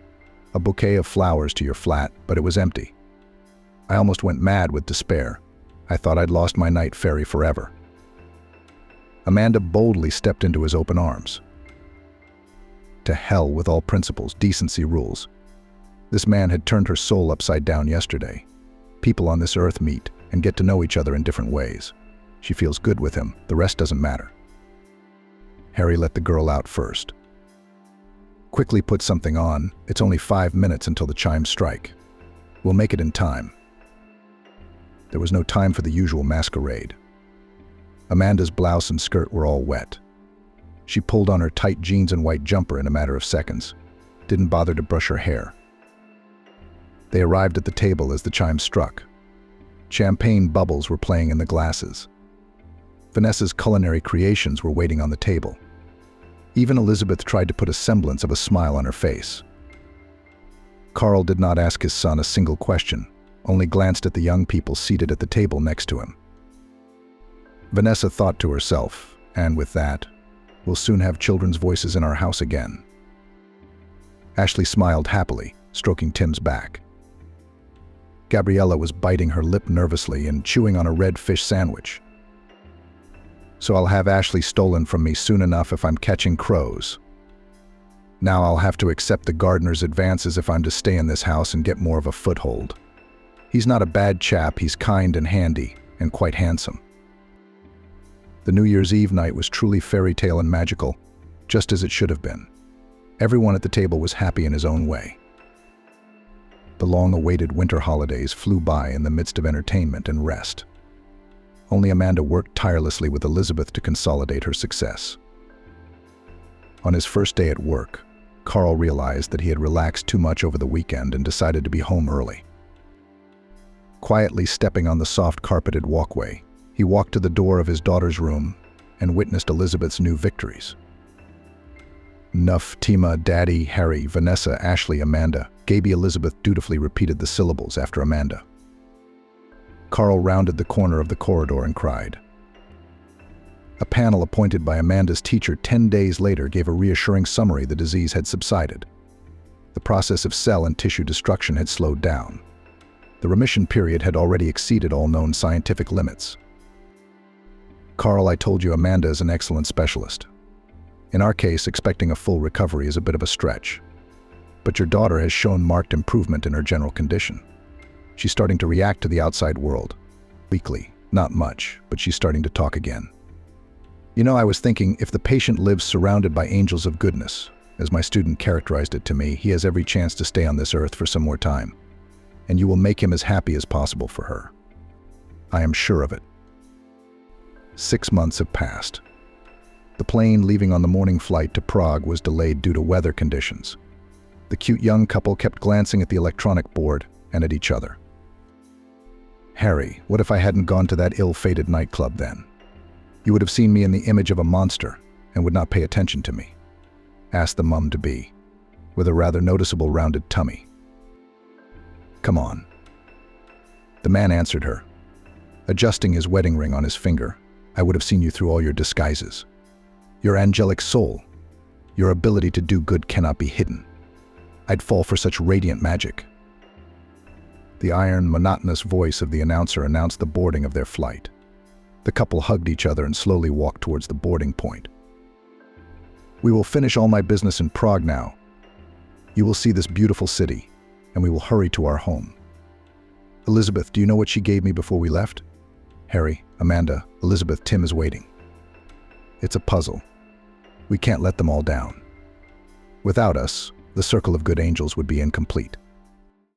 a bouquet of flowers to your flat, but it was empty. I almost went mad with despair. I thought I'd lost my night fairy forever. Amanda boldly stepped into his open arms. To hell with all principles, decency, rules. This man had turned her soul upside down yesterday. People on this earth meet and get to know each other in different ways. She feels good with him, the rest doesn't matter. Harry let the girl out first. Quickly put something on. It's only 5 minutes until the chimes strike. We'll make it in time. There was no time for the usual masquerade. Amanda's blouse and skirt were all wet. She pulled on her tight jeans and white jumper in a matter of seconds. Didn't bother to brush her hair. They arrived at the table as the chimes struck. Champagne bubbles were playing in the glasses. Vanessa's culinary creations were waiting on the table. Even Elizabeth tried to put a semblance of a smile on her face. Carl did not ask his son a single question, only glanced at the young people seated at the table next to him. Vanessa thought to herself, and with that, we'll soon have children's voices in our house again. Ashley smiled happily, stroking Tim's back. Gabriella was biting her lip nervously and chewing on a red fish sandwich. So I'll have Ashley stolen from me soon enough if I'm catching crows. Now I'll have to accept the gardener's advances if I'm to stay in this house and get more of a foothold. He's not a bad chap, he's kind and handy, and quite handsome. The New Year's Eve night was truly fairy tale and magical, just as it should have been. Everyone at the table was happy in his own way. The long-awaited winter holidays flew by in the midst of entertainment and rest. Only Amanda worked tirelessly with Elizabeth to consolidate her success. On his first day at work, Carl realized that he had relaxed too much over the weekend and decided to be home early. Quietly stepping on the soft carpeted walkway, he walked to the door of his daughter's room and witnessed Elizabeth's new victories. Nuff, Tima, Daddy, Harry, Vanessa, Ashley, Amanda. Gaby Elizabeth dutifully repeated the syllables after Amanda. Carl rounded the corner of the corridor and cried. A panel appointed by Amanda's teacher 10 days later gave a reassuring summary the disease had subsided. The process of cell and tissue destruction had slowed down. The remission period had already exceeded all known scientific limits. Carl, I told you Amanda is an excellent specialist. In our case, expecting a full recovery is a bit of a stretch. But your daughter has shown marked improvement in her general condition. She's starting to react to the outside world. Weakly, not much, but she's starting to talk again. You know, I was thinking, if the patient lives surrounded by angels of goodness, as my student characterized it to me, he has every chance to stay on this earth for some more time. And you will make him as happy as possible for her. I am sure of it. 6 months have passed. The plane leaving on the morning flight to Prague was delayed due to weather conditions. The cute young couple kept glancing at the electronic board and at each other. Harry, what if I hadn't gone to that ill-fated nightclub then? You would have seen me in the image of a monster and would not pay attention to me, asked the mum-to-be, with a rather noticeable rounded tummy. Come on. The man answered her, adjusting his wedding ring on his finger. I would have seen you through all your disguises. Your angelic soul, your ability to do good cannot be hidden. I'd fall for such radiant magic. The iron, monotonous voice of the announcer announced the boarding of their flight. The couple hugged each other and slowly walked towards the boarding point. "We will finish all my business in Prague now. You will see this beautiful city, and we will hurry to our home." "Elizabeth, do you know what she gave me before we left?" "Harry, Amanda, Elizabeth, Tim is waiting." "It's a puzzle. We can't let them all down. Without us, the circle of good angels would be incomplete."